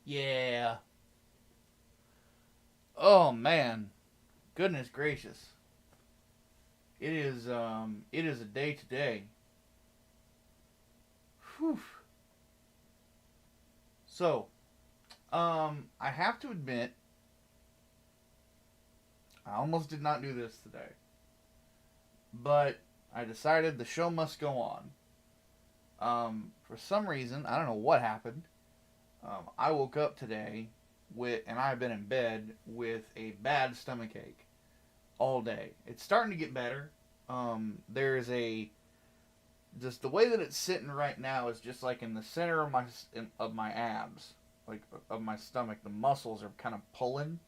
Yeah. Oh man. Goodness gracious. It is a day today. Whew. So, I have to admit, I almost did not do this today. But I decided the show must go on. For some reason, I don't know what happened. I woke up today and I've been in bed with a bad stomach ache all day. It's starting to get better. There's just the way that it's sitting right now is just like in the center of my abs, like of my stomach. The muscles are kind of pulling,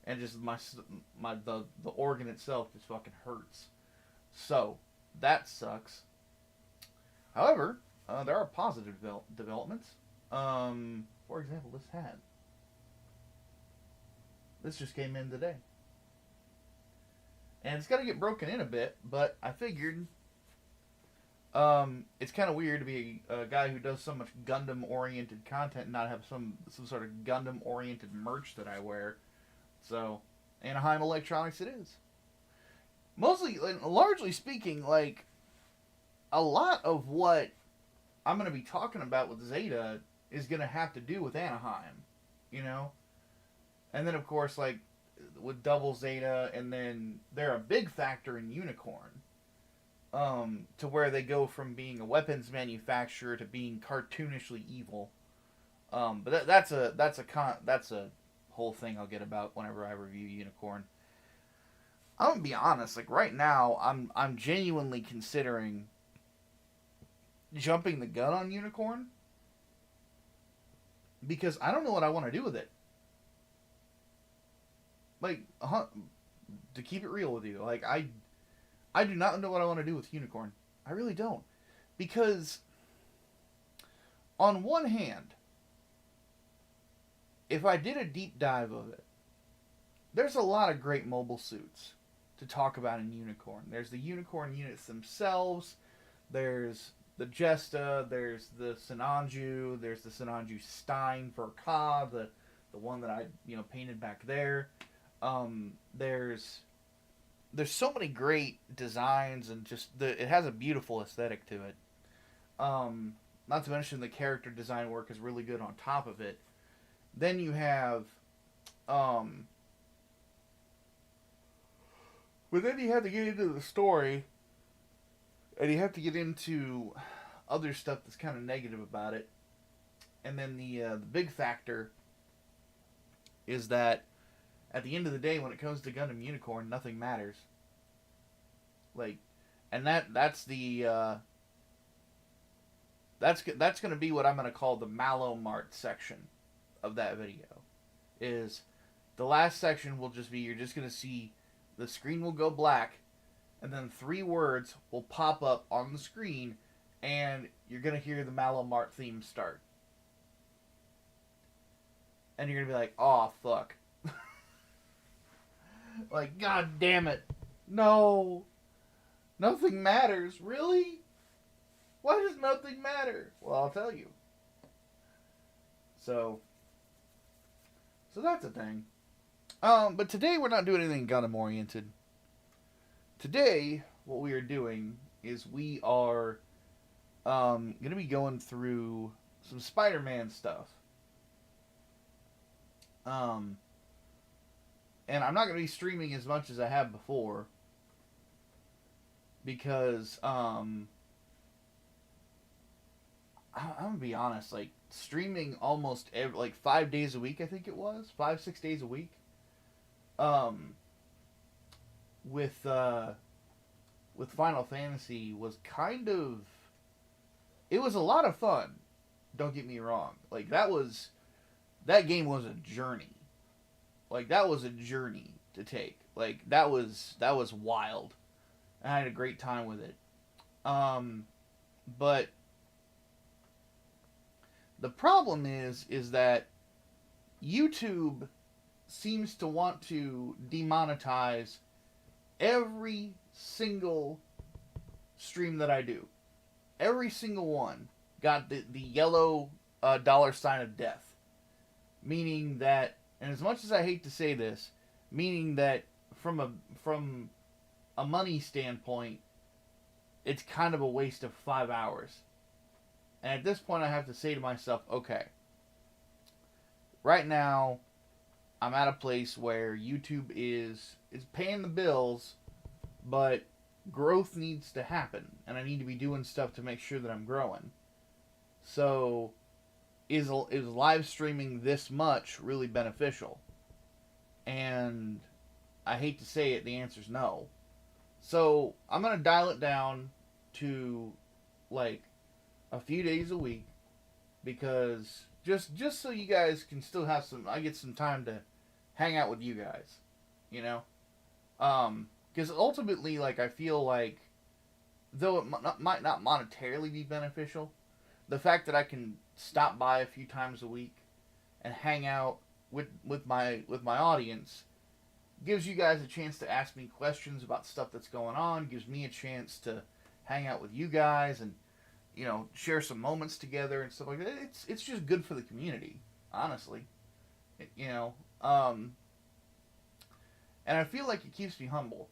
and just the organ itself just fucking hurts. So that sucks. However, there are positive developments. For example, this hat. This just came in today, and it's got to get broken in a bit. But I figured it's kind of weird to be a guy who does so much Gundam oriented content and not have some sort of Gundam oriented merch that I wear. So Anaheim Electronics it is. Mostly, largely speaking, like a lot of what I'm going to be talking about with Zeta is going to have to do with Anaheim, you know? And then, of course, like with Double Zeta, and then they're a big factor in Unicorn, to where they go from being a weapons manufacturer to being cartoonishly evil. But that's a whole thing I'll get about whenever I review Unicorn. I'm gonna be honest, like right now, I'm genuinely considering jumping the gun on Unicorn because I don't know what I want to do with it. Like, to keep it real with you, like I do not know what I want to do with Unicorn. I really don't, because on one hand, if I did a deep dive of it, there's a lot of great mobile suits to talk about in Unicorn. There's the Unicorn units themselves. There's the Jesta. There's the Sinanju. There's the Sinanju Stein for Ka, the one that I painted back there. There's so many great designs, and it has a beautiful aesthetic to it. Not to mention the character design work is really good on top of it. Then you have um, but then you have to get into the story, and you have to get into other stuff that's kind of negative about it. And then the big factor is that at the end of the day, when it comes to Gundam Unicorn, nothing matters. Like, and that's going to be what I'm going to call the Mallow Mart section of that video. Is the last section will just be you're just going to see the screen will go black, and then 3 words will pop up on the screen, and you're going to hear the Mallow Mart theme start. And you're going to be like, oh, fuck. Like, god damn it. No. Nothing matters. Really? Why does nothing matter? Well, I'll tell you. So that's a thing. But today we're not doing anything Gundam oriented. Today, what we are doing is we are going to be going through some Spider-Man stuff. And I'm not going to be streaming as much as I have before because I'm going to be honest, like streaming almost like 5 days a week, I think it was 5-6 days a week. With Final Fantasy was kind of, it was a lot of fun. Don't get me wrong. Like that game was a journey. Like that was a journey to take. Like that was wild. I had a great time with it. But the problem is that YouTube seems to want to demonetize every single stream that I do. Every single one got the yellow dollar sign of death. meaning that, and as much as I hate to say this, meaning that from a money standpoint, it's kind of a waste of 5 hours. And at this point, I have to say to myself, okay, right now, I'm at a place where YouTube is paying the bills, but growth needs to happen, and I need to be doing stuff to make sure that I'm growing. So, is live streaming this much really beneficial? And I hate to say it, the answer is no. So, I'm going to dial it down to like a few days a week, because just so you guys can still have I get some time to hang out with you guys, you know? Because ultimately, like, I feel like, though it might not monetarily be beneficial, the fact that I can stop by a few times a week and hang out with my audience gives you guys a chance to ask me questions about stuff that's going on, gives me a chance to hang out with you guys and, you know, share some moments together and stuff like that. It's just good for the community, honestly. You know, and I feel like it keeps me humble,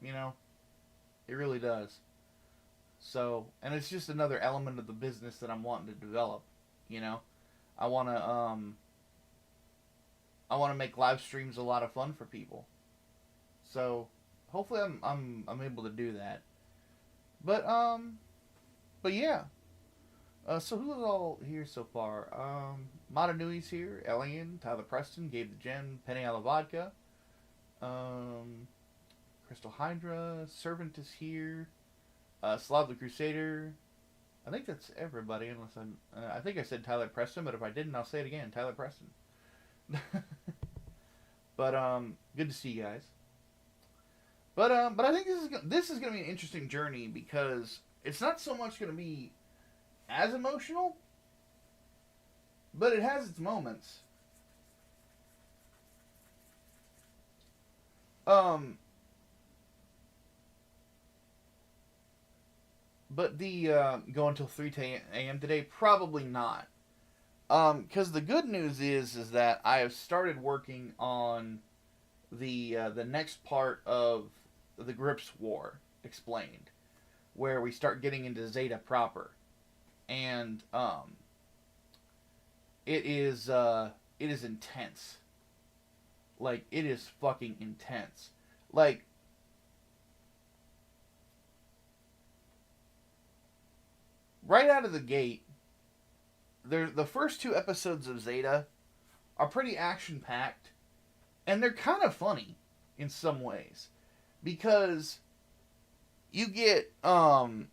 you know? It really does. So, and it's just another element of the business that I'm wanting to develop, you know? I want to make live streams a lot of fun for people. So, hopefully I'm able to do that. But yeah. So who's all here so far? Matanui's here, Elian, Tyler Preston, Gabe the Gen, Penny Ala Vodka, Crystal Hydra, Servant is here, Slav the Crusader. I think that's everybody, unless I think I said Tyler Preston, but if I didn't, I'll say it again, Tyler Preston. But good to see you guys. But I think this is gonna be an interesting journey, because it's not so much gonna be as emotional, but it has its moments. But the go until 3 a.m. today, probably not. Because the good news is that I have started working on the next part of the Grips War explained, where we start getting into Zeta proper, and it is intense. Like, it is fucking intense. Like, right out of the gate, the first 2 episodes of Zeta are pretty action packed, and they're kind of funny in some ways, because you get the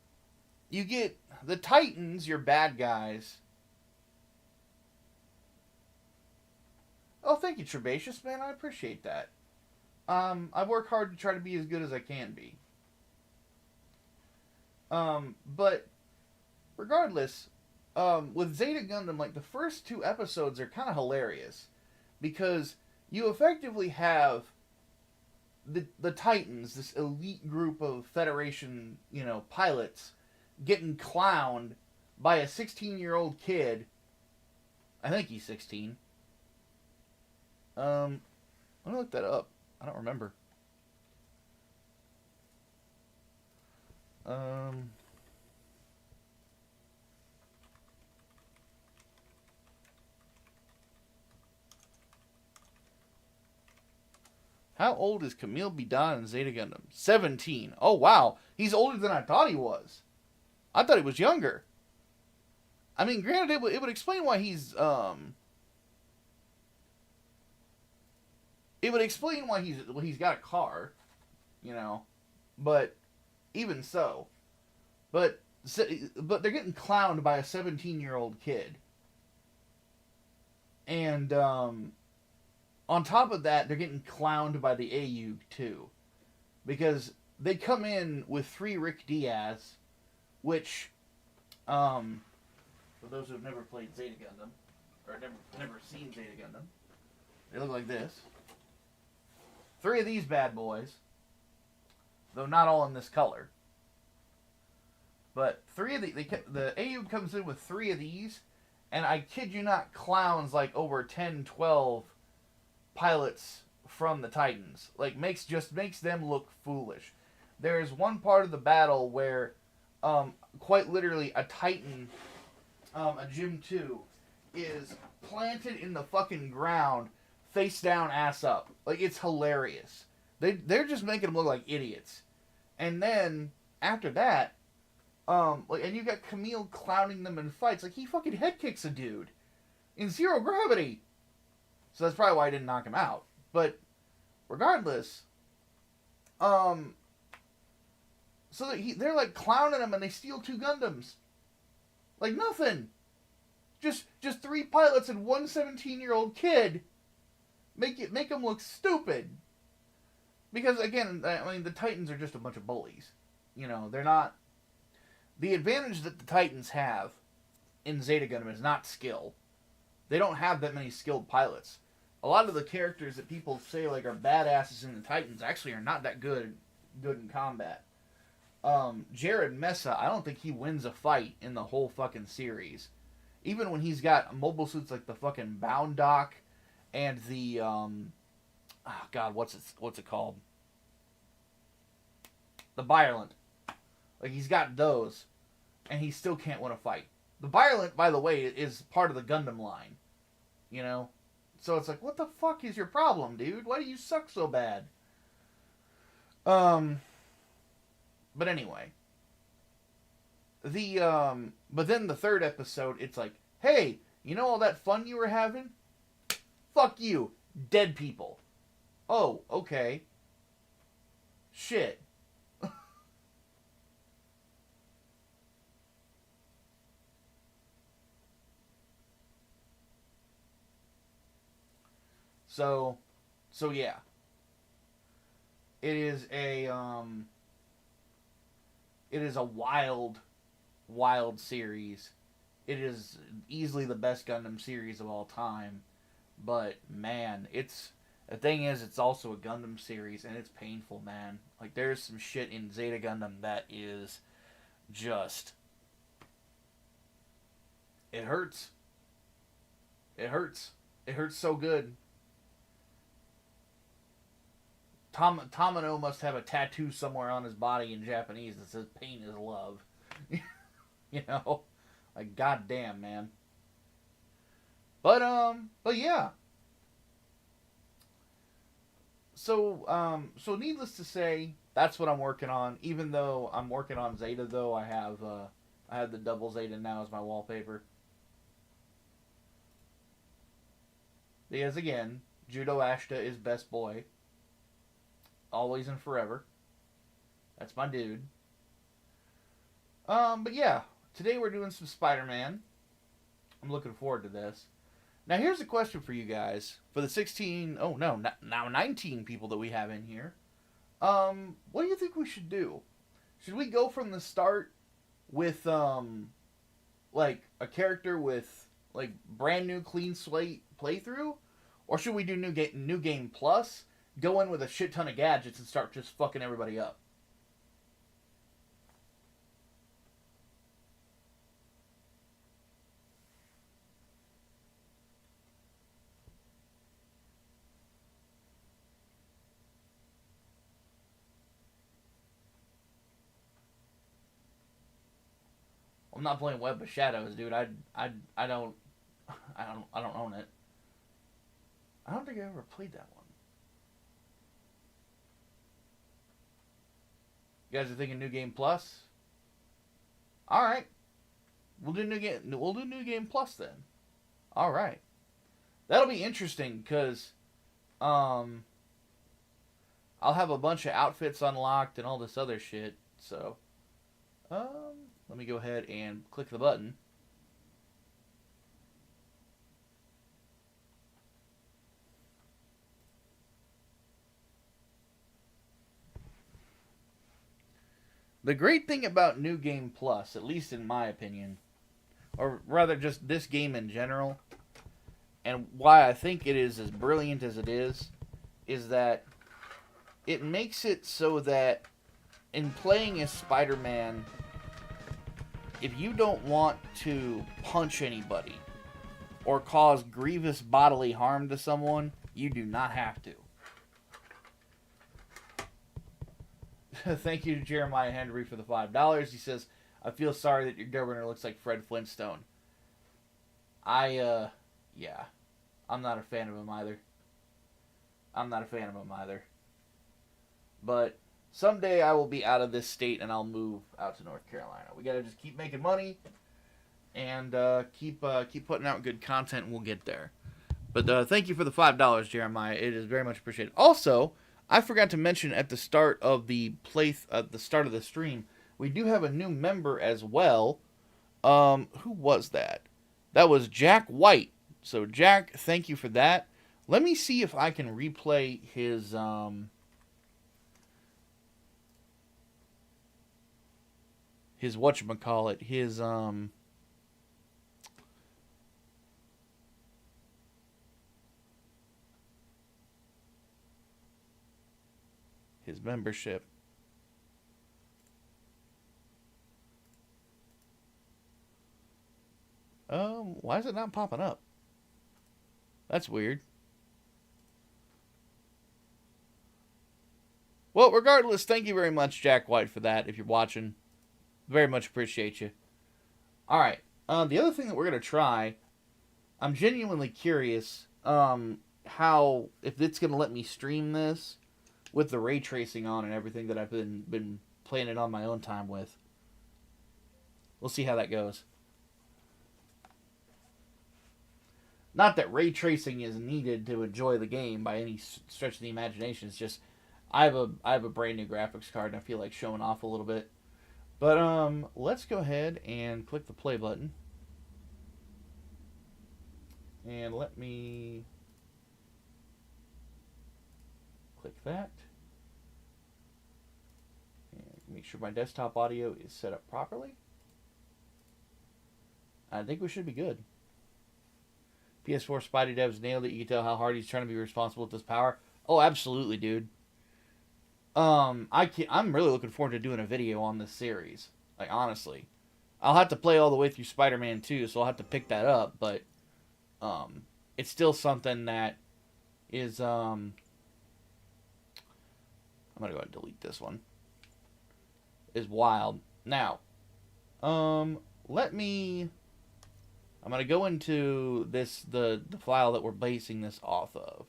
Titans, your bad guys. Oh, thank you, Trebacious, man. I appreciate that. I work hard to try to be as good as I can be. But regardless, with Zeta Gundam, like, the first 2 episodes are kind of hilarious, because you effectively have the Titans, this elite group of Federation, you know, pilots, getting clowned by a 16-year-old kid. I think he's 16. I'm gonna look that up. I don't remember. How old is Camille Bidan in Zeta Gundam? 17. Oh, wow. He's older than I thought he was. I thought he was younger. I mean, granted, it would explain why he's, it would explain why he's got a car, you know, but even so. But they're getting clowned by a 17-year-old kid. And, on top of that, they're getting clowned by the AU, too. Because they come in with 3 Rick Diaz, which, for those who have never played Zeta Gundam, or never seen Zeta Gundam, they look like this. 3 of these bad boys, though not all in this color. But 3 of the AU comes in with 3 of these, And I kid you not, clowns like over 10, 12 pilots from the Titans. Like, makes them look foolish. There's one part of the battle where, quite literally, a Titan, a Gym 2, is planted in the fucking ground, face down, ass up. Like, it's hilarious. They're just making them look like idiots. And then, after that, and you got Camille clowning them in fights. Like, he fucking head kicks a dude in zero gravity. So that's probably why I didn't knock him out. But regardless, so they're like clowning him, and they steal 2 Gundams. Like nothing. Just 3 pilots and one 17-year-old kid make them look stupid. Because again, I mean, the Titans are just a bunch of bullies. You know, they're not. The advantage that the Titans have in Zeta Gundam is not skill. They don't have that many skilled pilots. A lot of the characters that people say like are badasses in the Titans actually are not that good in combat. Jared Mesa, I don't think he wins a fight in the whole fucking series. Even when he's got mobile suits like the fucking Bound Dock and the what's it called? The Violent. Like, he's got those, and he still can't win a fight. The Violent, by the way, is part of the Gundam line. You know? So it's like, what the fuck is your problem, dude? Why do you suck so bad? But anyway. But then the 3rd episode, it's like, hey, you know all that fun you were having? Fuck you. Dead people. Oh, okay. Shit. So yeah. It is a wild series. It is easily the best Gundam series of all time. But man, the thing is, it's also a Gundam series, and it's painful, man. Like, there's some shit in Zeta Gundam that is just, it hurts. It hurts. It hurts so good. Tamino must have a tattoo somewhere on his body in Japanese that says "pain is love." You know, like, goddamn, man. But yeah. So needless to say, that's what I'm working on. Even though I'm working on Zeta, though, I have the double Zeta now as my wallpaper. Because again, Judo Ashta is best boy. Always and forever. That's my dude. But yeah, today we're doing some Spider-Man. I'm looking forward to this. Now here's a question for you guys. For the 19 people that we have in here. What do you think we should do? Should we go from the start with, like, a character with, like, brand new clean slate playthrough? Or should we do New Game Plus, go in with a shit ton of gadgets and start just fucking everybody up? I'm not playing Web of Shadows, dude. I don't own it. I don't think I ever played that one. You guys are thinking New Game Plus? All right. We'll do New Game Plus then. All right. That'll be interesting because I'll have a bunch of outfits unlocked and all this other shit. So let me go ahead and click the button. The great thing about New Game Plus, at least in my opinion, or rather just this game in general, and why I think it is as brilliant as it is that it makes it so that in playing as Spider-Man, if you don't want to punch anybody, or cause grievous bodily harm to someone, you do not have to. Thank you to Jeremiah Henry for the $5. He says, I feel sorry that your governor looks like Fred Flintstone. Yeah. I'm not a fan of him either. But someday I will be out of this state and I'll move out to North Carolina. We gotta just keep making money and keep putting out good content and we'll get there. But thank you for the $5, Jeremiah. It is very much appreciated. Also, I forgot to mention at the start of the stream, we do have a new member as well. Who was that? That was Jack White. So Jack, thank you for that. Let me see if I can replay his whatchamacallit, his membership. Why is it not popping up? That's weird. Well, regardless, thank you very much, Jack White, for that. If you're watching, very much appreciate you. All right. The other thing that we're gonna try, I'm genuinely curious, how if it's gonna let me stream this with the ray tracing on and everything that I've been playing it on my own time with. We'll see how that goes. Not that ray tracing is needed to enjoy the game by any stretch of the imagination. It's just I have a brand new graphics card and I feel like showing off a little bit. But let's go ahead and click the play button. And let me click that. And make sure my desktop audio is set up properly. I think we should be good. PS4 Spidey devs nailed it. You can tell how hard he's trying to be responsible with this power. Oh, absolutely, dude. I'm really looking forward to doing a video on this series. Like, honestly. I'll have to play all the way through Spider-Man 2, so I'll have to pick that up, but it's still something that is I'm gonna go ahead and delete this one. Is wild. Now, I'm gonna go into the file that we're basing this off of,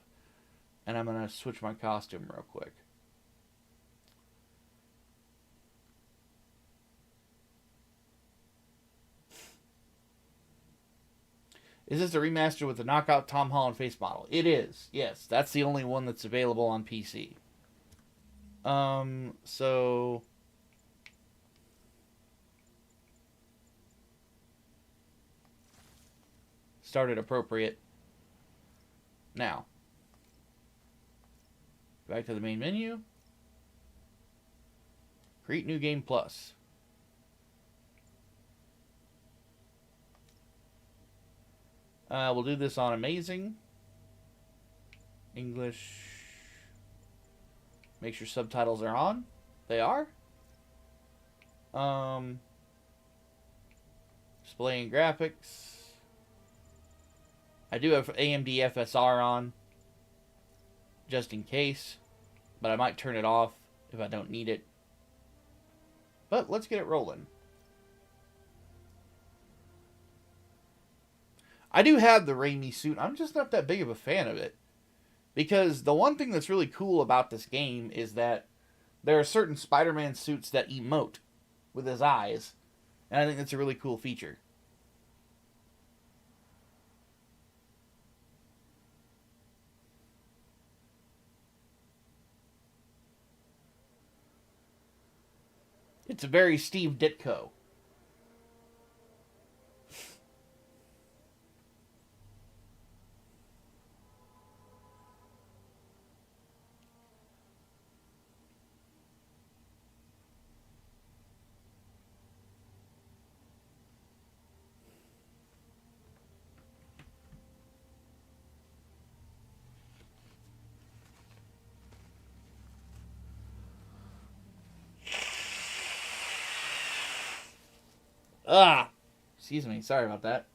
and I'm gonna switch my costume real quick. Is this a remaster with the knockout Tom Holland face model? It is. Yes, that's the only one that's available on PC. So started appropriate. Now, back to the main menu. Create new game plus. We'll do this on amazing. English. Make sure subtitles are on. They are. Displaying graphics. I do have AMD FSR on, just in case, but I might turn it off if I don't need it. But let's get it rolling. I do have the Raimi suit. I'm just not that big of a fan of it. Because the one thing that's really cool about this game is that there are certain Spider-Man suits that emote with his eyes. And I think that's a really cool feature. It's a very Steve Ditko. Excuse me. Sorry about that.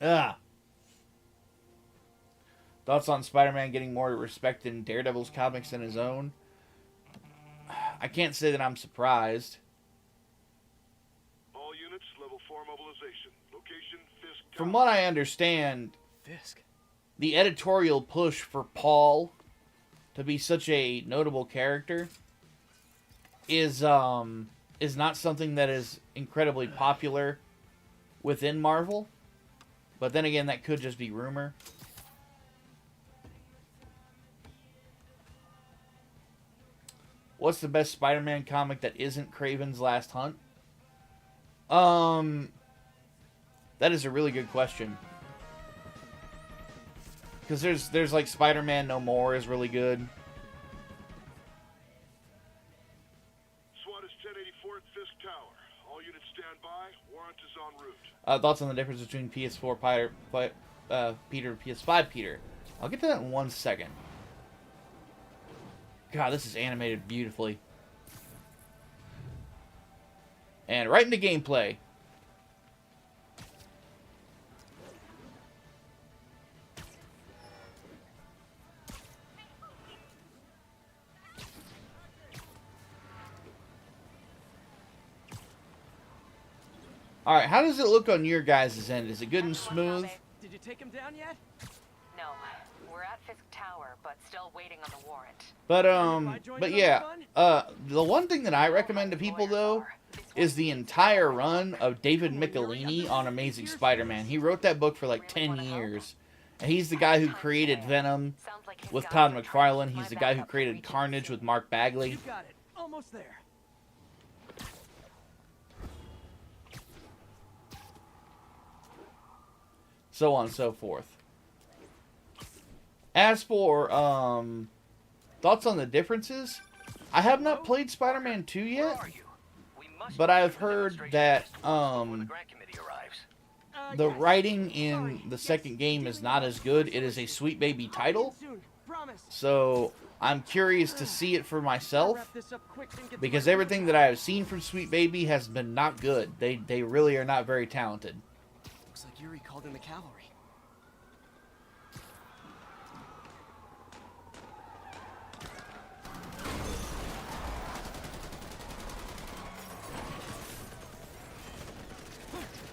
Ugh. Thoughts on Spider-Man getting more respect in Daredevil's comics than his own? I can't say that I'm surprised. All units, level 4 mobilization. Location, Fisk Tower. From what I understand, Fisk. the editorial push for Paul to be such a notable character is not something that is incredibly popular within Marvel. But then again, that could just be rumor. What's the best Spider-Man comic that isn't Kraven's Last Hunt? That is a really good question. Because there's like Spider-Man No More is really good. SWAT is 1084 at Fisk Tower. All units stand by. Warrant is en route. Thoughts on the difference between PS4 Peter and PS5 Peter? I'll get to that in 1 second. God, this is animated beautifully. And right into gameplay. Alright, how does it look on your guys' end? Is it good and smooth? Did you take him down yet? No. We're at Fisk Tower, but still waiting on the warrant. But yeah, the one thing that I recommend to people, though, is the entire run of David Michelinie on Amazing Spider-Man. He wrote that book for like 10 years. And he's the guy who created Venom with Todd McFarlane. He's the guy who created Carnage with Mark Bagley. You got it. Almost there. So on and so forth. As for thoughts on the differences, I have not played Spider-Man 2 yet, but I've heard that the writing in the second game is not as good. It is a Sweet Baby title, so I'm curious to see it for myself, because everything that I have seen from Sweet Baby has been not good. They really are not very talented. Looks like Yuri called in the cavalry.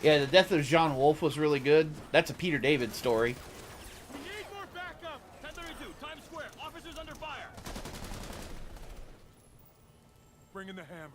Yeah, the death of Jean Wolfe was really good. That's a Peter David story. We need more backup. 1032, Times Square. Officers under fire. Bring in the hammer.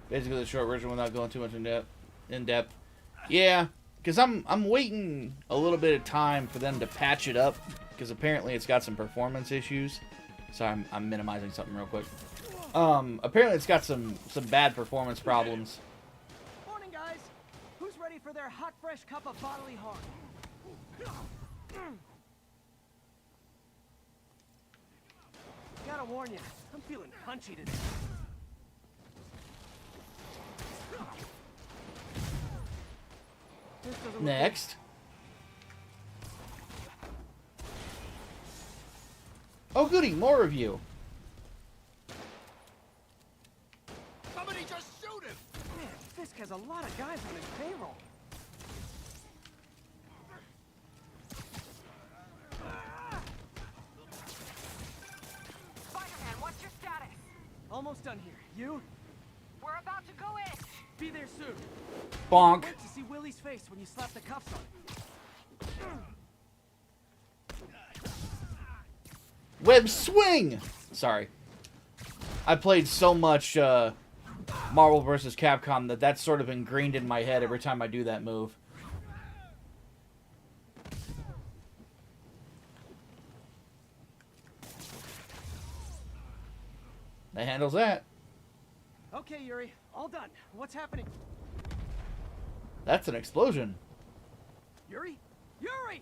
Basically the short version without going too much in depth. Yeah, because I'm waiting a little bit of time for them to patch it up, because apparently it's got some performance issues. Sorry, I'm minimizing something real quick. Apparently it's got some bad performance problems. Morning, guys. Who's ready for their hot, fresh cup of bodily harm? Gotta warn you, I'm feeling punchy today. Next. Oh goody, more of you. Somebody just shoot him. Man, Fisk has a lot of guys on his payroll. Spider-Man, what's your status? Almost done here. You? We're about to go in. Be there soon. Bonk. Wait to see Willie's face when you slap the cuffs on. Web swing! Sorry. I played so much Marvel vs. Capcom that that's sort of ingrained in my head every time I do that move. That handles that. Okay, Yuri. All done. What's happening? That's an explosion. Yuri? Yuri!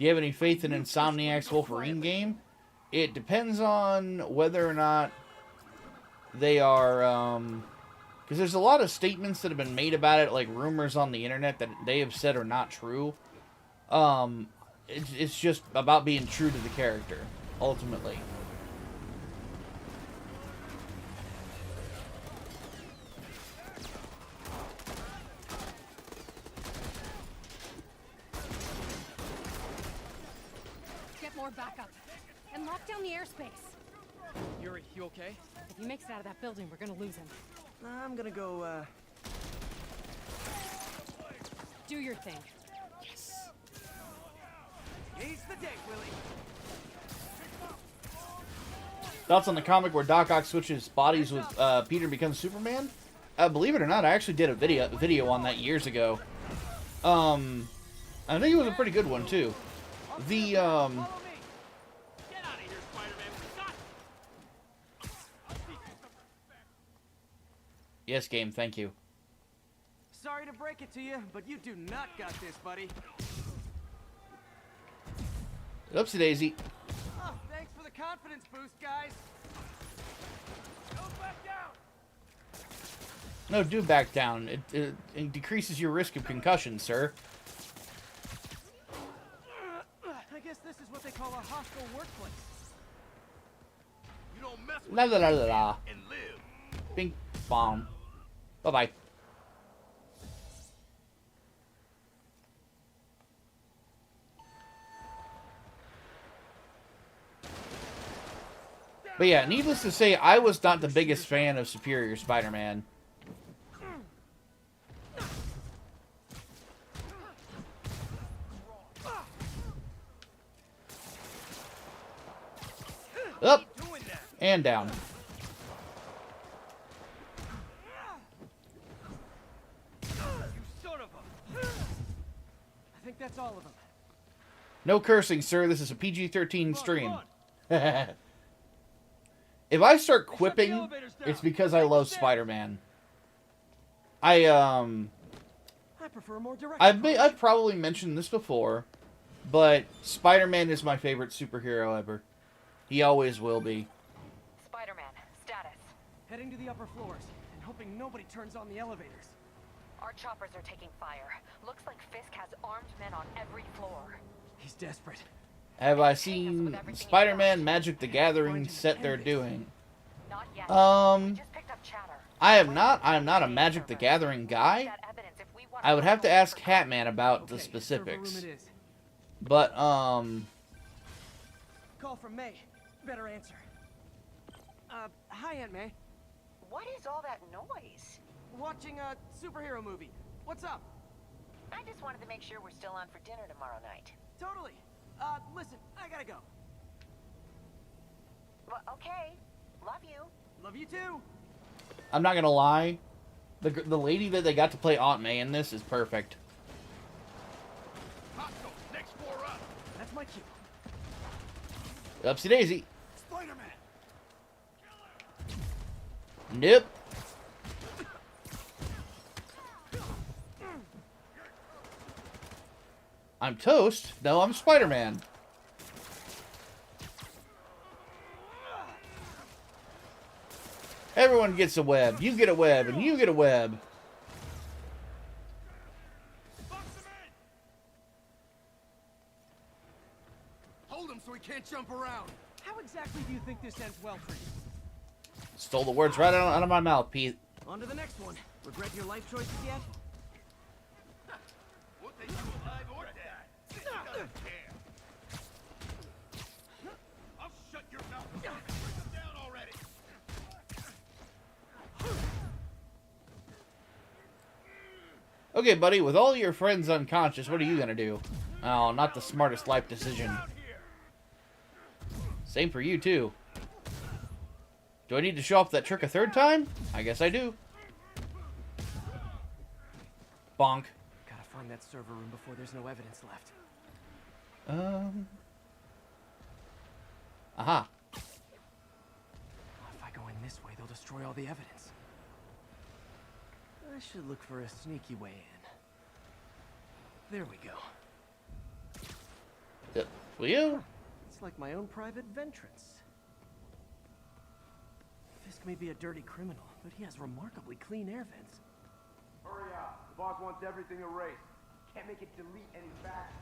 Do you have any faith in Insomniac's Wolverine game? It depends on whether or not they are, because there's a lot of statements that have been made about it, like rumors on the internet that they have said are not true. It's just about being true to the character, ultimately. Get more backup. And lock down the airspace. Yuri, you okay? If he makes it out of that building, we're gonna lose him. I'm gonna go, Do your thing. Seize the day, Willie. Thoughts on the comic where Doc Ock switches bodies with Peter and becomes Superman? Believe it or not, I actually did a video on that years ago. I think it was a pretty good one too. The Get out of here, Spider-Man. yes, game, thank you. Sorry to break it to you, but you do not got this, buddy. Oopsie daisy. Oh, thanks for the confidence boost, guys. Don't back down. No, do back down. It decreases your risk of concussion, sir. I guess this is what they call a hostile workplace. You don't mess with La la la la la. and live. Bing bomb. Bye bye. But yeah, needless to say, I was not the biggest fan of Superior Spider-Man. Up and down. I think that's all of them. No cursing, sir. This is a PG-13 stream. If I start quipping, it's because I love Spider-Man. I prefer a more direct I've probably mentioned this before, but Spider-Man is my favorite superhero ever. He always will be. Spider-Man, status. Heading to the upper floors and hoping nobody turns on the elevators. Our choppers are taking fire. Looks like Fisk has armed men on every floor. He's desperate. Have I seen Spider-Man Magic the Gathering set they're doing? Not yet. Um, We just picked up chatter. I am not a Magic the Gathering guy. That evidence if we want I would have to ask for- Hatman about the Okay, specifics. server room it is. But, Call from May. Better answer. Hi, Aunt May. What is all that noise? Watching a superhero movie. What's up? I just wanted to make sure we're still on for dinner tomorrow night. Totally. Listen, I gotta go. Well, okay. Love you. Love you too. I'm not gonna lie, the lady that they got to play Aunt May in this is perfect. Hostile, next floor up. That's my cue. Upsie daisy. Spider-Man. Nope. I'm toast. No, I'm Spider-Man. Everyone gets a web. You get a web, and you get a web. Hold him so he can't jump around. How exactly do you think this ends well for you? Stole the words right out of my mouth, Pete. On to the next one. Regret your life choices yet? What they do alive or dead? Doesn't care. I'll shut your mouth. Bring them down already. Okay, buddy, with all your friends unconscious, what are you gonna do? Oh, not the smartest life decision. Same for you, too. Do I need to show off that trick a third time? I guess I do. Bonk. Gotta find that server room before there's no evidence left. Aha. If I go in this way, they'll destroy all the evidence. I should look for a sneaky way in. There we go. For you? It's like my own private ventrance. Fisk may be a dirty criminal, but he has remarkably clean air vents. Hurry up. The boss wants everything erased. Can't make it delete any faster.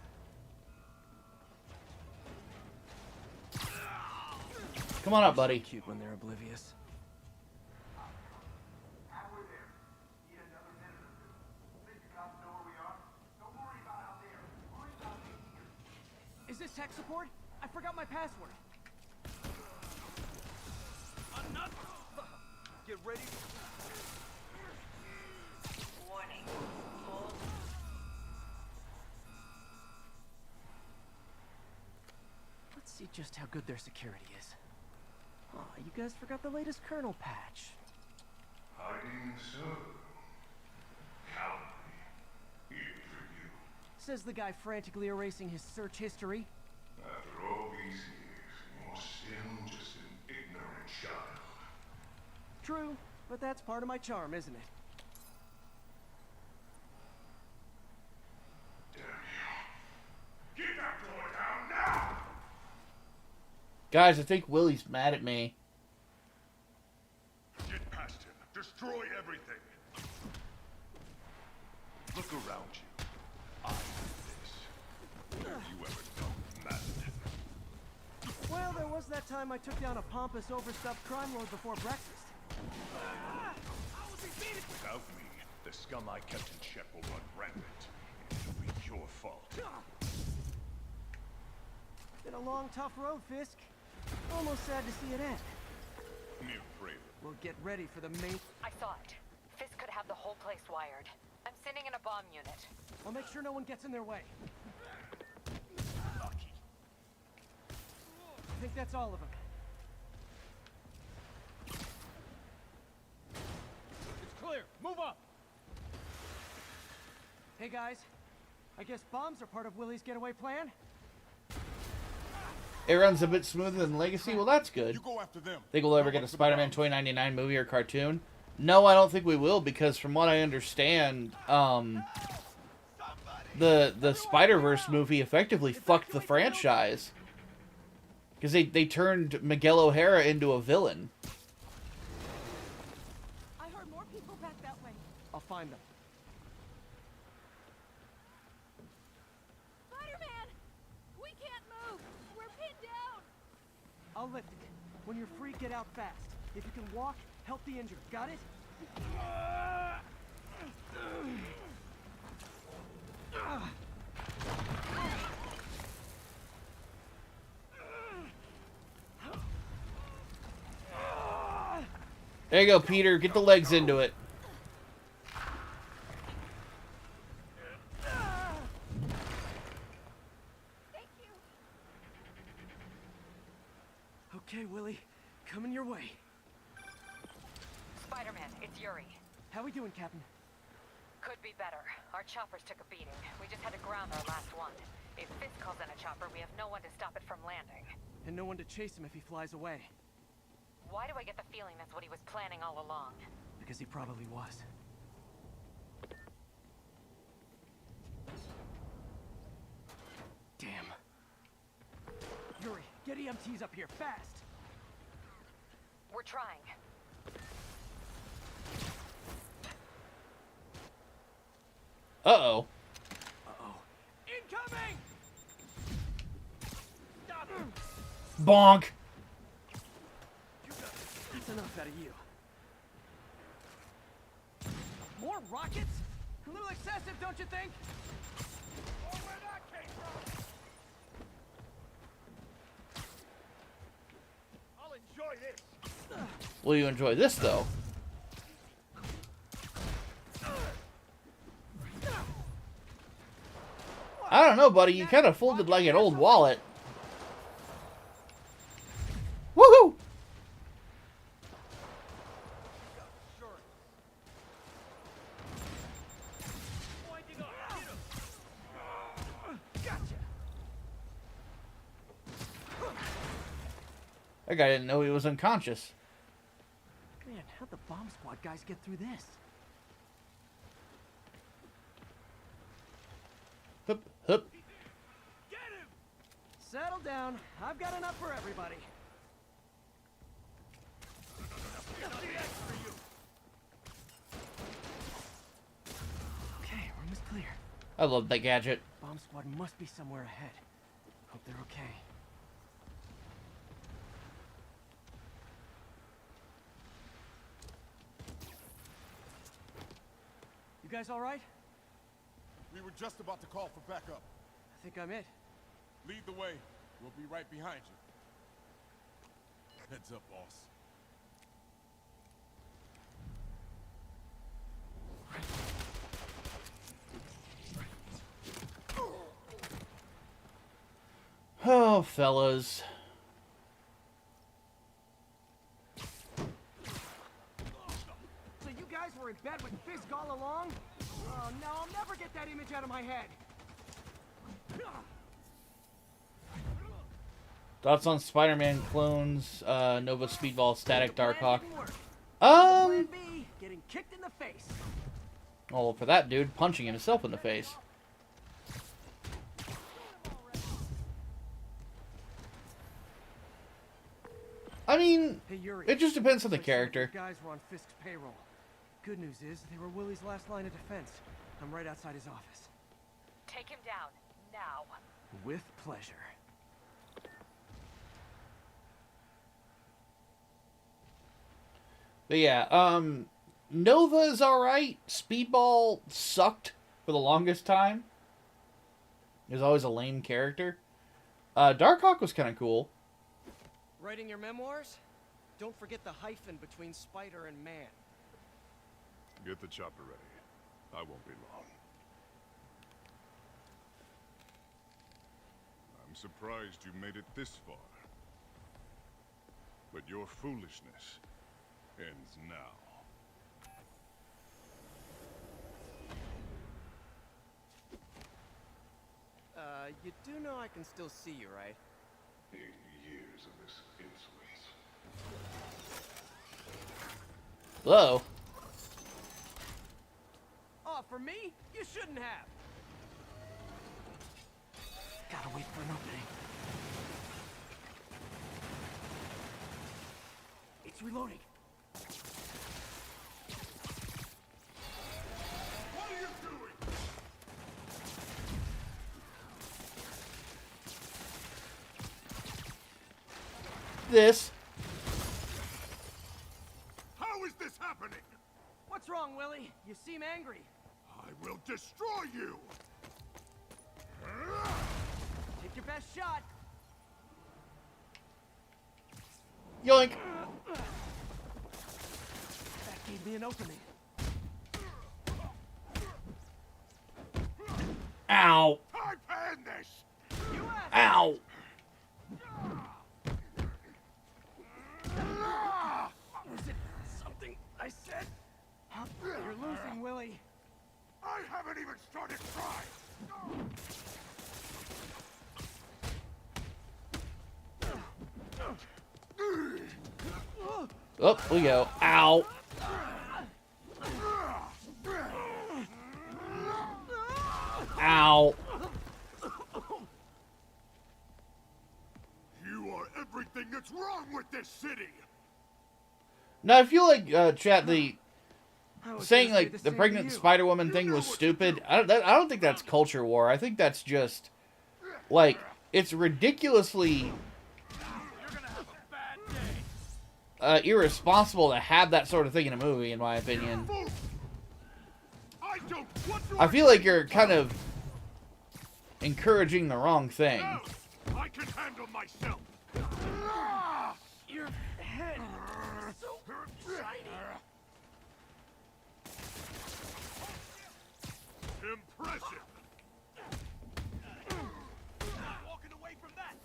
Come on up, buddy. Cute when they're oblivious. Halfway there. Need another minute or two. Think the cops know where we are? Don't worry about out there. Worry about me here. Is this tech support? I forgot my password. Get ready. Warning. Let's see just how good their security is. Aw, you guys forgot the latest kernel patch. Hiding so. Cowardly. Here for you. Says the guy frantically erasing his search history. After all these years, you're still just an ignorant child. True, but that's part of my charm, isn't it? Damn you. Get that door down now! Guys, I think Willie's mad at me. Get past him. Destroy everything. Look around you. I did this. Have you ever done mad? Well, there was that time I took down a pompous, overstuffed crime lord before breakfast. Without me, the scum I kept in check will run rampant. It'll be your fault. Been a long, tough road, Fisk. Almost sad to see it end. Mere prayer. We'll get ready for the main... I saw it. Fisk could have the whole place wired. I'm sending in a bomb unit. I'll make sure no one gets in their way. Lucky. I think that's all of them. It's clear. Move up. Hey, guys. I guess bombs are part of Willie's getaway plan? It runs a bit smoother than Legacy. Well, that's good. You go after them. Think we'll ever get a Spider-Man 2099 movie or cartoon? No, I don't think we will, because from what I understand, the Spider-Verse movie effectively fucked the franchise. Because they turned Miguel O'Hara into a villain. I heard more people back that way. I'll find them. Spider-Man! We can't move! We're pinned down! I'll lift it. When you're free, get out fast. If you can walk, help the injured. Got it? There you go, Peter. Get the legs into it. Thank you! Okay, Willie. Coming your way. Spider-Man, it's Yuri. How we doing, Captain? Could be better. Our choppers took a beating. We just had to ground our last one. If Fisk calls in a chopper, we have no one to stop it from landing. And no one to chase him if he flies away. Why do I get the feeling that's what he was planning all along? Because he probably was. Damn. Yuri, get EMTs up here, fast! We're trying. Uh-oh. Uh-oh. Incoming! Stop him! Bonk! That's enough out of you. More rockets? A little excessive, don't you think? Oh, where that came from! I'll enjoy this. Will you enjoy this, though? I don't know, buddy. You kind of folded like an old wallet. Woohoo! Winding up. Hit him. Gotcha! That guy didn't know he was unconscious. Man, how'd the bomb squad guys get through this? Hup, hup. Get him. Settle down. I've got enough for everybody. Okay, room is clear. I love that gadget. Bomb squad must be somewhere ahead. Hope they're okay. You guys all right? We were just about to call for backup. I think I'm it. Lead the way. We'll be right behind you. Heads up, boss. Oh, fellas. So you guys were in bed with Fisk all along? Oh no, I'll never get that image out of my head. Thoughts on Spider-Man clones, Nova Speedball, Static, Darkhawk? Plan B, getting kicked in the face. Well, for that dude, punching himself in the face. I mean, Hey, Yuri. it just depends on the Looks like some of character. these guys were on Fisk's payroll. Good news is, they were Willie's last line of defense. I'm right outside his office. Take him down, now. With pleasure. But yeah, Nova is alright. Speedball sucked for the longest time. He was always a lame character. Darkhawk was kind of cool. Writing your memoirs? Don't forget the hyphen between spider and man. Get the chopper ready. I won't be long. I'm surprised you made it this far. But your foolishness ends now. You do know I can still see you, right? 8 years of this insolence. Hello. Oh, for me? You shouldn't have. Gotta wait for an opening. It's reloading. What are you doing? This. How is this happening? What's wrong, Willie? You seem angry. I will destroy you! Take your best shot. Yoink. That gave me an opening. Ow. I planned this! You asked. Ow. Was it something I said? You're losing, Willie. I haven't even started trying! Up we go. Ow. Ow. You are everything that's wrong with this city! Now I feel like chat the I was saying gonna say like the the same to pregnant you. Spider-Woman thing was stupid. I don't think that's culture war. I think that's just like it's ridiculously irresponsible to have that sort of thing in a movie, in my opinion. I don't want to. I feel like you're kind of encouraging the wrong thing. I can handle myself! Your head is so shiny. Impressive! Walking away from that.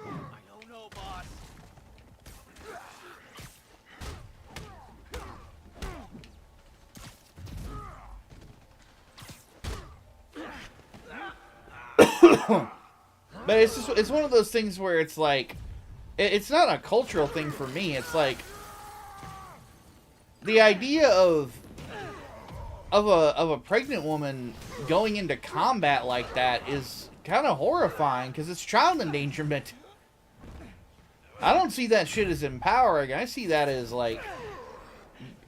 I don't know, boss. But it's just it's one of those things where it's like it's not a cultural thing for me. It's like the idea of of a pregnant woman going into combat like that is kind of horrifying because it's child endangerment. I don't see that shit as empowering. I see that as like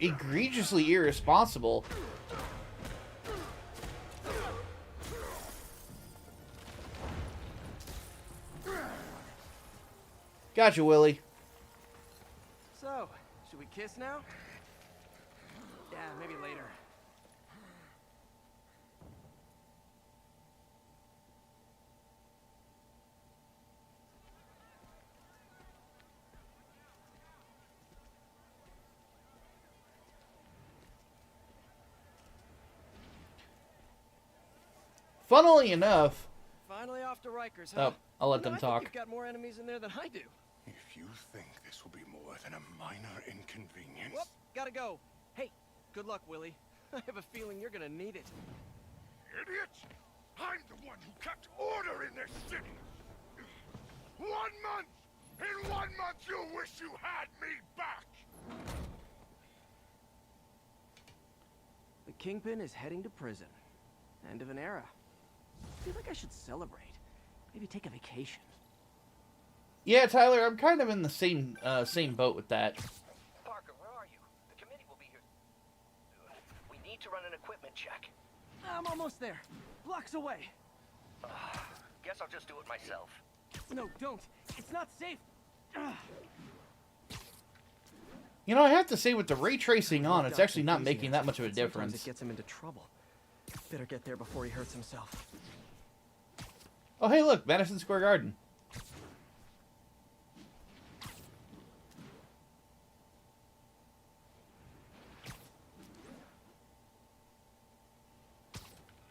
egregiously irresponsible. Gotcha, Willie. So, should we kiss now? Yeah, maybe later. Funnily enough... Finally off to Rikers, huh? Oh, I'll let them I talk. think you've got more enemies in there than I do. If you think this will be more than a minor inconvenience... Whoop, gotta go. Hey, good luck, Willie. I have a feeling you're gonna need it. Idiots! I'm the one who kept order in this city! 1 month! In 1 month you'll wish you had me back! The Kingpin is heading to prison. End of an era. I feel like I should celebrate. Maybe take a vacation. Yeah, Tyler, I'm kind of in the same boat with that. Parker, where are you? The committee will be here. We need to run an equipment check. I'm almost there. Blocks away. Guess I'll just do it myself. No, don't. It's not safe. You know, I have to say, with the ray tracing on, it's actually not making that much of a Sometimes difference. it gets him into trouble. Better get there before he hurts himself. Oh, hey, look, Madison Square Garden.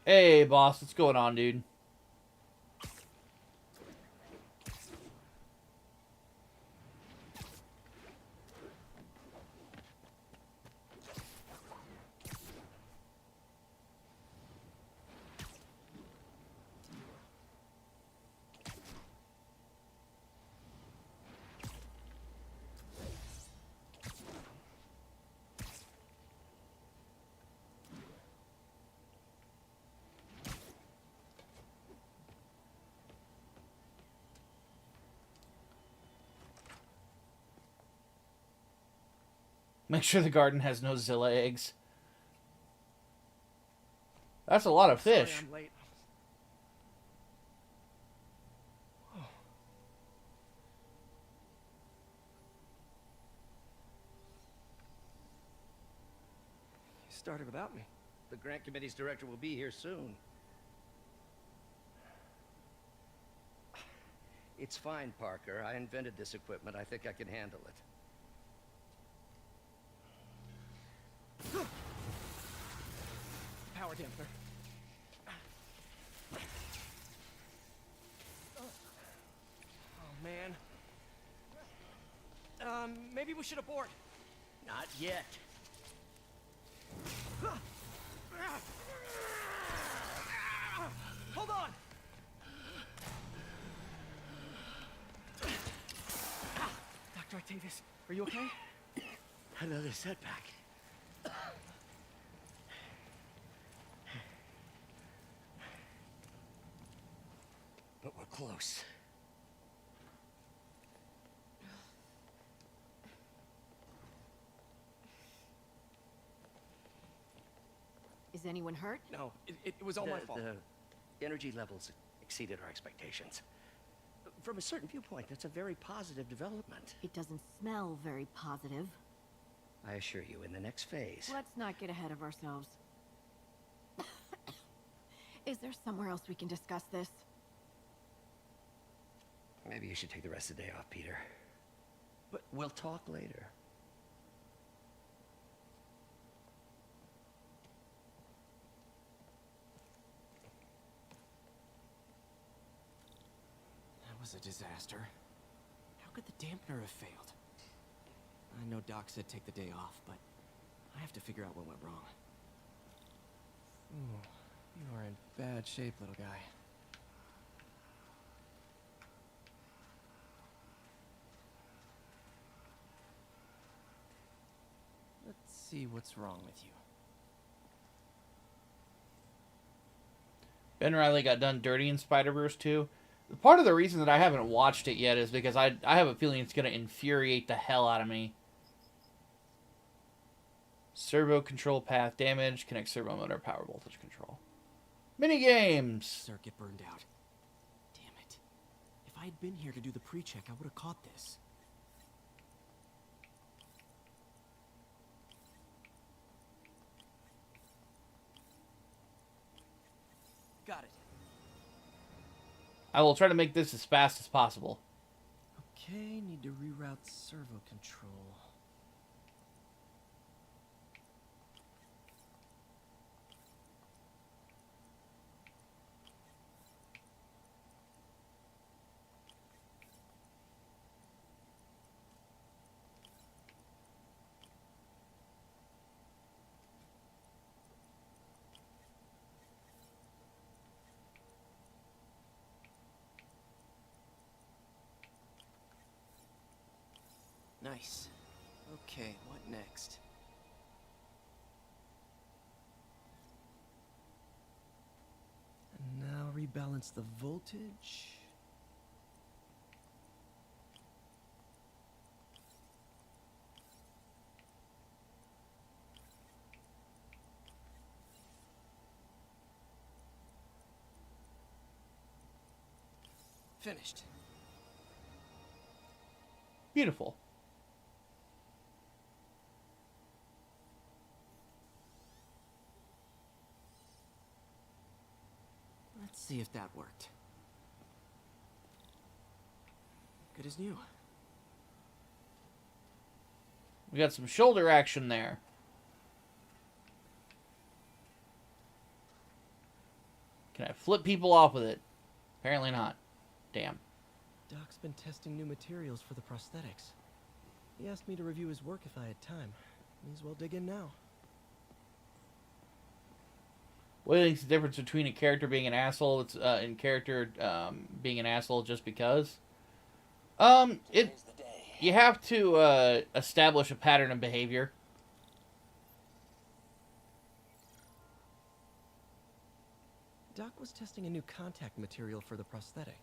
Hey, boss, what's going on, dude? Make sure the garden has no Zilla eggs. That's a lot of fish. Sorry I'm late. You started without me. The grant committee's director will be here soon. It's fine, Parker. I invented this equipment. I think I can handle it. Power damper. Oh, man. Maybe we should abort. Not yet. Hold on! Dr. Octavius, are you okay? Another setback. But we're close. Is anyone hurt? No, it was all my fault. The energy levels exceeded our expectations. From a certain viewpoint, that's a very positive development. It doesn't smell very positive. I assure you, in the next phase... Let's not get ahead of ourselves. Is there somewhere else we can discuss this? Maybe you should take the rest of the day off, Peter. But we'll talk later. That was a disaster. How could the dampener have failed? I know Doc said take the day off, but I have to figure out what went wrong. Ooh, you are in bad shape, little guy. Let's see what's wrong with you. Ben Reilly got done dirty in Spider-Verse 2. Part of the reason that I haven't watched it yet is because I have a feeling it's going to infuriate the hell out of me. Servo control path damage. Connect servo motor power voltage control. Minigames! Circuit burned out. Damn it. If I had been here to do the pre-check, I would have caught this. Got it. I will try to make this as fast as possible. Okay, need to reroute servo control. Nice. Okay, what next? And now rebalance the voltage. Finished. Beautiful. Let's see if that worked. Good as new. We got some shoulder action there. Can I flip people off with it? Apparently not. Damn. Doc's been testing new materials for the prosthetics. He asked me to review his work if I had time. May as well dig in now. What do you think is the difference between a character being an asshole and character being an asshole just because? You have to establish a pattern of behavior. Doc was testing a new contact material for the prosthetic.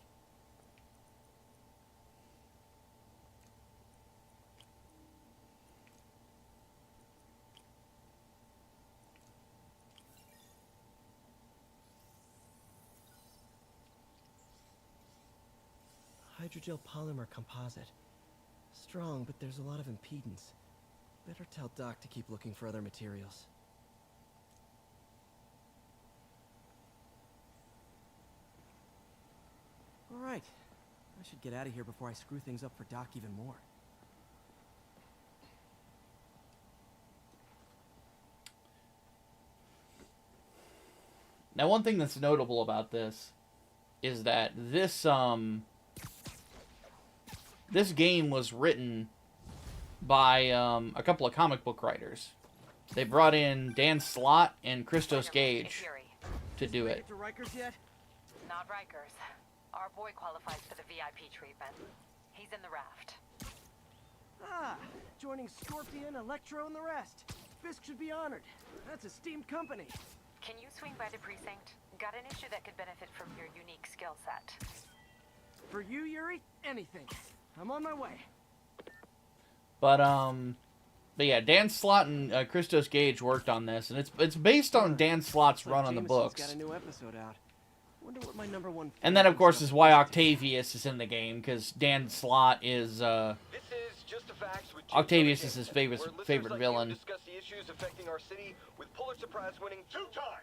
Hydrogel polymer composite. Strong, but there's a lot of impedance. Better tell Doc to keep looking for other materials. Alright. I should get out of here before I screw things up for Doc even more. Now, one thing that's notable about this is that this game was written by a couple of comic book writers. They brought in Dan Slott and Christos Gage to do it. To Rikers yet? Not Rikers. Our boy qualifies for the VIP treatment. He's in the raft. Ah, joining Scorpion, Electro, and the rest. Fisk should be honored. That's a steamed company. Can you swing by the precinct? Got an issue that could benefit from your unique skill set. For you, Yuri, anything. I'm on my way. But yeah, Dan Slott and Christos Gage worked on this, and it's based on Dan Slott's run on the books. Got a new episode out. Wonder what my #1. And then, of course, is why Octavius is in the game, because Dan Slott is Octavius is his favorite villain. Discuss the issues affecting our city with Pulitzer Prize winning two-time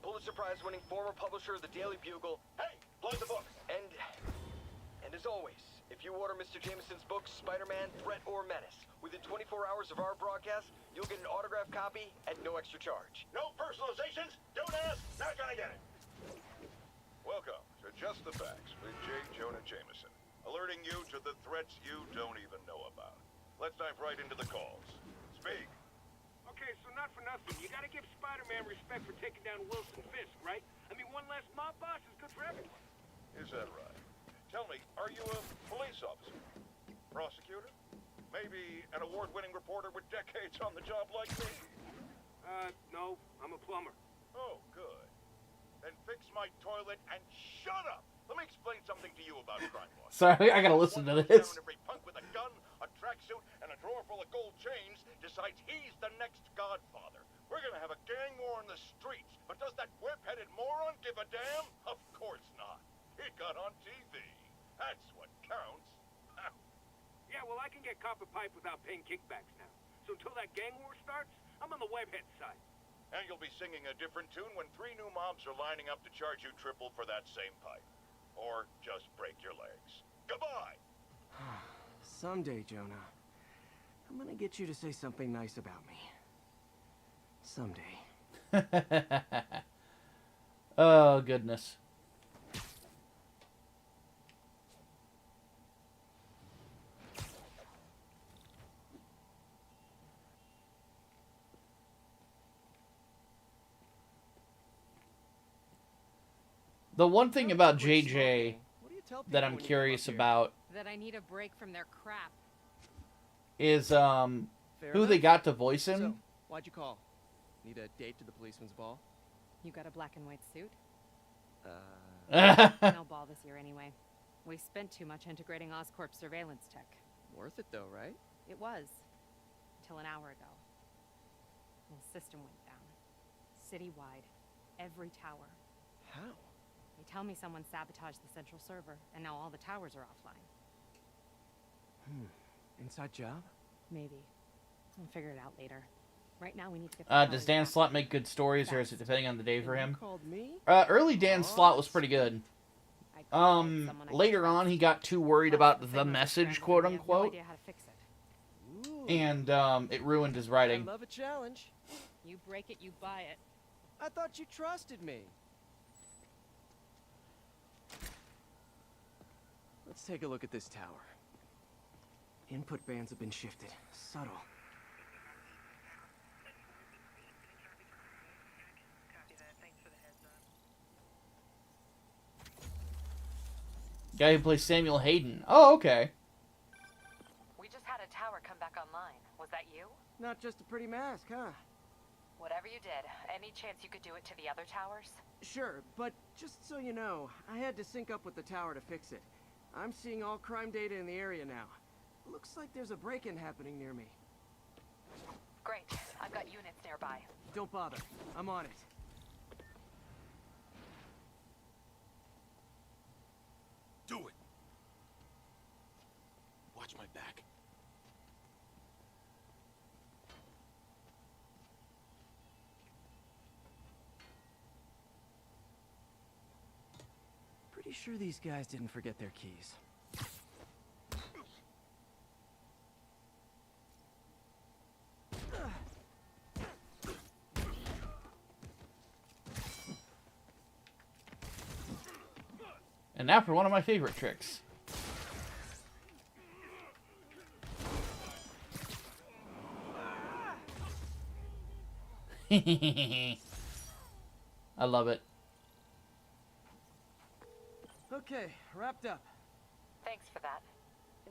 Pulitzer Prize winning former publisher of the Daily Bugle. Hey, plug the book. And as always, if you order Mr. Jameson's book, Spider-Man, Threat or Menace, within 24 hours of our broadcast, you'll get an autographed copy at no extra charge. No personalizations. Don't ask. Not gonna get it. Welcome to Just the Facts with J. Jonah Jameson, alerting you to the threats you don't even know about. Let's dive right into the calls. Speak. Okay, so not for nothing. You gotta give Spider-Man respect for taking down Wilson Fisk, right? I mean, one less mob boss is good for everyone. Is that right? Tell me, are you a police officer? Prosecutor? Maybe an award-winning reporter with decades on the job like me? No, I'm a plumber. Oh, good. my toilet and shut up! Let me explain something to you about crime law. Sorry, I gotta listen to this. Every punk with a gun, a tracksuit, and a drawer full of gold chains decides he's the next godfather. We're gonna have a gang war in the streets, but does that whip-headed moron give a damn? Of course not. He got on TV. That's what counts. Yeah, well, I can get copper pipe without paying kickbacks now. So until that gang war starts, I'm on the webhead side. And you'll be singing a different tune when 3 new mobs are lining up to charge you triple for that same pipe. Or just break your legs. Goodbye! Someday, Jonah, I'm gonna get you to say something nice about me. Someday. Oh, goodness. The one thing about JJ that I'm curious about That I need a break from their crap. is Fair who enough. they got to voice So, him. why'd you call? Need a date to the policeman's ball? You got a black and white suit? Uh, No ball this year anyway. We spent too much integrating Oscorp surveillance tech. worth it though, right? It was. Until an hour ago. The system went down. Citywide. Every tower. How? They tell me someone sabotaged the central server, and now all the towers are offline. Inside job? Maybe. I'll figure it out later. Right now we need to get the Does towers Dan back. Slott make good stories, or is it depending on the day for And you him? called me? Early Dan Slott was pretty good. I called someone I could Later on, trust. he got too worried Plus, about the the signals are message, scrambled, quote and we have no unquote, idea how to fix it. Ooh, and it ruined his I writing. love a challenge. You break it, you buy it. I thought you trusted me. Let's take a look at this tower. Input bands have been shifted. Subtle. Guy who plays Samuel Hayden. Oh, okay. We just had a tower come back online. Was that you? Not just a pretty mask, huh? Whatever you did, any chance you could do it to the other towers? Sure, but just so you know, I had to sync up with the tower to fix it. I'm seeing all crime data in the area now. Looks like there's a break-in happening near me. Great. I've got units nearby. Don't bother. I'm on it. Do it. Watch my back. Pretty sure these guys didn't forget their keys. And now for one of my favorite tricks. I love it. Okay, wrapped up. Thanks for that.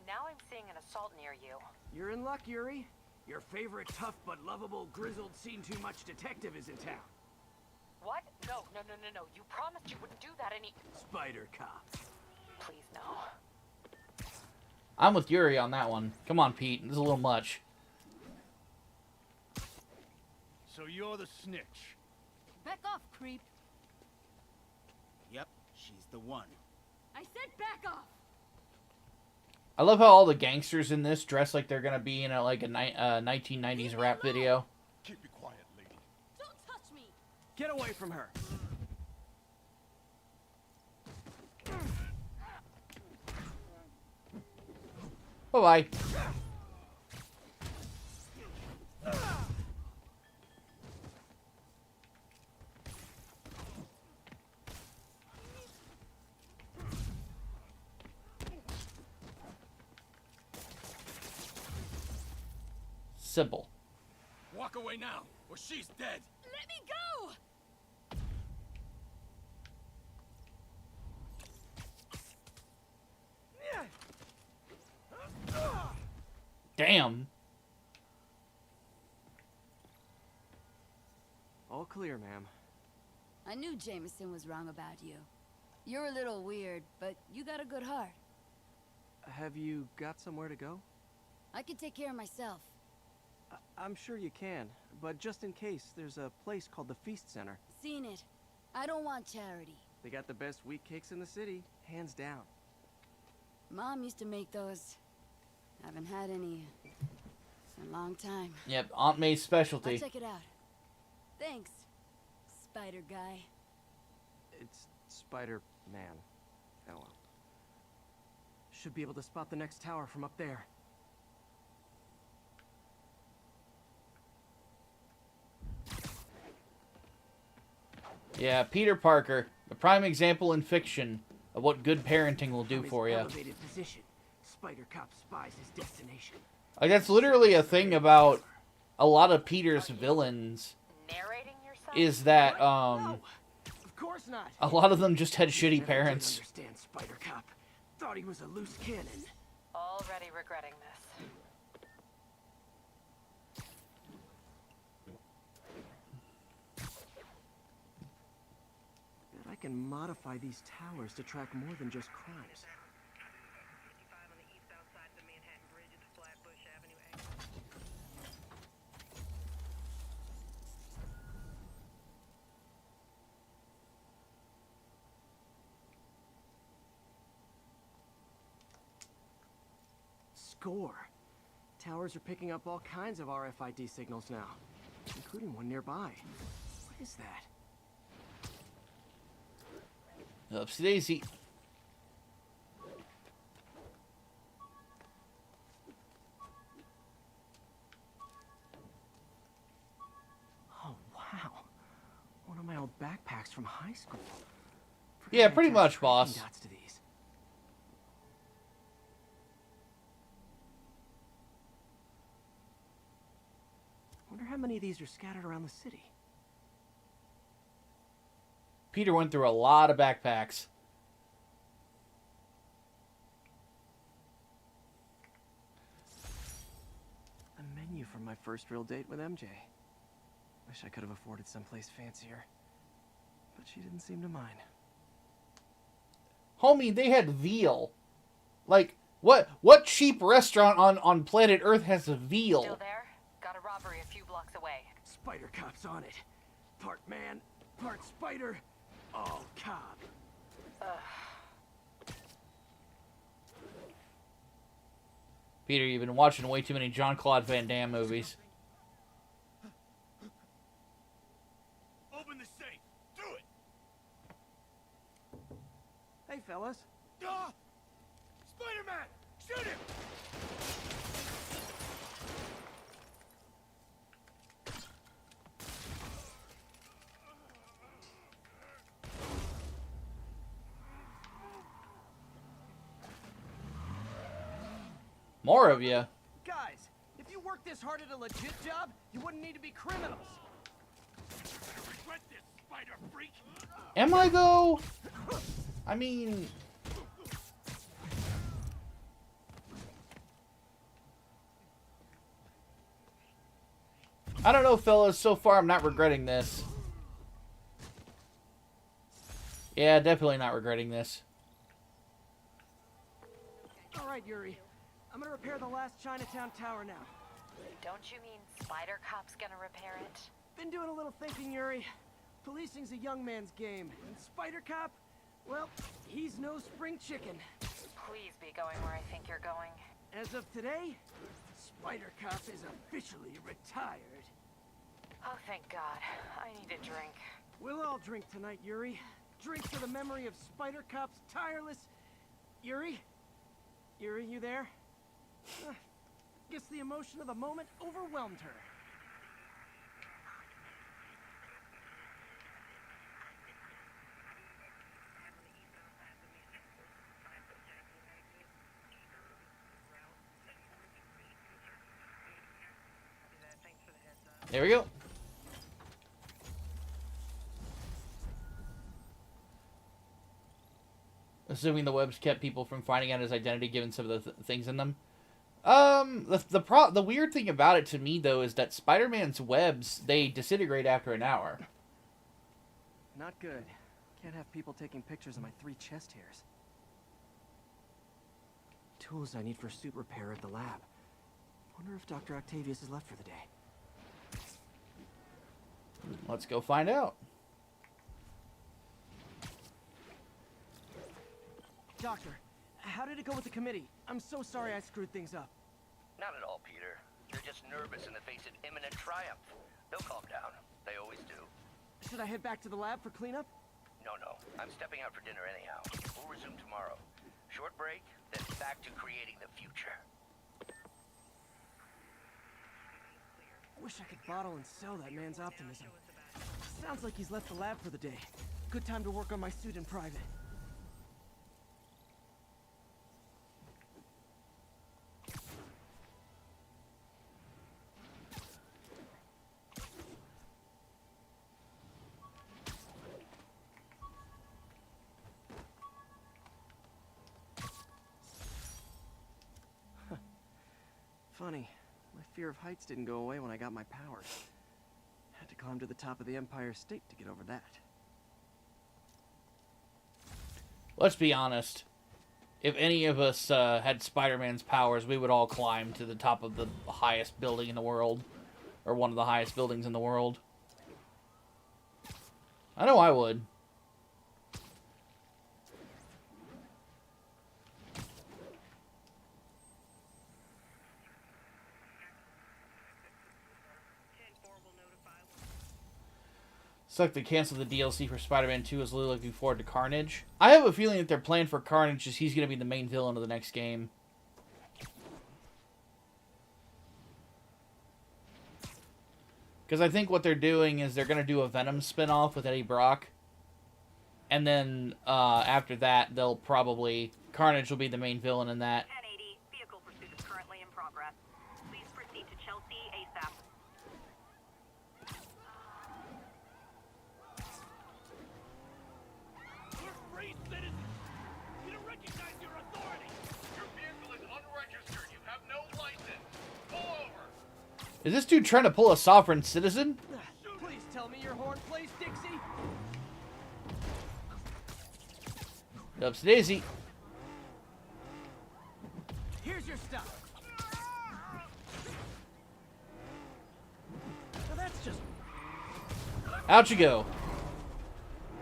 Now I'm seeing an assault near you. You're in luck, Yuri. Your favorite tough but lovable, grizzled, seen-too-much detective is in town. What? No. You promised you wouldn't do that any... Spider Cop. Please, no. I'm with Yuri on that one. Come on, Pete. This is a little much. So you're the snitch. Back off, creep. Yep, she's the one. I said back off! I love how all the gangsters in this dress like they're gonna be in a 1990s rap video. Keep it quiet, lady. Don't touch me! Get away from her. Bye-bye. Simple. Walk away now, or she's dead. Let me go! Damn. All clear, ma'am. I knew Jameson was wrong about you. You're a little weird, but you got a good heart. Have you got somewhere to go? I can take care of myself. I'm sure you can, but just in case, there's a place called the Feast Center. Seen it. I don't want charity. They got the best wheat cakes in the city, hands down. Mom used to make those. Haven't had any in a long time. Yep, Aunt May's specialty. I'll check it out. Thanks, Spider Guy. It's Spider-Man. Oh well. Should be able to spot the next tower from up there. Yeah, Peter Parker, a prime example in fiction of what good parenting will do for you. Elevated position. Spider Cop spies his destination. Like, that's literally a thing about a lot of Peter's villains. Narrating yourself? Is that, No, of course not. a lot of them just had shitty Never did parents. understand Spider Cop. Thought he was a loose cannon. Already regretting this. Bet I can modify these towers to track more than just crimes. Score. Towers are picking up all kinds of RFID signals now, including one nearby. What is that? Upsy daisy. Oh, wow. One of my old backpacks from high school. Yeah, Forgot I pretty attached much, boss. tracking dots to these. Wonder how many of these are scattered around the city. Peter went through a lot of backpacks. A menu from my first real date with MJ. Wish I could have afforded someplace fancier. But she didn't seem to mind. Homie, they had veal. Like, what cheap restaurant on planet Earth has a veal? Still there? Got a robbery a few blocks away. Spider Cop's on it. Part man, part spider, all cop. Peter, you've been watching way too many Jean-Claude Van Damme movies. Open the safe. Do it. Hey, fellas. Ah! Spider-Man! Shoot him! More of you. Guys, if you worked this hard at a legit job, you wouldn't need to be criminals. Regret this, spider freak! Am I, though? I mean... I don't know, fellas. So far, I'm not regretting this. Yeah, definitely not regretting this. All right, Yuri. I'm gonna repair the last Chinatown tower now. Don't you mean Spider Cop's gonna repair it? Been doing a little thinking, Yuri. Policing's a young man's game, and Spider Cop, well, he's no spring chicken. Please be going where I think you're going. As of today, Spider Cop is officially retired. Oh, thank God. I need a drink. We'll all drink tonight, Yuri. Drink to the memory of Spider Cop's tireless... Yuri? Yuri, you there? Guess the emotion of the moment overwhelmed her. There we go. Assuming the webs kept people from finding out his identity given some of the things in them. The weird thing about it to me, though, is that Spider-Man's webs, they disintegrate after an hour. Not good. Can't have people taking pictures of my 3 chest hairs. Tools I need for suit repair at the lab. Wonder if Dr. Octavius is left for the day. Let's go find out. Doctor, how did it go with the committee? I'm so sorry I screwed things up. Not at all, Peter. They're just nervous in the face of imminent triumph. They'll calm down. They always do. Should I head back to the lab for cleanup? No. I'm stepping out for dinner anyhow. We'll resume tomorrow. Short break, then back to creating the future. Wish I could bottle and sell that man's optimism. Sounds like he's left the lab for the day. Good time to work on my suit in private. Funny, my fear of heights didn't go away when I got my powers. Had to climb to the top of the Empire State to get over that. Let's be honest. If any of us had Spider-Man's powers, we would all climb to the top of the highest building in the world. Or one of the highest buildings in the world. I know I would. Suck they canceled the DLC for Spider-Man 2. Is really looking forward to Carnage. I have a feeling that their plan for Carnage is he's going to be the main villain of the next game. Because I think what they're doing is they're going to do a Venom spin-off with Eddie Brock. And then after that, they'll probably... Carnage will be the main villain in that. 1080, vehicle pursuit is currently in progress. Please proceed to Chelsea ASAP. You're free citizens! You don't recognize your authority! Your vehicle is unregistered. You have no license. Pull over! Is this dude trying to pull a sovereign citizen? Please tell me your horn plays, Dixie! Ups Daisy. Here's your stuff. Now that's just... Out you go.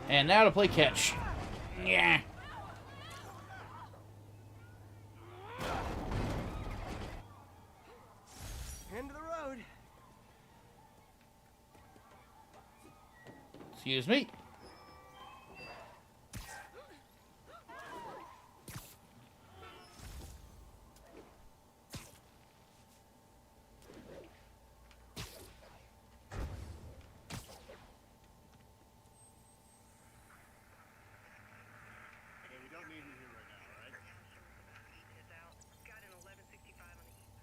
And now to play catch. Yeah. End of the road. Excuse me. Okay, we don't need you here right now, alright? Is out. Got an 1165 on the east.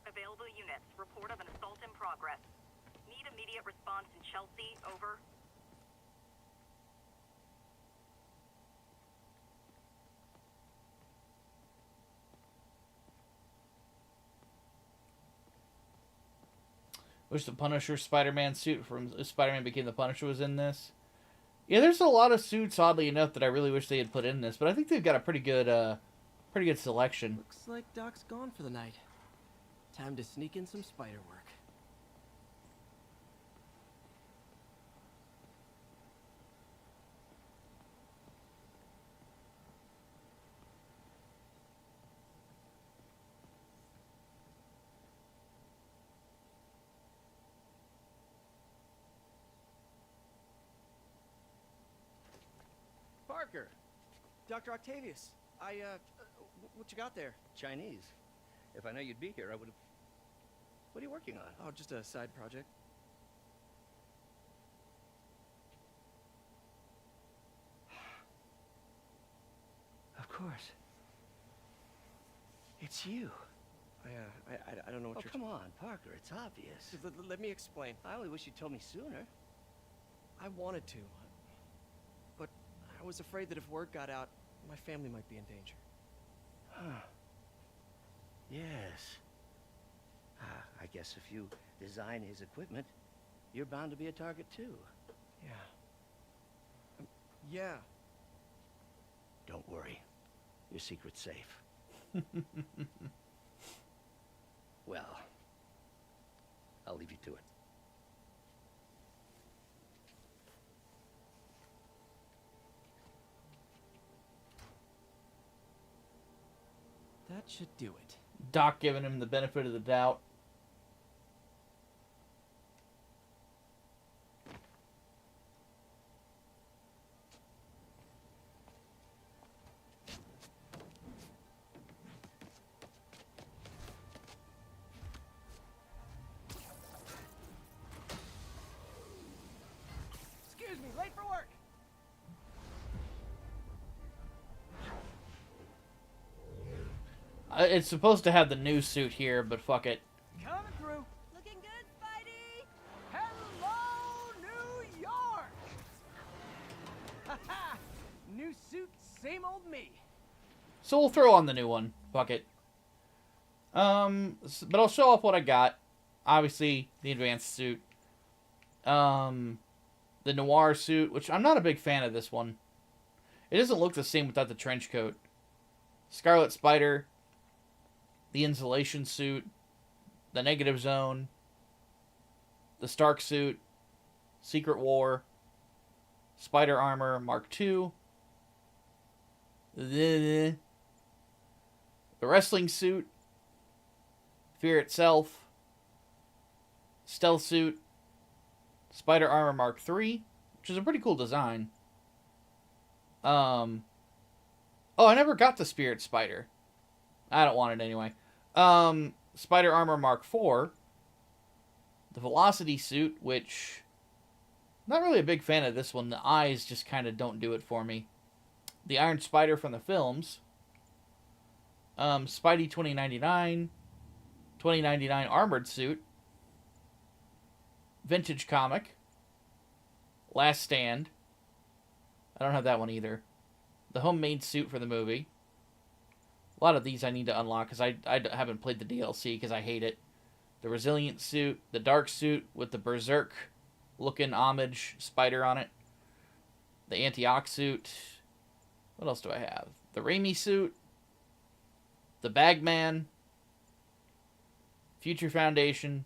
Available units. Report of an assault in progress. Need immediate response in Chelsea. Over. Wish the Punisher Spider-Man suit from Spider-Man Became the Punisher was in this. Yeah, there's a lot of suits, oddly enough, that I really wish they had put in this, but I think they've got a pretty good selection. Looks like Doc's gone for the night. Time to sneak in some spider work. Parker! Dr. Octavius, what you got there? Chinese. If I know you'd be here, I would have... What are you working on? Oh, just a side project. Of course. It's you. I don't know what Oh, you're... come on, Parker, it's obvious. Let me explain. I only wish you told me sooner. I wanted to, but I was afraid that if word got out, my family might be in danger. Huh. Yes. I guess if you design his equipment, you're bound to be a target too. Yeah. Yeah. Don't worry. Your secret's safe. Well, I'll leave you to it. That should do it. Doc giving him the benefit of the doubt. Excuse me, late for work. It's supposed to have the new suit here, but fuck it. Coming through. Looking good, Spidey! Hello, New York! Haha! New suit, same old me. So we'll throw on the new one. Fuck it. But I'll show off what I got. Obviously, the advanced suit. The noir suit, which I'm not a big fan of this one. It doesn't look the same without the trench coat. Scarlet Spider. The insulation suit. The negative zone. The Stark suit. Secret War. Spider Armor Mark II. The wrestling suit. Fear itself. Stealth suit. Spider Armor Mark III, which is a pretty cool design. Oh, I never got the Spirit Spider. I don't want it anyway. Spider Armor Mark IV. The Velocity suit, which... Not really a big fan of this one. The eyes just kind of don't do it for me. The Iron Spider from the films. Spidey 2099. 2099 Armored Suit. Vintage Comic. Last Stand. I don't have that one either. The Homemade Suit for the movie. A lot of these I need to unlock because I haven't played the DLC because I hate it. The Resilient Suit. The Dark Suit with the Berserk looking homage spider on it. The Antioch Suit. What else do I have? The Raimi Suit. The Bagman. Future Foundation.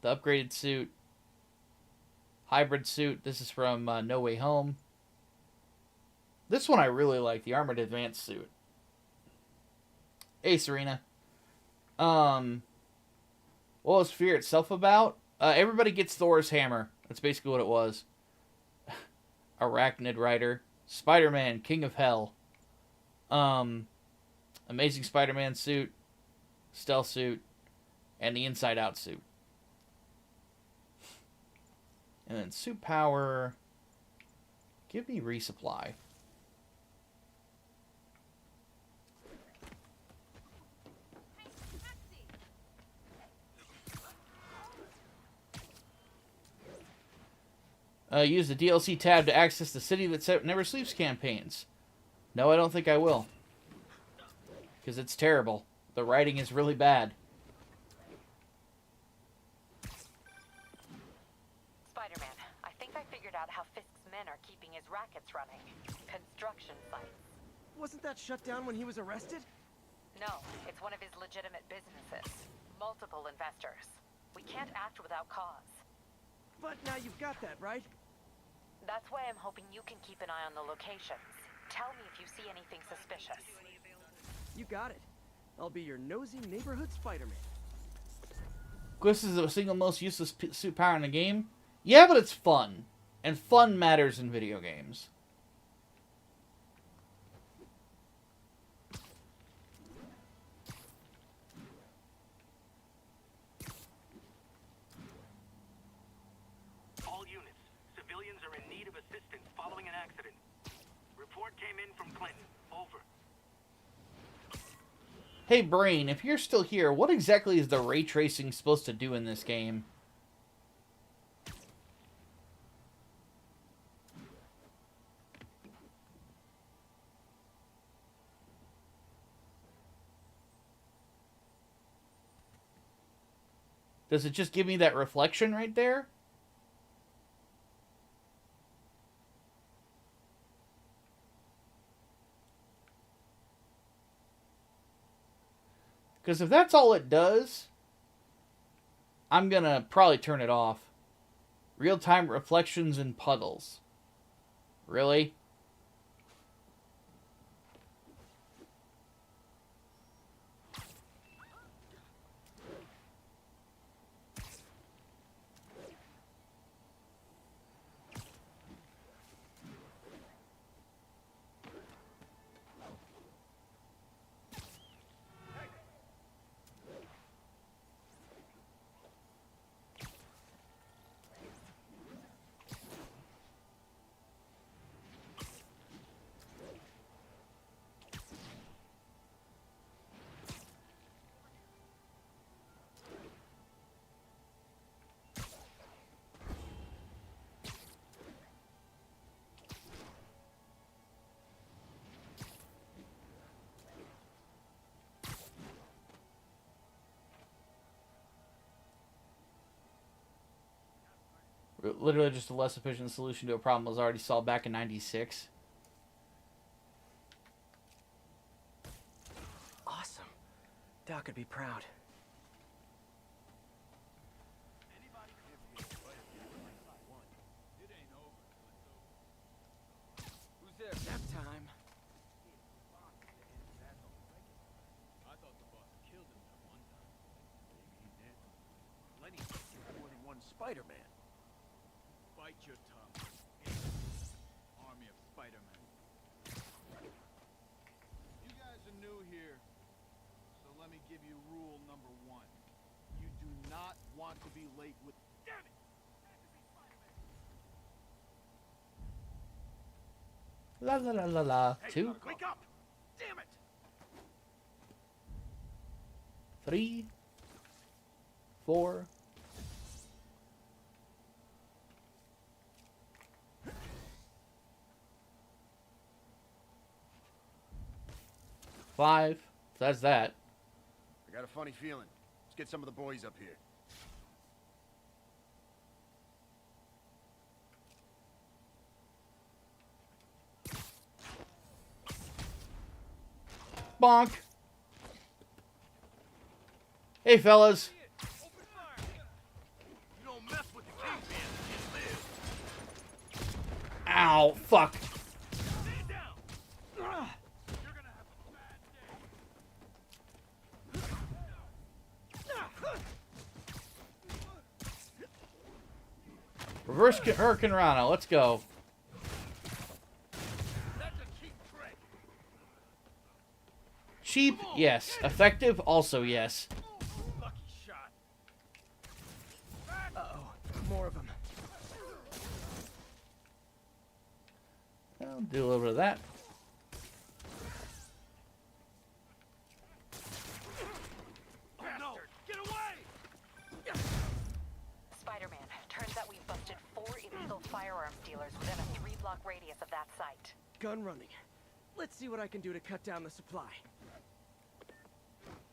The Upgraded Suit. Hybrid Suit. This is from No Way Home. This one I really like. The Armored Advanced Suit. Hey, Serena. What was Fear itself about? Everybody gets Thor's hammer. That's basically what it was. Arachnid Rider. Spider-Man, King of Hell. Amazing Spider-Man suit. Stealth suit. And the Inside Out suit. And then suit power. Give me resupply. Use the DLC tab to access the City That Never Sleeps campaigns. No, I don't think I will. Because it's terrible. The writing is really bad. Spider-Man, I think I figured out how Fisk's men are keeping his rackets running. Construction sites. Wasn't that shut down when he was arrested? No, it's one of his legitimate businesses. Multiple investors. We can't act without cause. But now you've got that, right? That's why I'm hoping you can keep an eye on the locations. Tell me if you see anything suspicious. You got it. I'll be your nosy neighborhood Spider-Man. This is the single most useless suit power in the game. Yeah, but it's fun. And fun matters in video games. All units. Civilians are in need of assistance following an accident. Report came in from Clinton. Over. Hey, Brain, if you're still here, what exactly is the ray tracing supposed to do in this game? Does it just give me that reflection right there? Because if that's all it does, I'm gonna probably turn it off. Real-time reflections and puddles. Really? Literally just a less efficient solution to a problem was already solved back in '96. Awesome. Doc would be proud. Who's there? Nap time. I thought the boss killed him that one time. Maybe he did. Lenny thinks you're more than one Spider-Man. Bite your tongue. Army of Spider-Man. You guys are new here, so let me give you rule number 1. You do not want to be late with... Damn it! La la la la la. Hey, 2, wake up! Damn it! 3, 4. Five. So that's that. I got a funny feeling. Let's get some of the boys up here. Bonk. Hey, fellas. You don't mess with the Kingpin, you live. Ow. Fuck. Stand down! You're gonna have a bad day. Reverse Hurricane Rana. Let's go. That's a cheap trick. Cheap? Yes. Effective? Also yes. Lucky shot. Uh-oh. More of them. I'll do a little bit of that. Oh no! Get away! Spider-Man, turns out we've busted 4 illegal firearms dealers within a 3-block radius of that site. Gun running. Let's see what I can do to cut down the supply.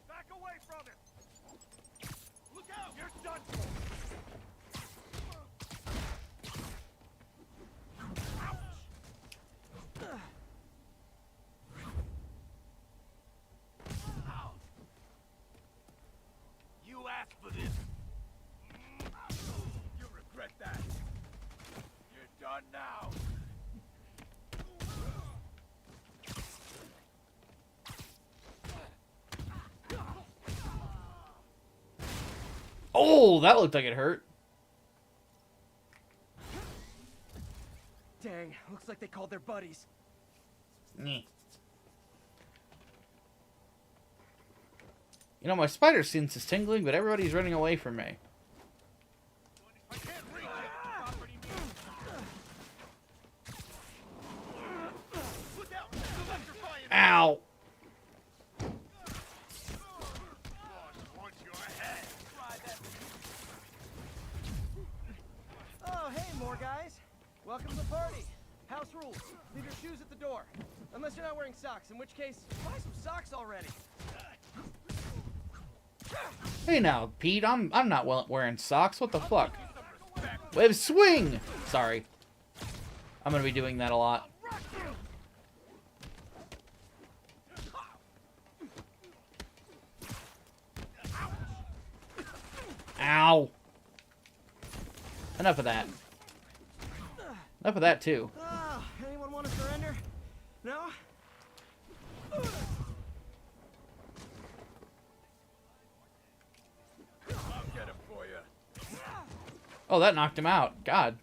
Back away from him! Look out! You're done for! Ouch! You asked for this. You'll regret that. You're done now. Oh, that looked like it hurt. Dang, looks like they called their buddies. Nyeh. You know, my spider sense is tingling, but everybody's running away from me. I can't reach it. Property Look out! Electrifying! Ow. more, guys. Welcome to the party. House rules. Leave your shoes at the door. Unless you're not wearing socks, in which case, buy some socks already. Hey now, Pete, I'm not wearing socks. What the fuck? Wave swing! Sorry. I'm gonna be doing that a lot. Ow! Enough of that. Enough of that, too. Oh, anyone want to surrender? No? I'll get it for you. Oh, that knocked him out. God.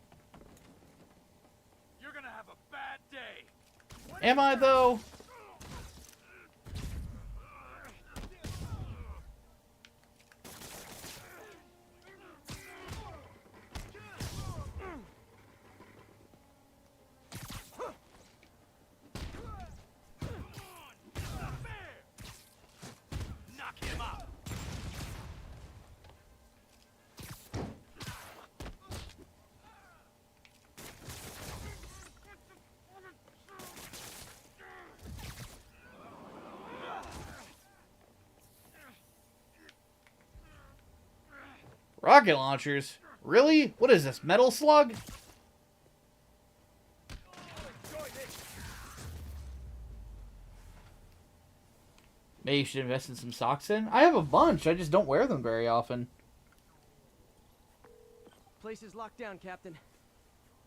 You're gonna have a bad day. Am I, though? Knock him out. Rocket launchers? Really? What is this, Metal Slug? Maybe you should invest in some socks in? I have a bunch, I just don't wear them very often. Place is locked down, Captain.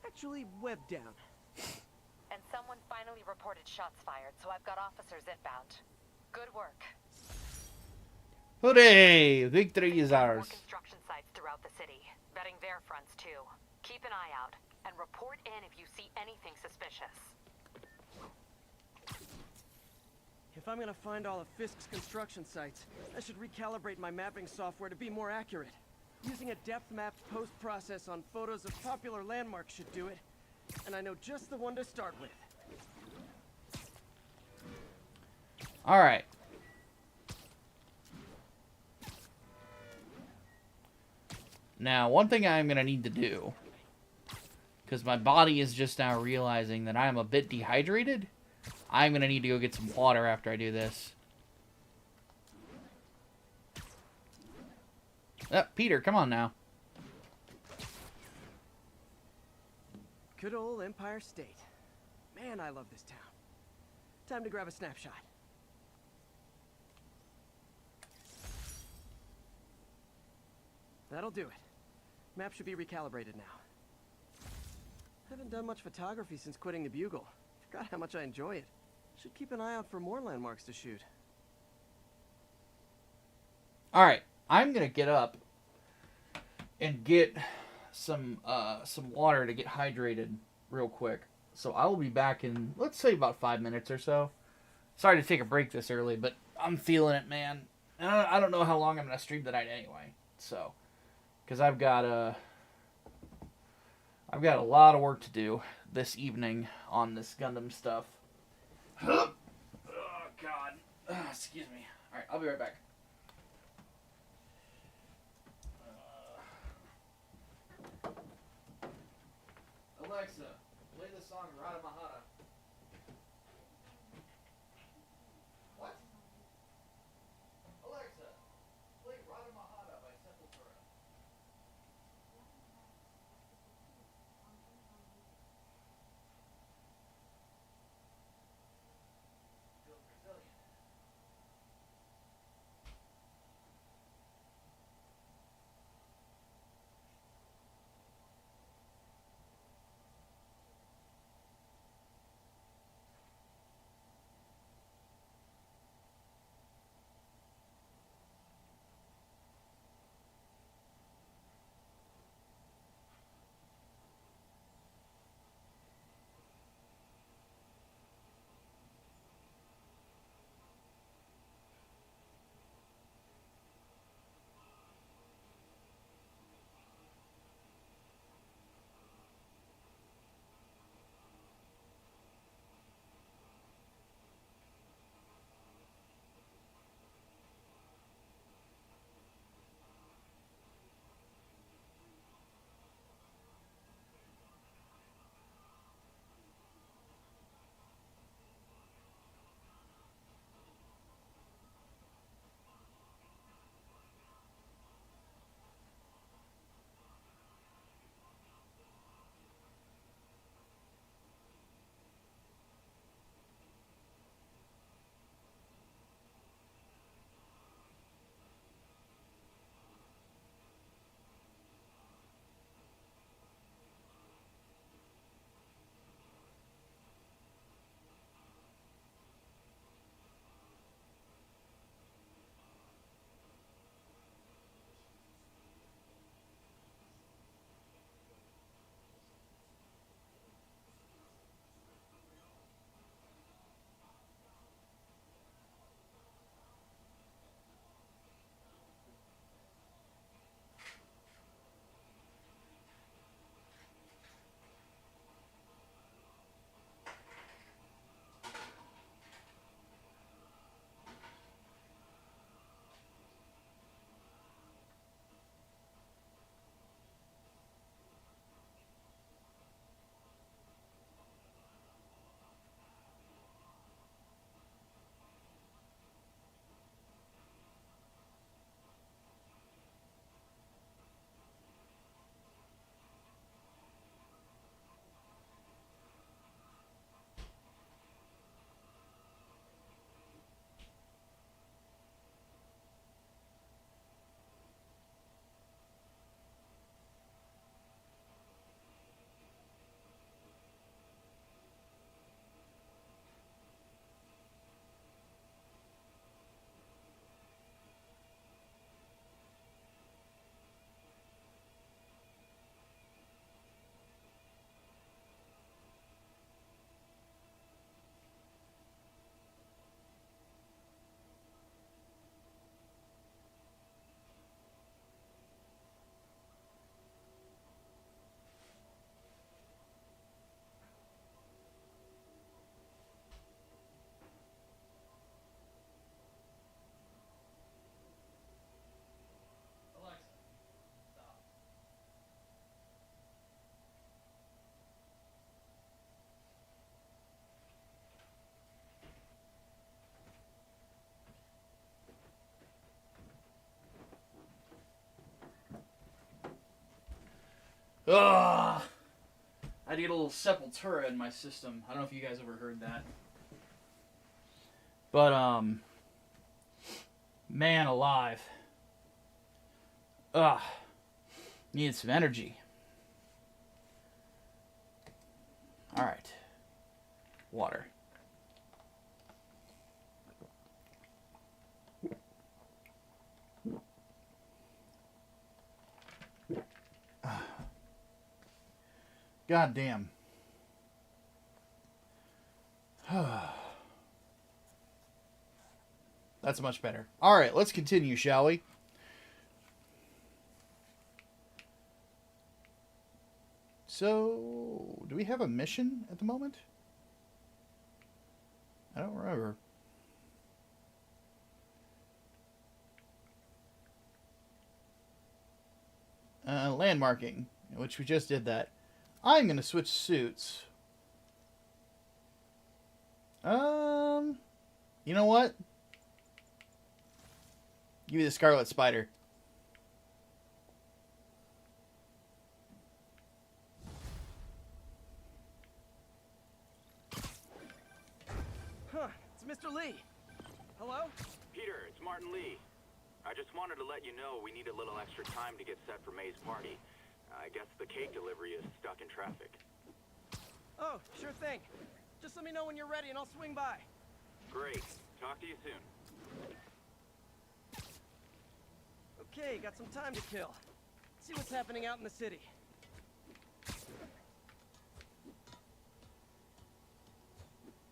Actually, webbed down. And someone finally reported shots fired, so I've got officers inbound. Good work. Hooray! Victory is More ours. construction sites throughout the city, vetting their fronts too. Keep an eye out, and report in if you see anything suspicious. If I'm gonna find all of Fisk's construction sites, I should recalibrate my mapping software to be more accurate. Using a depth-mapped post-process on photos of popular landmarks should do it, and I know just the one to start with. Alright. Now, one thing I'm going to need to do, because my body is just now realizing that I am a bit dehydrated, I'm going to need to go get some water after I do this. Peter, come on now. Good old Empire State. Man, I love this town. Time to grab a snapshot. That'll do it. Map should be recalibrated now. Haven't done much photography since quitting the Bugle. Forgot how much I enjoy it. Should keep an eye out for more landmarks to shoot. Alright, I'm going to get up and get some water to get hydrated real quick. So I will be back in, let's say, about 5 minutes or so. Sorry to take a break this early, but I'm feeling it, man. And I don't know how long I'm going to stream tonight anyway. So, because I've got a lot of work to do this evening on this Gundam stuff. Oh, God. Excuse me. Alright, I'll be right back. Alexa, play the song Rada Mahara. What? Alexa, play Rada Mahara by Sepultura. Feels Brazilian. Ugh. I get a little Sepultura in my system. I don't know if you guys ever heard that. But, man alive. Ugh. Needed some energy. Alright. Water. God damn. That's much better. Alright, let's continue, shall we? So, do we have a mission at the moment? I don't remember. Landmarking, which we just did that. I'm going to switch suits. You know what? Give me the Scarlet Spider. Huh, it's Mr. Lee. Hello? Peter, it's Martin Lee. I just wanted to let you know we need a little extra time to get set for May's party. I guess the cake delivery is stuck in traffic. Oh, sure thing. Just let me know when you're ready and I'll swing by. Great. Talk to you soon. Okay, got some time to kill. See what's happening out in the city.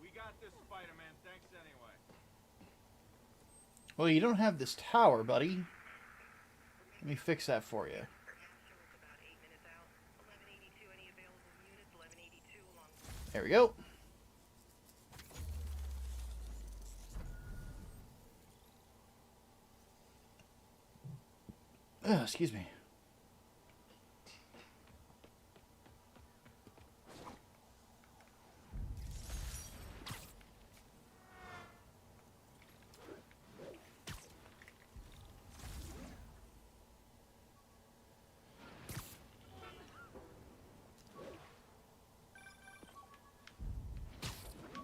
We got this, Spider-Man. Thanks anyway. Well, you don't have this tower, buddy. Let me fix that for you. There we go. Excuse me.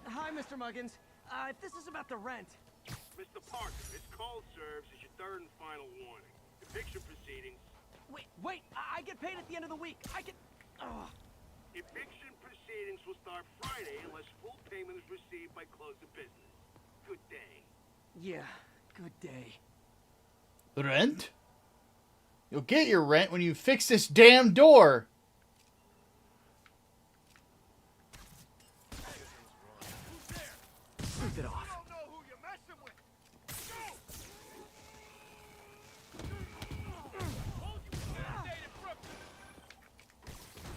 Hi, Mr. Muggins. If this is about the rent... Mr. Parker, this call serves as your third and final warning. Eviction proceedings... Wait! I get paid at the end of the week. I get... Ugh. Eviction proceedings will start Friday unless full payment is received by close of business. Good day. Yeah, good day. Rent? You'll get your rent when you fix this damn door. Rip it off. You don't know who you're messing with.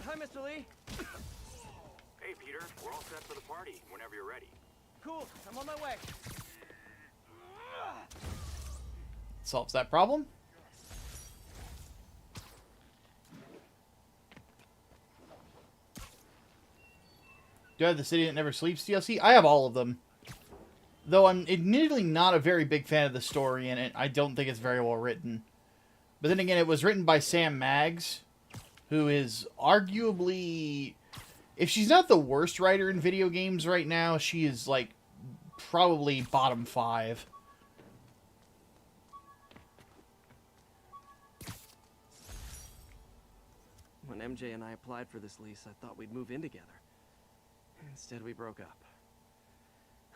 Hi, Mr. Lee. Hey, Peter. We're all set for the party whenever you're ready. Cool, I'm on my way. Solves that problem. Do I have the City That Never Sleeps DLC? I have all of them. Though I'm admittedly not a very big fan of the story in it. I don't think it's very well written. But then again, it was written by Sam Maggs, who is arguably... If she's not the worst writer in video games right now, she is, like, probably bottom 5. When MJ and I applied for this lease, I thought we'd move in together. Instead, we broke up.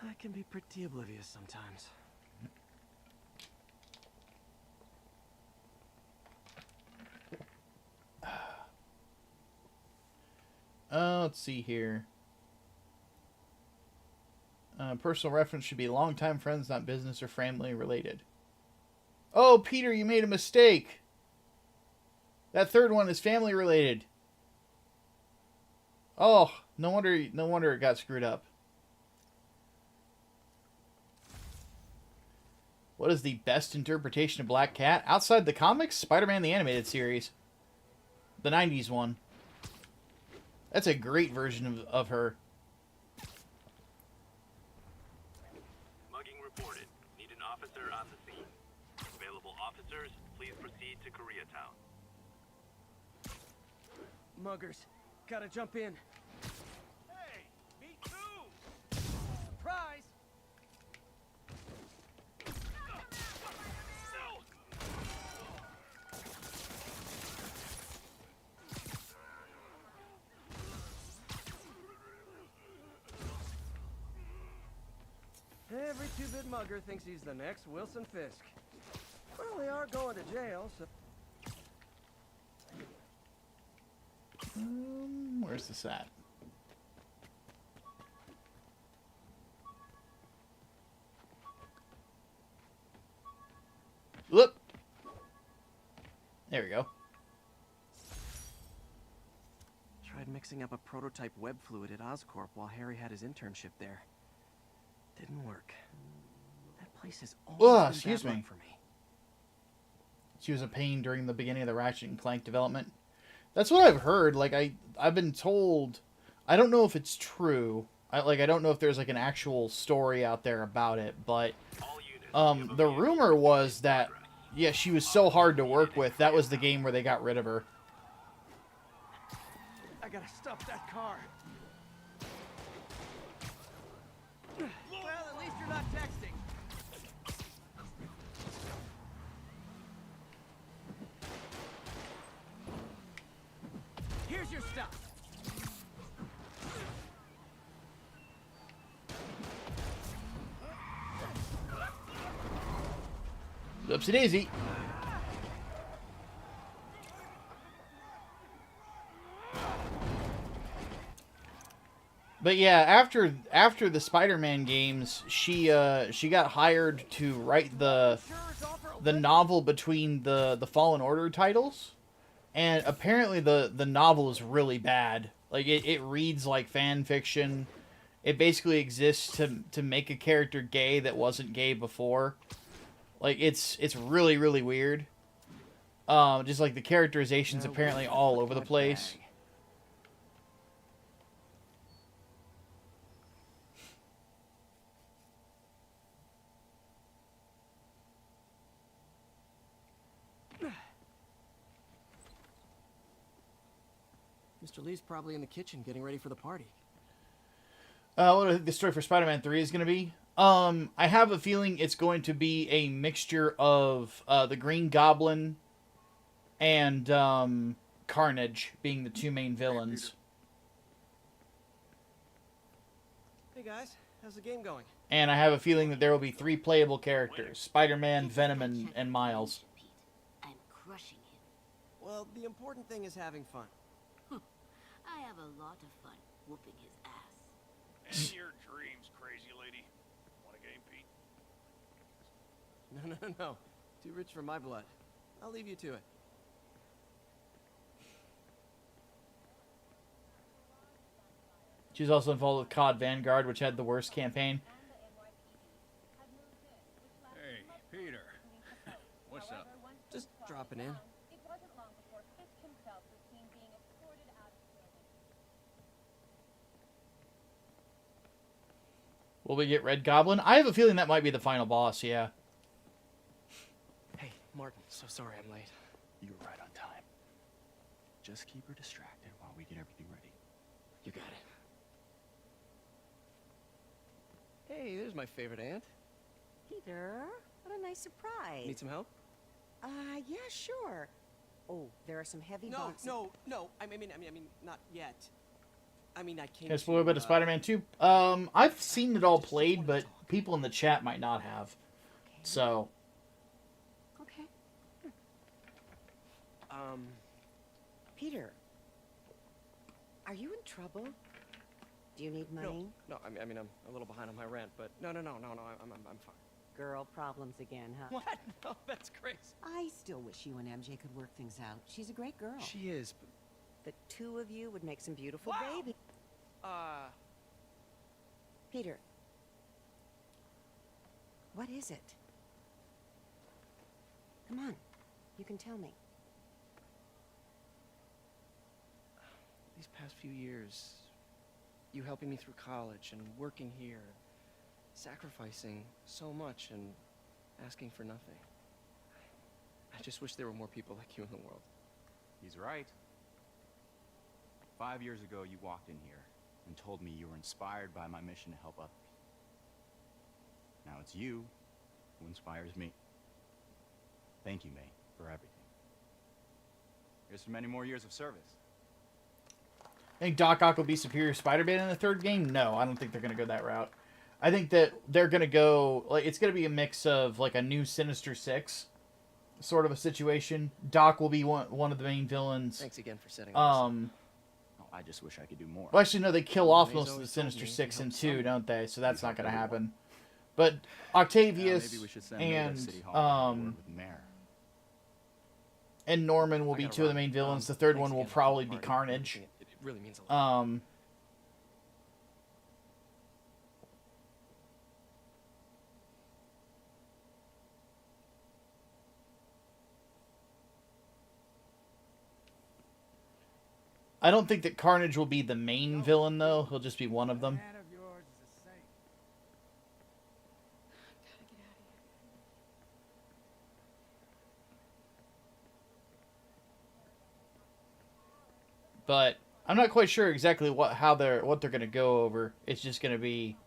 I can be pretty oblivious sometimes. Let's see here. Personal reference should be longtime friends, not business or family related. Oh, Peter, you made a mistake. That third one is family related. Oh, no wonder it got screwed up. What is the best interpretation of Black Cat? Outside the comics, Spider-Man the Animated Series. The 90s one. That's a great version of her. Mugging reported. Need an officer on the scene. Available officers, please proceed to Koreatown. Muggers. Gotta jump in. Hey, me too! Surprise! Every two-bit mugger thinks he's the next Wilson Fisk. Well, they are going to jail, so... Where's this at? Whoop! There we go. Tried mixing up a prototype web fluid at Oscorp while Harry had his internship there. Didn't work. That place is always been bad luck for me. She was a pain during the beginning of the Ratchet and Clank development. That's what I've heard. Like I've been told. I don't know if it's true. I don't know if there's like an actual story out there about it, but the rumor was that yeah, she was so hard to work with. That was the game where they got rid of her. I gotta stop that car. Well, at least you're not texting. Here's your stuff. Oopsie daisy. But yeah, after the Spider-Man games, she got hired to write the novel between the Fallen Order titles, and apparently the novel is really bad. Like it reads like fan fiction. It basically exists to make a character gay that wasn't gay before. Like it's really really weird. Just like the characterization's apparently all over the place. Mr. Lee's probably in the kitchen getting ready for the party. What do I think the story for Spider-Man 3 is going to be? I have a feeling it's going to be a mixture of the Green Goblin and Carnage being the two main villains. Hey guys, how's the game going? And I have a feeling that there will be 3 playable characters: Spider-Man, Venom, and Miles. I'm crushing him. Well, the important thing is having fun. I have a lot of fun whooping his ass. In your dreams, crazy lady. Want a game, Pete? No. Too rich for my blood. I'll leave you to it. She was also involved with COD Vanguard, which had the worst campaign. Hey, Peter. What's up? Just dropping in. Will we get Red Goblin? I have a feeling that might be the final boss, yeah. Hey, Martin, so sorry I'm late. You were right on time. Just keep her distracted while we get everything ready. You got it. Hey, there's my favorite aunt. Peter, what a nice surprise. Need some help? Yeah, sure. Oh, there are some heavy boxes. No. I mean, not yet. I mean, I can't. Can I spoil a bit of Spider-Man 2? I've seen it all played, but people in the chat might not have. Okay. So. Okay. Peter, are you in trouble? Do you need money? No. I mean, I'm a little behind on my rent, but no. I'm fine. Girl problems again, huh? What? No, that's crazy. I still wish you and MJ could work things out. She's a great girl. She is, but... The two of you would make some beautiful babies. Peter. What is it? Come on. You can tell me. These past few years, you helping me through college and working here, sacrificing so much and asking for nothing. I just wish there were more people like you in the world. He's right. 5 years ago, you walked in here and told me you were inspired by my mission to help others. Now it's you who inspires me. Thank you, May, for everything. Here's to many more years of service. I think Doc Ock will be Superior Spider-Man in the third game? No, I don't think they're going to go that route. I think that they're going to go... like, it's going to be a mix of, like, a new Sinister Six sort of a situation. Doc will be one of the main villains. Thanks again for setting Oh, I just wish I could do more. Well, actually, no, they kill Well, off May's most of the always told Sinister me Six he in helps 2, someone. don't they? So that's You not going to help everyone. happen. But Octavius Maybe we should send May to and City Hall and have a word with the mayor. and Norman will I be gotta two of the run. main villains. The third Thanks one will again for probably the be party. Carnage. It really means a lot. I don't think that Carnage will be the main villain, though. He'll just be one of them. That of yours is a saint. But I'm not quite sure exactly what they're going to go over. It's just going to be...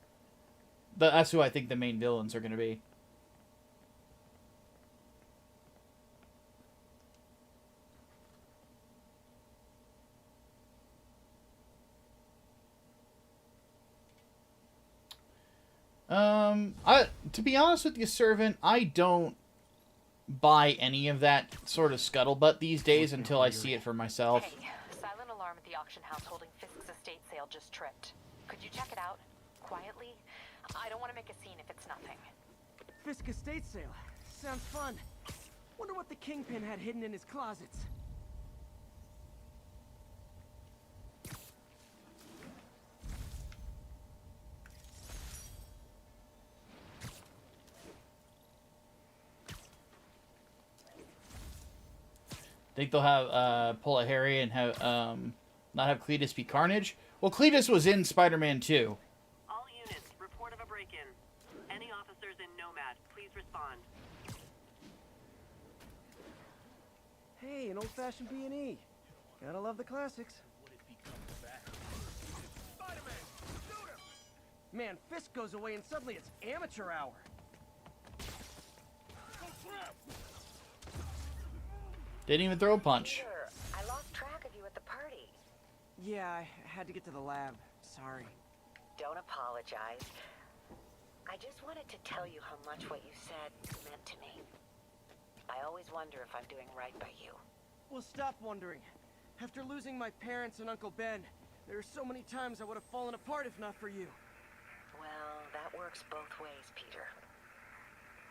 that's who I think the main villains are going to be. To be honest with you, Servant, I don't buy any of that sort of scuttlebutt these days until I see it for myself. Hey, silent alarm at the auction house holding Fisk's estate sale just tripped. Could you check it out? Quietly? I don't want to make a scene if it's nothing. Fisk estate sale. Sounds fun. Wonder what the Kingpin had hidden in his closets. Think they'll have pull a Harry and have not have Cletus be Carnage? Well, Cletus was in Spider-Man 2. All units, report of a break-in. Any officers in Nomad, please respond. Hey, an old-fashioned B&E. Gotta love the classics. Man, Fisk goes away and suddenly it's amateur hour. Didn't even throw a punch. Peter, I lost track of you at the party. Yeah, I had to get to the lab. Sorry. Don't apologize. I just wanted to tell you how much what you said meant to me. I always wonder if I'm doing right by you. Well, stop wondering. After losing my parents and Uncle Ben, there are so many times I would have fallen apart if not for you. Well, that works both ways, Peter.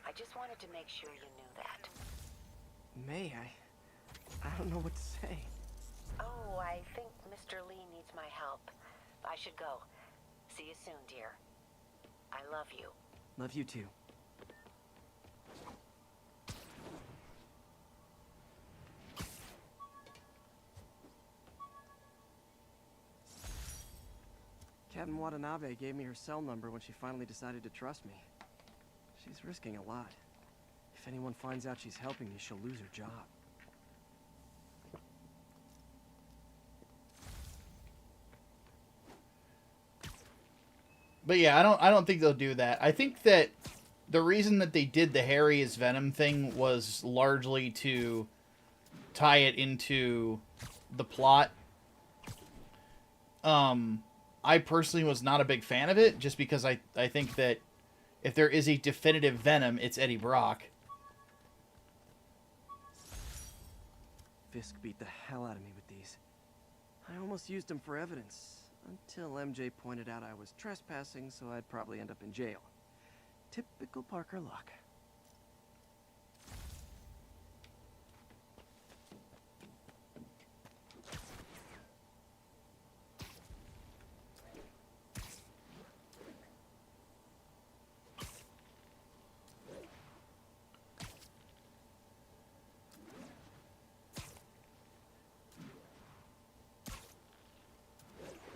I just wanted to make sure you knew that. May I don't know what to say. Oh, I think Mr. Lee needs my help. I should go. See you soon, dear. I love you. Love you too. Captain Watanabe gave me her cell number when she finally decided to trust me. She's risking a lot. If anyone finds out she's helping me, she'll lose her job. But yeah, I don't think they'll do that. I think that the reason that they did the Harry is Venom thing was largely to tie it into the plot. I personally was not a big fan of it, just because I think that if there is a definitive Venom, it's Eddie Brock. Fisk beat the hell out of me with these. I almost used them for evidence, until MJ pointed out I was trespassing, so I'd probably end up in jail. Typical Parker luck.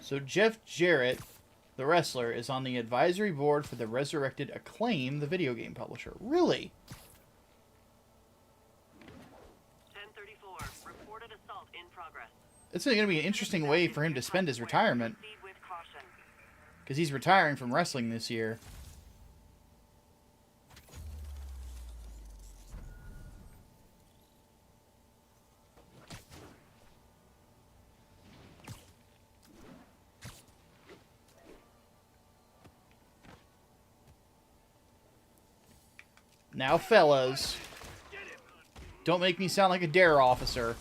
So Jeff Jarrett, the wrestler, is on the advisory board for the resurrected Acclaim, the video game publisher. Really? 1034, reported assault in progress. it's going to be an interesting way for him to spend his retirement. Because he's retiring from wrestling this year. Now, fellas, don't make me sound like a dare officer.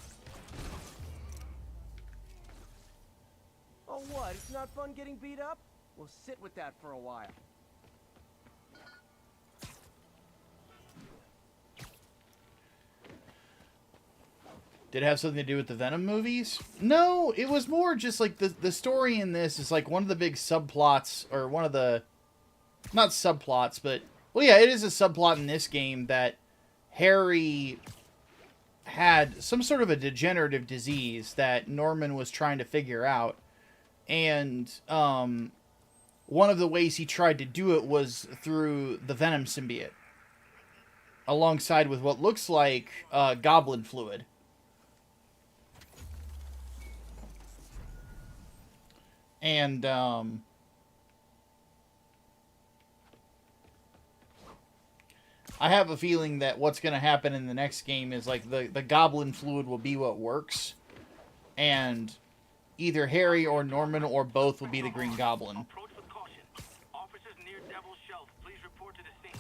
Oh, what? It's not fun getting beat up? We'll sit with that for a while. Did it have something to do with the Venom movies? No, it was more just like the story in this is like one of the big subplots, or one of the, not subplots, but, well, yeah, it is a subplot in this game that Harry had some sort of a degenerative disease that Norman was trying to figure out. And one of the ways he tried to do it was through the Venom symbiote, alongside with what looks like goblin fluid. And I have a feeling that what's going to happen in the next game is like the goblin fluid will be what works, and either Harry or Norman or both will be the Green Goblin. Approach with caution. Officers near Devil's Shelf, please report to the scene.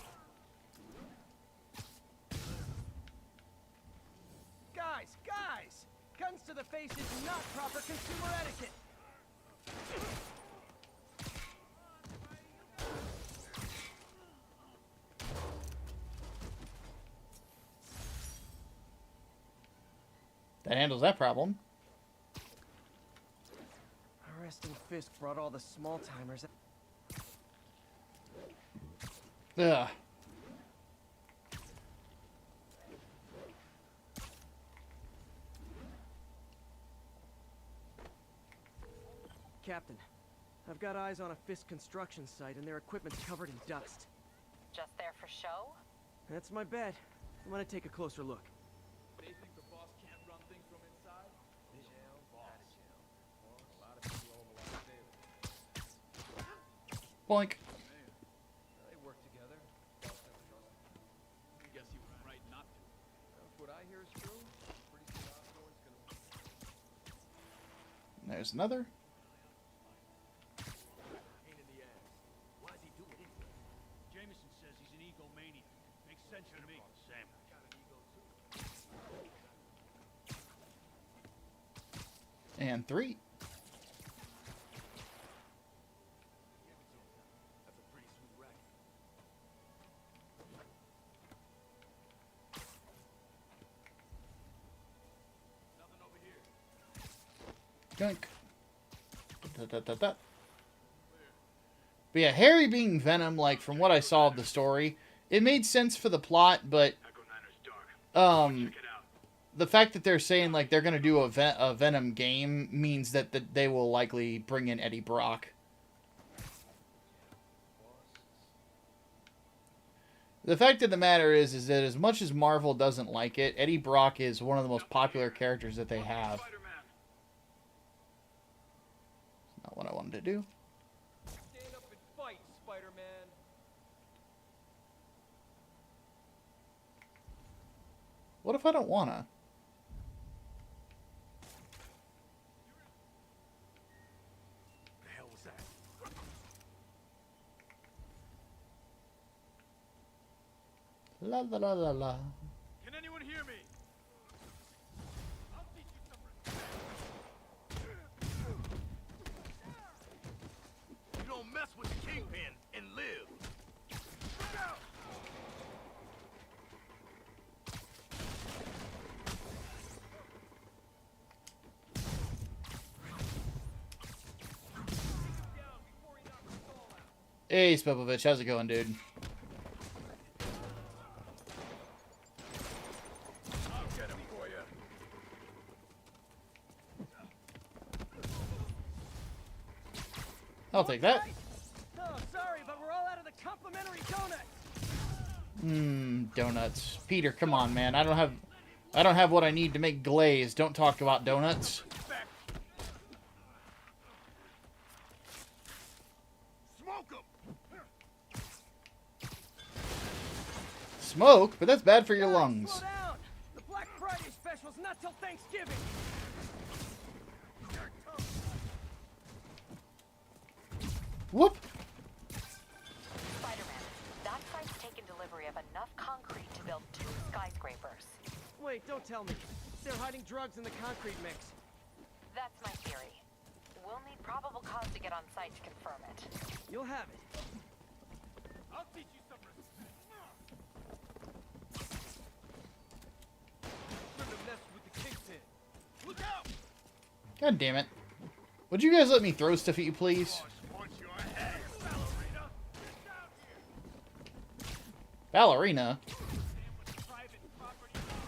Guys! Guns to the face is not proper consumer etiquette. That handles that problem. Resting Fist brought all the small-timers. Ugh. Captain, I've got eyes on a Fist construction site, and their equipment's covered in dust. Just there for show? That's my bet. I'm gonna take a closer look. They think the boss can't run things from inside? Jail, boss. A lot of people owe him a lot daily. Boink. They work together. Boss never trusts him. I guess he was right not to. If what I hear is true, pretty soon Osborne's gonna... There's another. Pain in the ass. Why does he do it anyway? Jameson says he's an egomaniac. Makes sense to me. Sam. Got an ego too. And 3. That's a pretty sweet racket. Nothing over here. Gunk. Da. But yeah, Harry being Venom, like, from what I saw of the story, it made sense for the plot, but the fact that they're saying, like, they're going to do a Venom game means that they will likely bring in Eddie Brock. The fact of the matter is that as much as Marvel doesn't like it, Eddie Brock is one of the most popular characters that they have. Not what I wanted to do. Stand up and fight, Spider-Man. What if I don't wanna? The hell was that? La la la la la. Can anyone hear me? I'll teach you some respect. You don't mess with the Kingpin and live. Look out! Hey, Spopovich, how's it going, dude? I'll get him for you. I'll take that. Oh, sorry, but we're all out of the complimentary donuts. Donuts. Peter, come on, man. I don't have what I need to make glaze. Don't talk about donuts. smoke, but that's bad for your Guys, lungs. slow down. The Black Friday special's not till Thanksgiving. Whoop! Spider-Man, that site's taken delivery of enough concrete to build 2 skyscrapers. Wait, don't tell me. They're hiding drugs in the concrete mix. That's my theory. We'll need probable cause to get on site to confirm it. You'll have it. I'll teach you some respect. Shouldn't have messed with the kingpin. Look out! God damn it. Would you guys let me throw stuff at you, please? Ballerina?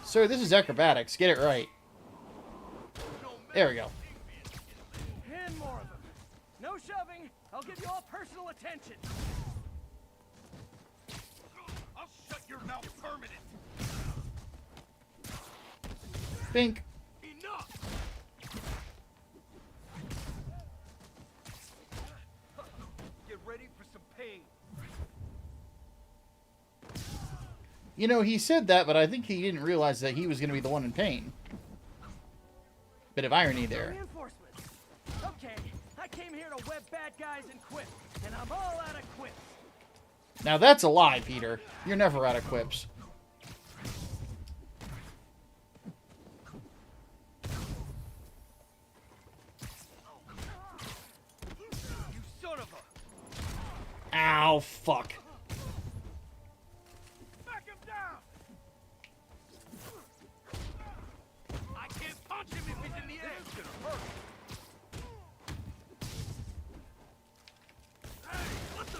Sir, this is acrobatics. Get it right. There we go. And more of them. No shoving. I'll give you all personal attention. I'll shut your mouth permanent. Bink. Enough! Get ready for some pain. You know, he said that, but I think he didn't realize that he was going to be the one in pain. Bit of irony there. Reinforcements. Okay, I came here to web bad guys and quit, and I'm all out of quips. Now that's a lie, Peter. You're never out of quips. You son of a... Ow, fuck. Back him down! I can't punch him if he's in the air. This is gonna hurt. Hey, what the...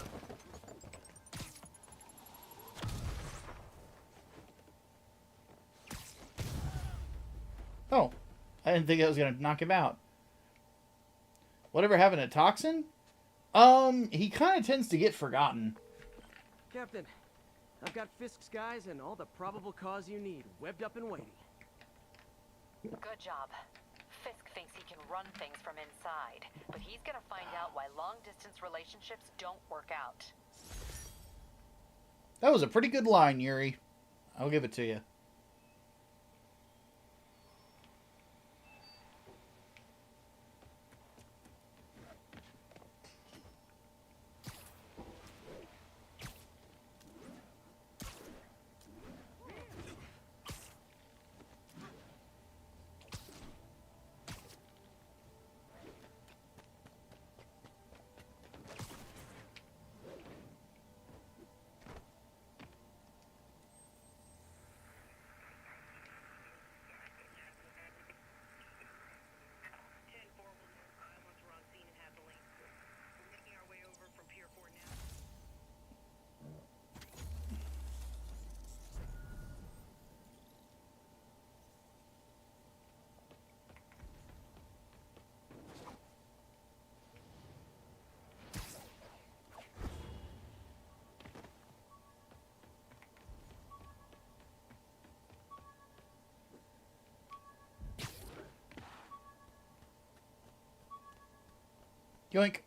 Oh, I didn't think I was going to knock him out. Whatever happened to Toxin? He kind of tends to get forgotten. Captain, I've got Fisk's guys and all the probable cause you need, webbed up and waiting. Good job. Fisk thinks he can run things from inside, but he's gonna find out why long-distance relationships don't work out. That was a pretty good line, Yuri. I'll give it to you. Yoink.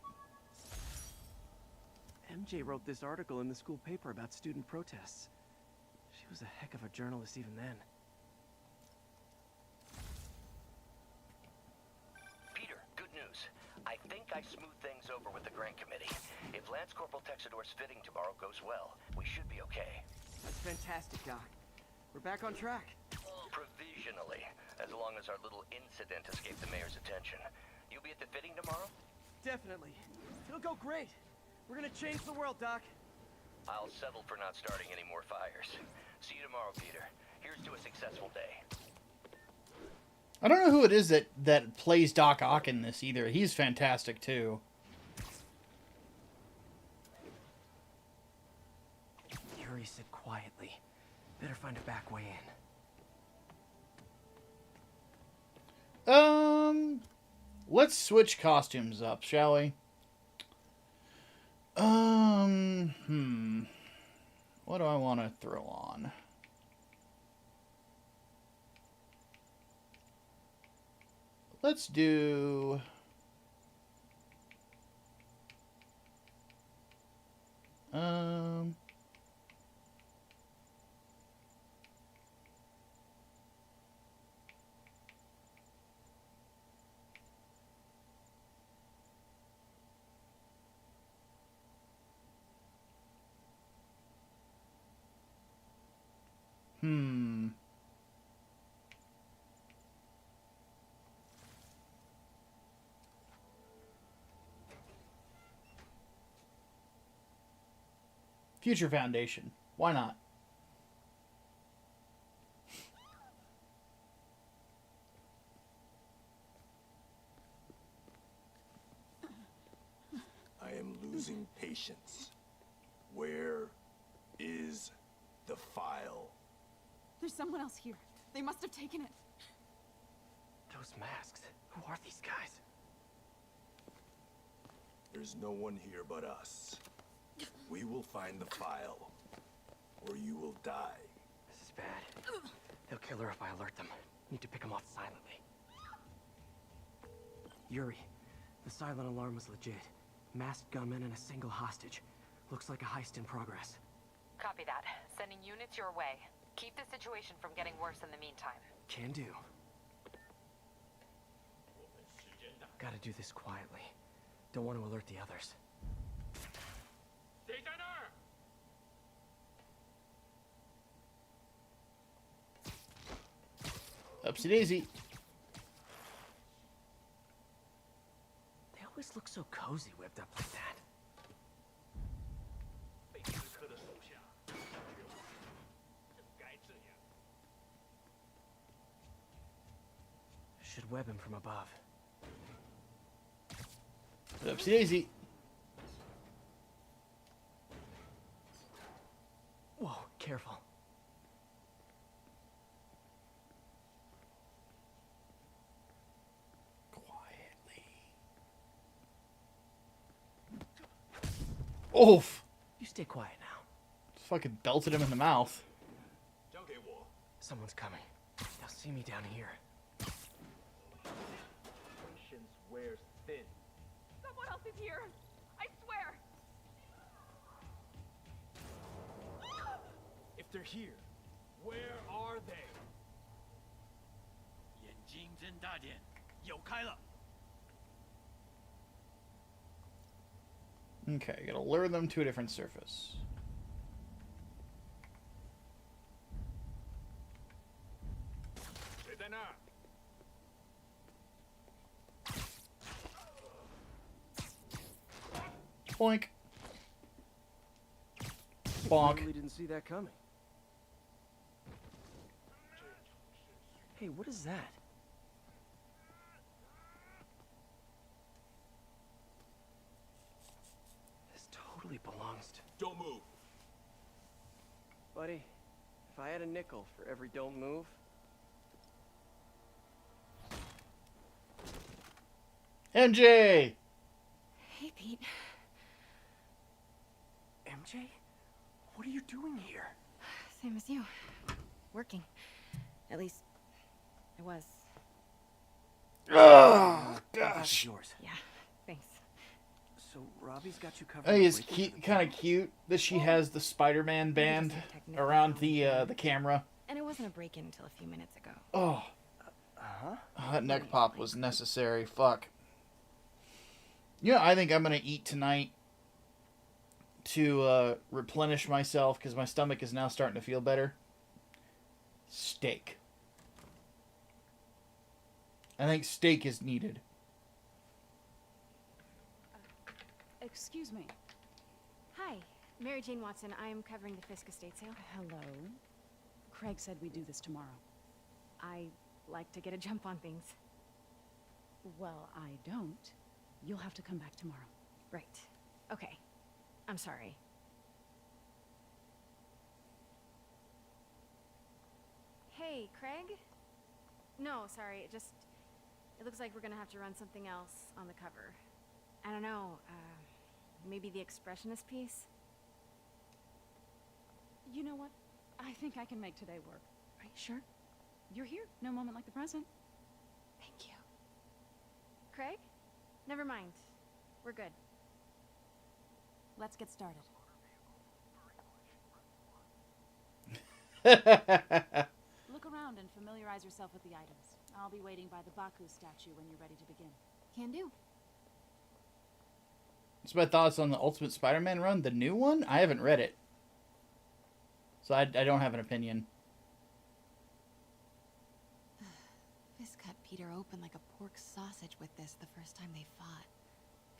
MJ wrote this article in the school paper about student protests. She was a heck of a journalist even then. Peter, good news. I think I smoothed things over with the grant committee. If Lance Corporal Texador's fitting tomorrow goes well, we should be okay. That's fantastic, Doc. We're back on track. Provisionally, as long as our little incident escaped the mayor's attention. You'll be at the fitting tomorrow? Definitely. It'll go great. We're gonna change the world, Doc. I'll settle for not starting any more fires. See you tomorrow, Peter. Here's to a successful day. I don't know who it is that plays Doc Ock in this either. He's fantastic too. Yuri said quietly. Better find a back way in. Let's switch costumes up, shall we? What do I want to throw on? Let's do... Future Foundation. Why not? I am losing patience. Where is the file? There's someone else here. They must have taken it. Those masks. Who are these guys? There's no one here but us. We will find the file, or you will die. This is bad. They'll kill her if I alert them. Need to pick them off silently. Yuri, the silent alarm was legit. Masked gunmen and a single hostage. Looks like a heist in progress. Copy that. Sending units your way. Keep the situation from getting worse in the meantime. Can do. Gotta do this quietly. Don't want to alert the others. Upsy daisy. They always look so cozy whipped up like that. Should web him from above. Upsy daisy. Whoa, careful. Oof. You stay quiet now. Fucking belted him in the mouth. Someone's coming. They'll see me down here. Patience wears thin. Someone else is here. I swear. If they're here, where are they? 眼睛睁大点，有开了。 Okay, gotta lure them to a different surface. Boink. Bonk. Really didn't see that coming. Hey, what is that? This totally belongs to... Don't move. Buddy, if I had a nickel for every don't move... MJ! Hey, Pete. MJ? What are you doing here? Same as you. Working. At least, I was. Oh, That's gosh. yours. Yeah, thanks. So Robbie's got you covered. I think it's kind of cute that she has the Spider-Man band around the camera. And it wasn't a break-in until a few minutes ago. Oh. That neck pop was necessary. Fuck. You know, I think I'm going to eat tonight to replenish myself because my stomach is now starting to feel better. Steak. I think steak is needed. Excuse me. Hi, Mary Jane Watson. I am covering the Fisk estate sale. Hello. Craig said we'd do this tomorrow. I like to get a jump on things. Well, I don't. You'll have to come back tomorrow. Right. Okay. I'm sorry. Hey, Craig? No, sorry. It looks like we're gonna have to run something else on the cover. I don't know, maybe the expressionist piece? You know what? I think I can make today work. Are you sure? You're here. No moment like the present. Thank you. Craig? Never mind. We're good. Let's get started. Look around and familiarize yourself with the items. I'll be waiting by the Baku statue when you're ready to begin. Can do. What's my thoughts on the Ultimate Spider-Man run? The new one? I haven't read it. So I don't have an opinion. Fisk cut Peter open like a pork sausage with this the first time they fought.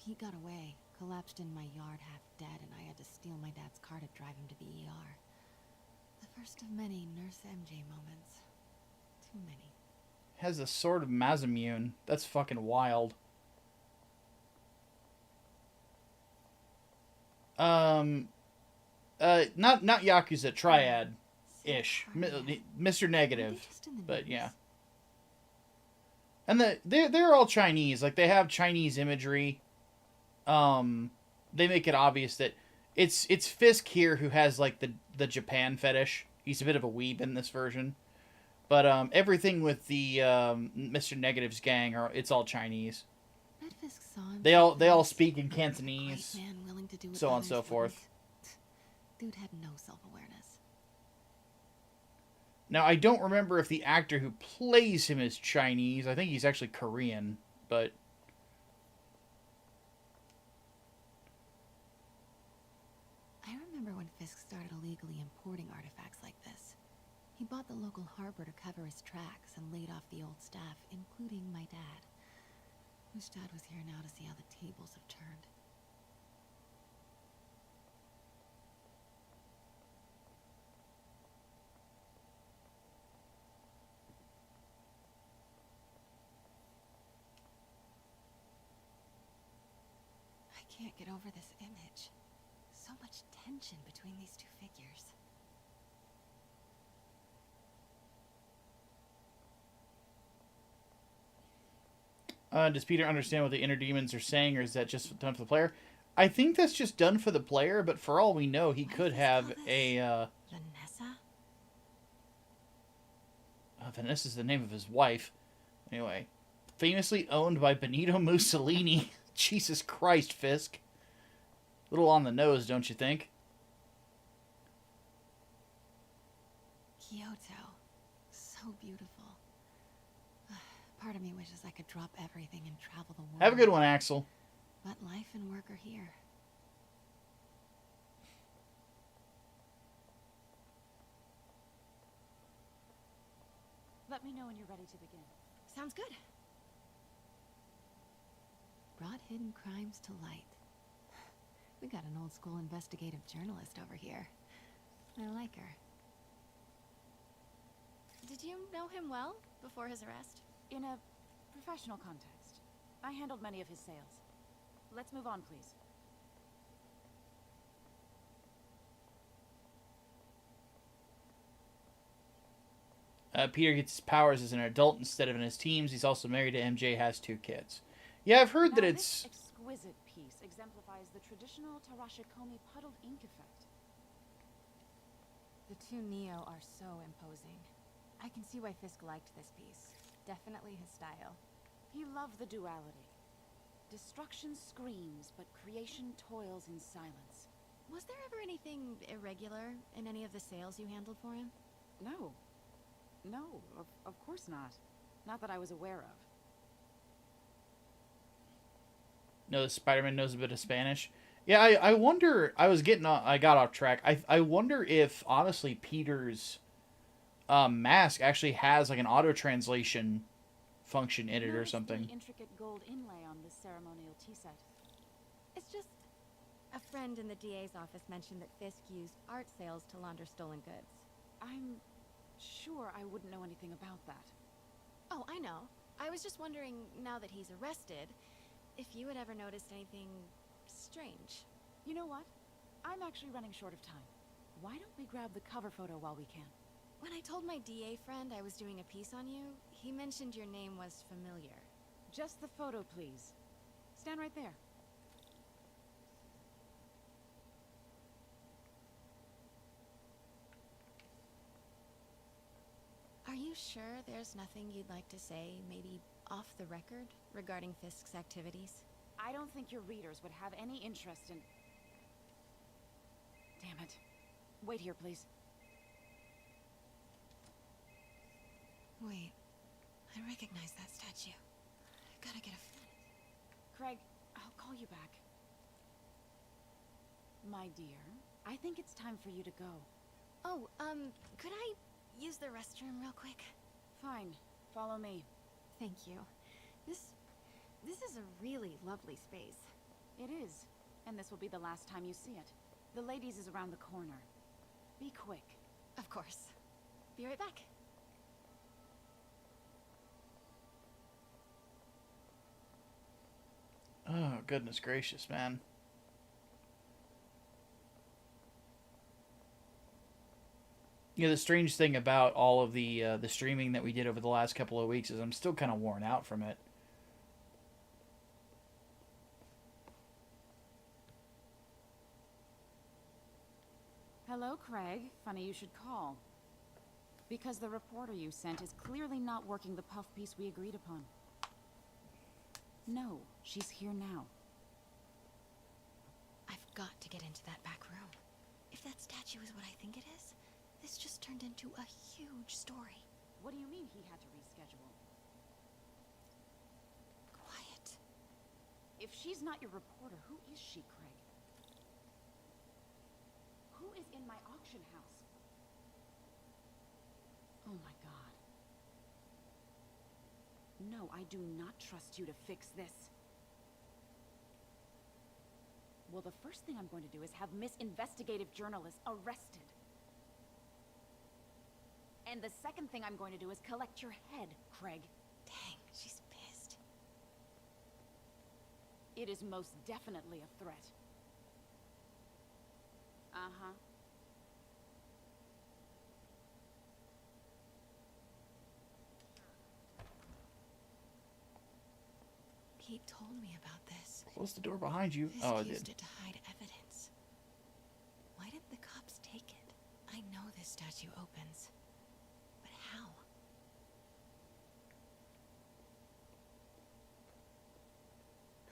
Pete got away, collapsed in my yard half dead, and I had to steal my dad's car to drive him to the ER. The first of many Nurse MJ moments. Too many. Has a sword of Masamune. That's fucking wild. Not Yakuza, Triad-ish. Mr. Negative. But yeah. And they're all Chinese. Like, they have Chinese imagery. They make it obvious that it's Fisk here who has, like, the Japan fetish. He's a bit of a weeb in this version. But everything with the Mr. Negative's gang, it's all Chinese. They all speak in Cantonese, so on and so forth. Dude had no self-awareness. Now, I don't remember if the actor who plays him is Chinese. I think he's actually Korean, but... I remember when Fisk started illegally importing artifacts like this. He bought the local harbor to cover his tracks and laid off the old staff, including my dad. Wish Dad was here now to see how the tables have turned. I can't get over this image. So much tension between these two figures. Does Peter understand what the inner demons are saying, or is that just done for the player? I think that's just done for the player, but for all we know, he could have a... Vanessa? Vanessa's the name of his wife. Anyway. Famously owned by Benito Mussolini. Jesus Christ, Fisk. A little on the nose, don't you think? Kyoto. So beautiful. Part of me wishes I could drop everything and travel the world. Have a good one, Axel. But life and work are here. Let me know when you're ready to begin. Sounds good. Brought hidden crimes to light. We got an old school investigative journalist over here. I like her. Did you know him well before his arrest? In a professional context. I handled many of his sales. Let's move on, please. Peter gets his powers as an adult instead of in his teens. He's also married to MJ, has 2 kids. Yeah, I've heard that it's... This exquisite piece exemplifies the traditional Tarashikomi puddled ink effect. The two Neo are so imposing. I can see why Fisk liked this piece. Definitely his style. He loved the duality. Destruction screams, but creation toils in silence. Was there ever anything irregular in any of the sales you handled for him? No. No, of course not. Not that I was aware of. No, Spider-Man knows a bit of Spanish. Yeah, I wonder... I got off track. I wonder if, honestly, Peter's... mask actually has like an auto translation function in it or something. The intricate gold inlay on this ceremonial tea set. It's just a friend in the DA's office mentioned that Fisk used art sales to launder stolen goods. I'm sure I wouldn't know anything about that. Oh, I know. I was just wondering, now that he's arrested, if you had ever noticed anything strange. You know what? I'm actually running short of time. Why don't we grab the cover photo while we can? When I told my DA friend I was doing a piece on you, he mentioned your name was familiar. Just the photo, please. Stand right there. Are you sure there's nothing you'd like to say, maybe off the record, regarding Fisk's activities? I don't think your readers would have any interest in... Damn it. Wait here, please. Wait. I recognize that statue. I gotta get a... Craig, I'll call you back. My dear, I think it's time for you to go. Oh, could I use the restroom real quick? Fine. Follow me. Thank you. This is a really lovely space. It is. And this will be the last time you see it. The ladies is around the corner. Be quick. Of course. Be right back. Oh, goodness gracious, man. Yeah, the strange thing about all of the streaming that we did over the last couple of weeks is I'm still kind of worn out from it. Hello, Craig. Funny you should call. Because the reporter you sent is clearly not working the puff piece we agreed upon. No, she's here now. I've got to get into that back room. If that statue is what I think it is, this just turned into a huge story. What do you mean he had to reschedule? Quiet. If she's not your reporter, who is she, Craig? Who is in my auction house? Oh my god. No, I do not trust you to fix this. Well, the first thing I'm going to do is have Miss Investigative Journalist arrested. And the second thing I'm going to do is collect your head, Craig. Dang, she's pissed. It is most definitely a threat. Uh-huh. Pete told me about this. Close the door behind you. Fisk Oh, it used did. it to hide evidence. Why didn't the cops take it? I know this statue opens. But how?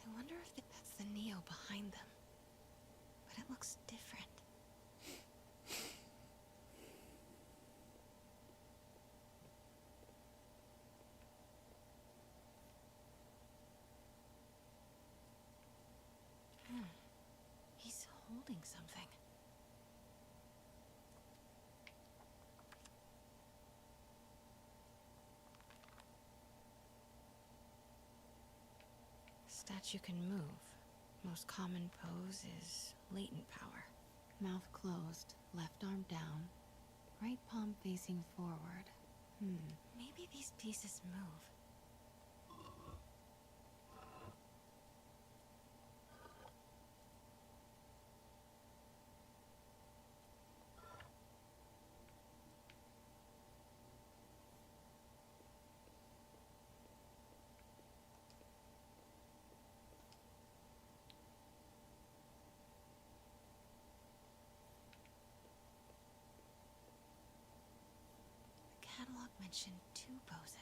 I wonder if that's the Neo behind them. But it looks different. He's holding something. Statue can move. Most common pose is latent power. Mouth closed, left arm down, right palm facing forward. Maybe these pieces move. The catalog mentioned 2 poses.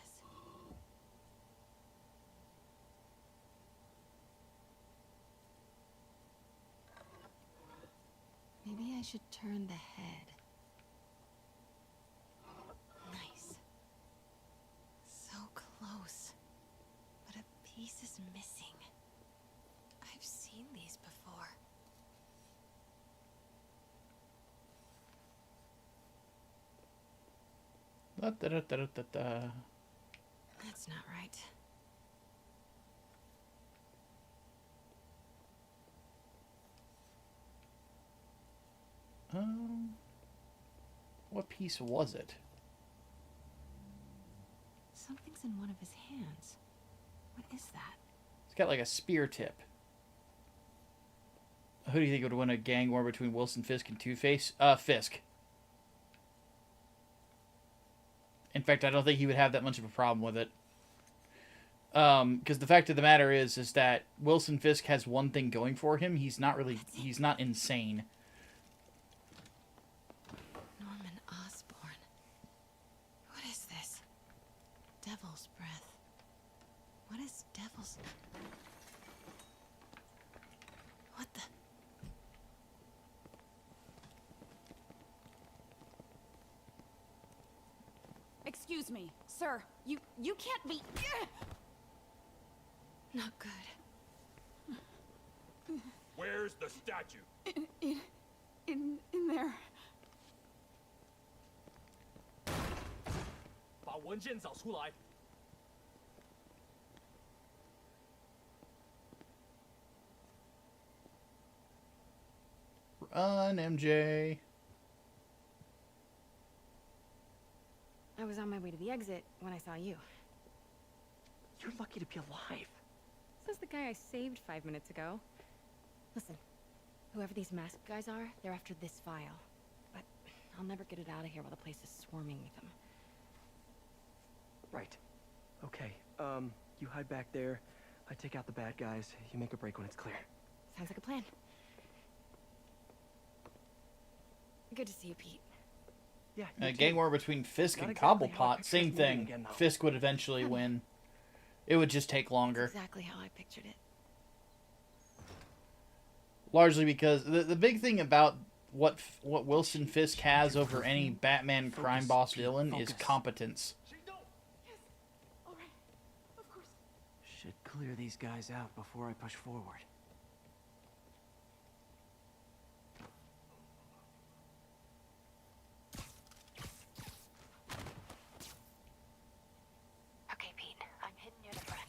Maybe I should turn the head. Nice. So close. But a piece is missing. I've seen these before. That's not right. What piece was it? Something's in one of his hands. What is that? It's got like a spear tip. Who do you think would win a gang war between Wilson Fisk and Two-Face? Fisk. In fact, I don't think he would have that much of a problem with it. Because the fact of the matter is that Wilson Fisk has one thing going for him. He's not insane. Norman Osborn. What is this? Devil's breath. What is devil's... What the... Excuse me, sir. You can't be... Not good. Where's the statue? In there. 把文件找出来。 What Run, MJ. I was on my way to the exit when I saw you. You're lucky to be alive. Says the guy I saved 5 minutes ago. Listen, whoever these masked guys are, they're after this file. But I'll never get it out of here while the place is swarming with them. Right. Okay, you hide back there. I take out the bad guys. You make a break when it's clear. Sounds like a plan. Good to see you, Pete. Yeah, A gang war between Fisk Not and exactly how I Cobblepot. pictured Same this movie thing. again, though. Fisk would eventually win. It would just take longer. Exactly how I pictured it. Largely because the big thing about what Wilson Fisk has over any Batman crime boss villain is competence. Should clear these guys out before I push forward. Okay, Pete. I'm hidden near the front.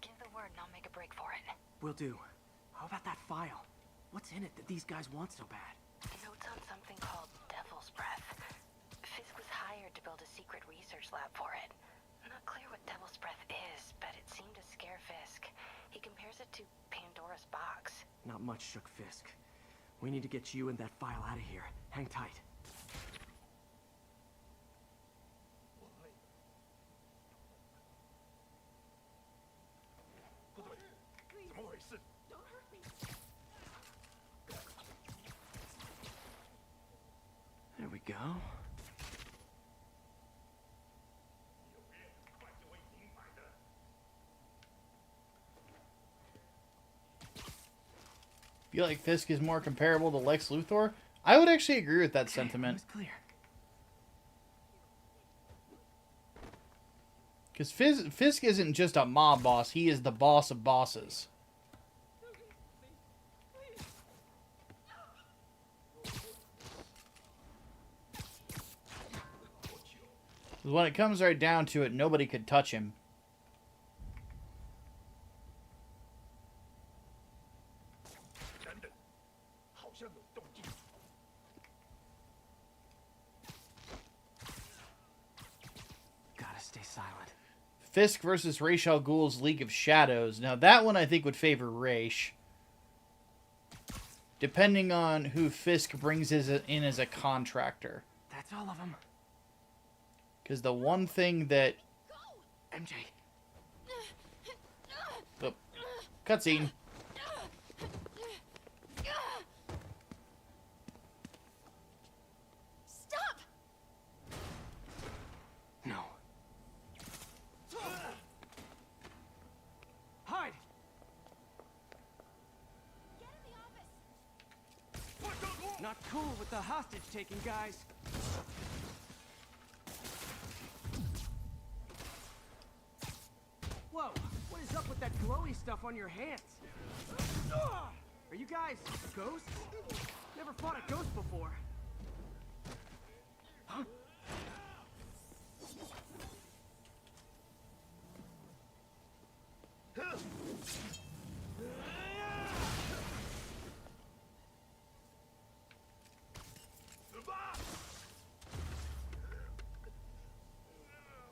Give the word and I'll make a break for it. Will do. How about that file? What's in it that these guys want so bad? Notes on something called Devil's Breath. Fisk was hired to build a secret research lab for it. Not clear what Devil's Breath is, but it seemed to scare Fisk. He compares it to Pandora's box. Not much shook Fisk. We need to get you and that file out of here. Hang tight. There we go. Feel like Fisk is more comparable to Lex Luthor? I would actually agree with that sentiment. Clear. Because Fisk isn't just a mob boss, he is the boss of bosses. When it comes right down to it, nobody could touch him. Gotta stay silent. Fisk versus Ra's al Ghul's League of Shadows. Now that one I think would favor Ra's. Depending on who Fisk brings in as a contractor. That's all of them. Because the one thing that... MJ. Oh, cutscene. Stop! No. Hide! Get in the office! Not cool with the hostage taking, guys. Whoa, what is up with that glowy stuff on your hands? Are you guys ghosts? Never fought a ghost before. Huh?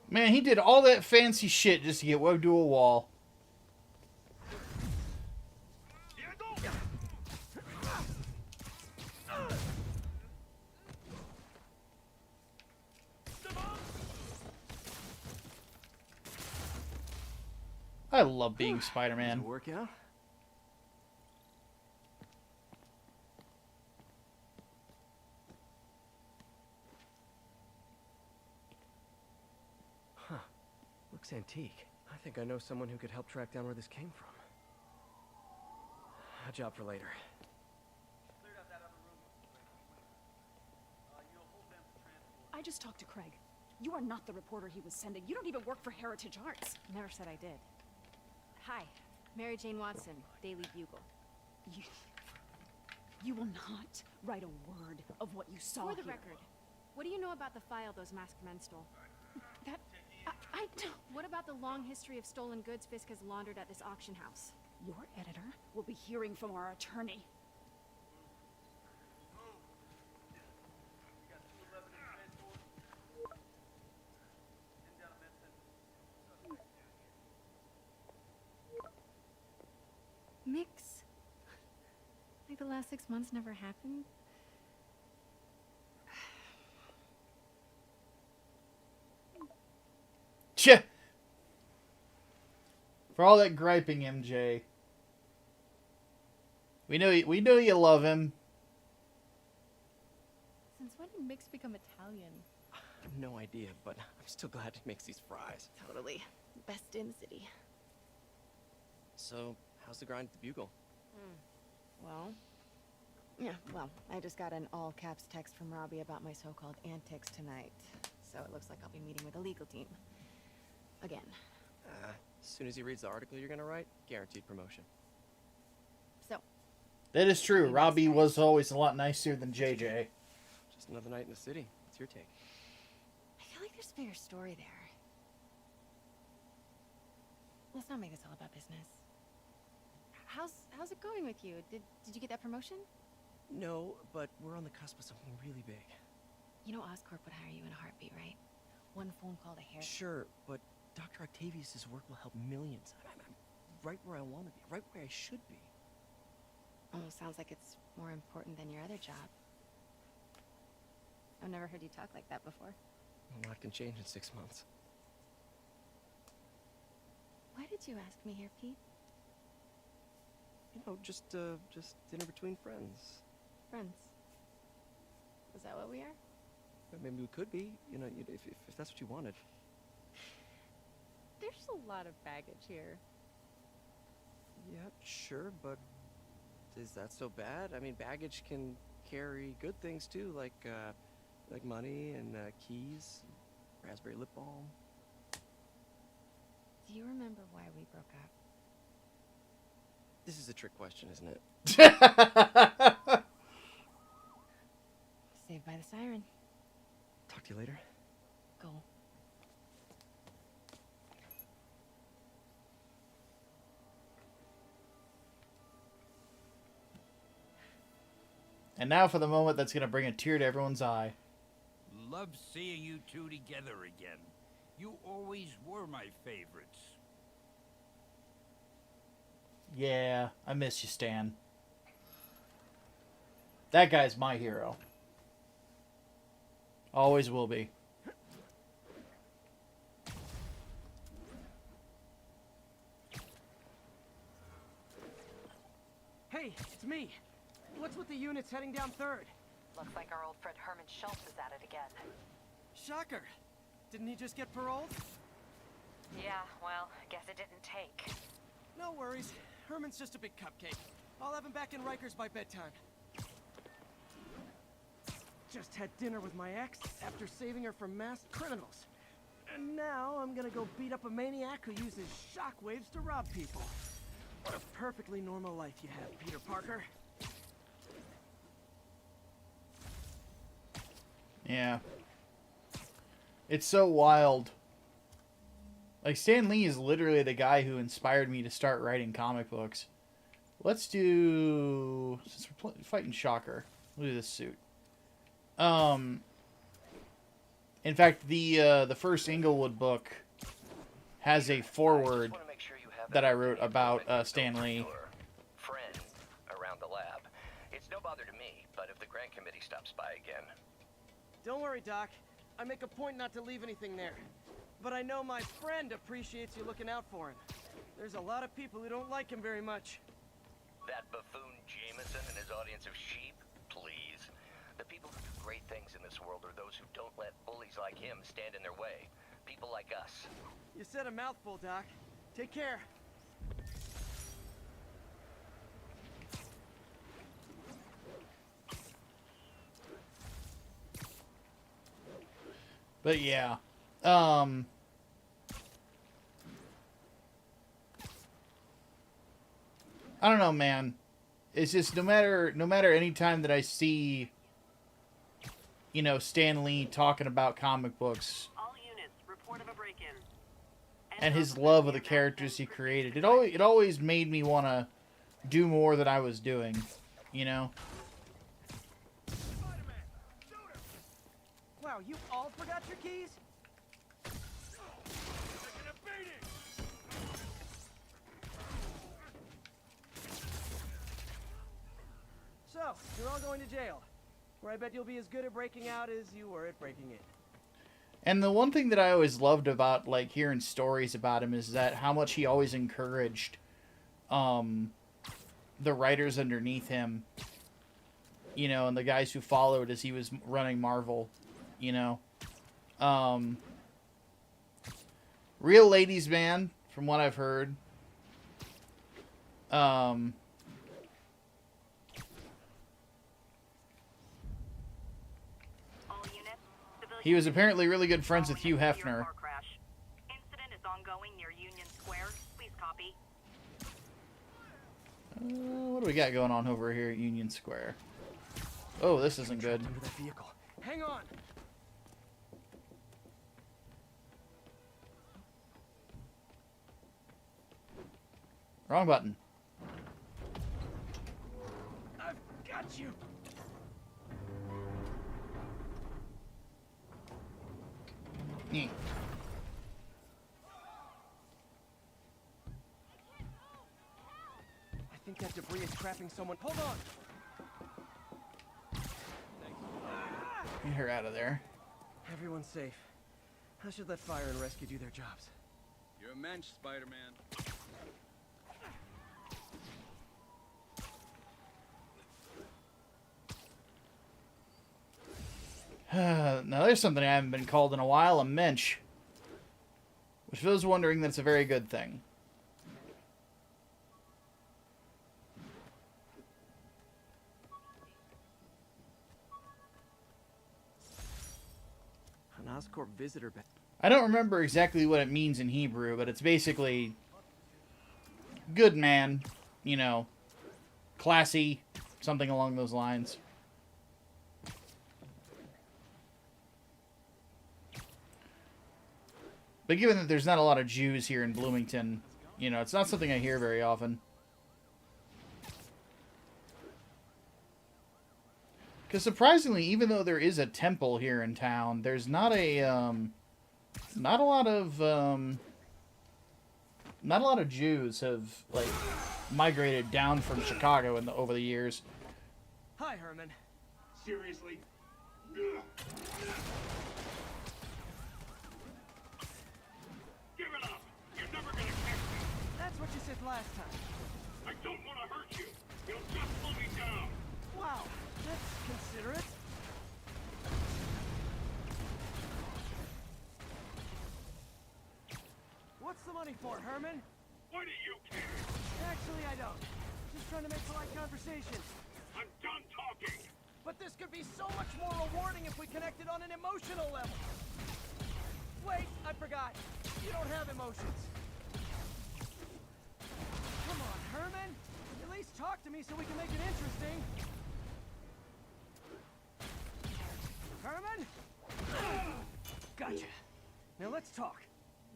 Man, he did all that fancy shit just to get webbed to a wall. I love being Spider-Man. Workout? Huh. Looks antique. I think I know someone who could help track down where this came from. A job for later. I just talked to Craig. You are not the reporter he was sending. You don't even work for Heritage Arts. Never said I did. Hi, Mary Jane Watson, Daily Bugle. You will not write a word of what you saw For the here. record, what do you know about the file those masked men stole? That... I don't... What about the long history of stolen goods Fisk has laundered at this auction house? Your editor will be hearing from our attorney. Mix. Like the last 6 months never happened. Tch! For all that griping, MJ. We know you love him. Since when did Mix become Italian? I have no idea, but I'm still glad he makes these fries. Totally. Best in the city. So, how's the grind at the Bugle? Well, I just got an all-caps text from Robbie about my so-called antics tonight. So it looks like I'll be meeting with the legal team. Again. As soon as he reads the article you're gonna write, guaranteed promotion. So. That is true. Robbie was always a lot nicer than JJ. Just another night in the city. What's your take? I feel like there's a bigger story there. Let's not make this all about business. How's it going with you? Did you get that promotion? No, but we're on the cusp of something really big. You know Oscorp would hire you in a heartbeat, right? One phone call to hair. Sure, but Dr. Octavius' work will help millions. I'm right where I want to be, right where I should be. Almost sounds like it's more important than your other job. I've never heard you talk like that before. A lot can change in 6 months. Why did you ask me here, Pete? You know, just dinner between friends. Friends. Is that what we are? Maybe we could be, you know, if that's what you wanted. There's a lot of baggage here. Yeah, sure, but is that so bad? I mean, baggage can carry good things too, like money and keys, raspberry lip balm. Do you remember why we broke up? This is a trick question, isn't it? Saved by the siren. Talk to you later. Go. And now for the moment that's going to bring a tear to everyone's eye. Love seeing you two together again. You always were my favorites. Yeah, I miss you, Stan. That guy's my hero. Always will be. Hey, it's me. What's with the units heading down 3rd? Looks like our old friend Herman Schultz is at it again. Shocker. Didn't he just get paroled? Yeah, well, guess it didn't take. No worries. Herman's just a big cupcake. I'll have him back in Rikers by bedtime. Just had dinner with my ex after saving her from masked criminals. And now I'm gonna go beat up a maniac who uses shockwaves to rob people. What a perfectly normal life you have, Peter Parker. Yeah. It's so wild. Like, Stan Lee is literally the guy who inspired me to start writing comic books. Let's do... Since we're fighting Shocker, we'll do this suit. In fact, the first Inglewood book has a foreword that I wrote about Stan Lee. Friend around the lab. It's no bother to me, but if the grant committee stops by again... Don't worry, Doc. I make a point not to leave anything there. But I know my friend appreciates you looking out for him. There's a lot of people who don't like him very much. That buffoon Jameson and his audience of sheep? Please. The people who do great things in this world are those who don't let bullies like him stand in their way. People like us. You said a mouthful, Doc. Take care. But yeah. I don't know, man. It's just no matter any time that I see, you know, Stan Lee talking about comic books All units, report of a break-in. and his love of the characters he created, it always made me want to do more than I was doing, you know? Wow, you all forgot your keys? you're all going to jail, where I bet you'll be as good at breaking out as you were at breaking in. And the one thing that I always loved about, like, hearing stories about him is that how much he always encouraged the writers underneath him, you know, and the guys who followed as he was running Marvel, you know. Real ladies' man, from what I've heard. He was apparently really good friends with Hugh Hefner. Incident is ongoing near Union Square. Please copy. What do we got going on over here at Union Square? Oh, this isn't good. Under that vehicle. Hang on. Wrong button. I've got you. Yeah. I think that debris is trapping someone. Hold on. Get her out of there. Everyone's safe. I should let fire and rescue do their jobs. You're a mensch, Spider-Man. Now there's something I haven't been called in a while, a mensch. Which for those wondering, that's a very good thing. An Oscorp visitor badge. I don't remember exactly what it means in Hebrew, but it's basically good man, you know, classy, something along those lines. But given that there's not a lot of Jews here in Bloomington, you know, it's not something I hear very often. Because surprisingly, even though there is a temple here in town, there's not a not a lot of Jews have like migrated down from Chicago over the years. Hi, Herman. Seriously? Give it up! You're never gonna catch me! That's what you said last time. I don't want to hurt you! You'll just slow me down! Wow, that's considerate. What's the money for, Herman? Why do you care? Actually, I don't. Just trying to make polite conversation. I'm done talking! But this could be so much more rewarding if we connected on an emotional level. Wait, I forgot. You don't have emotions. Come on, Herman. At least talk to me so we can make it interesting. Herman? Gotcha. Now let's talk.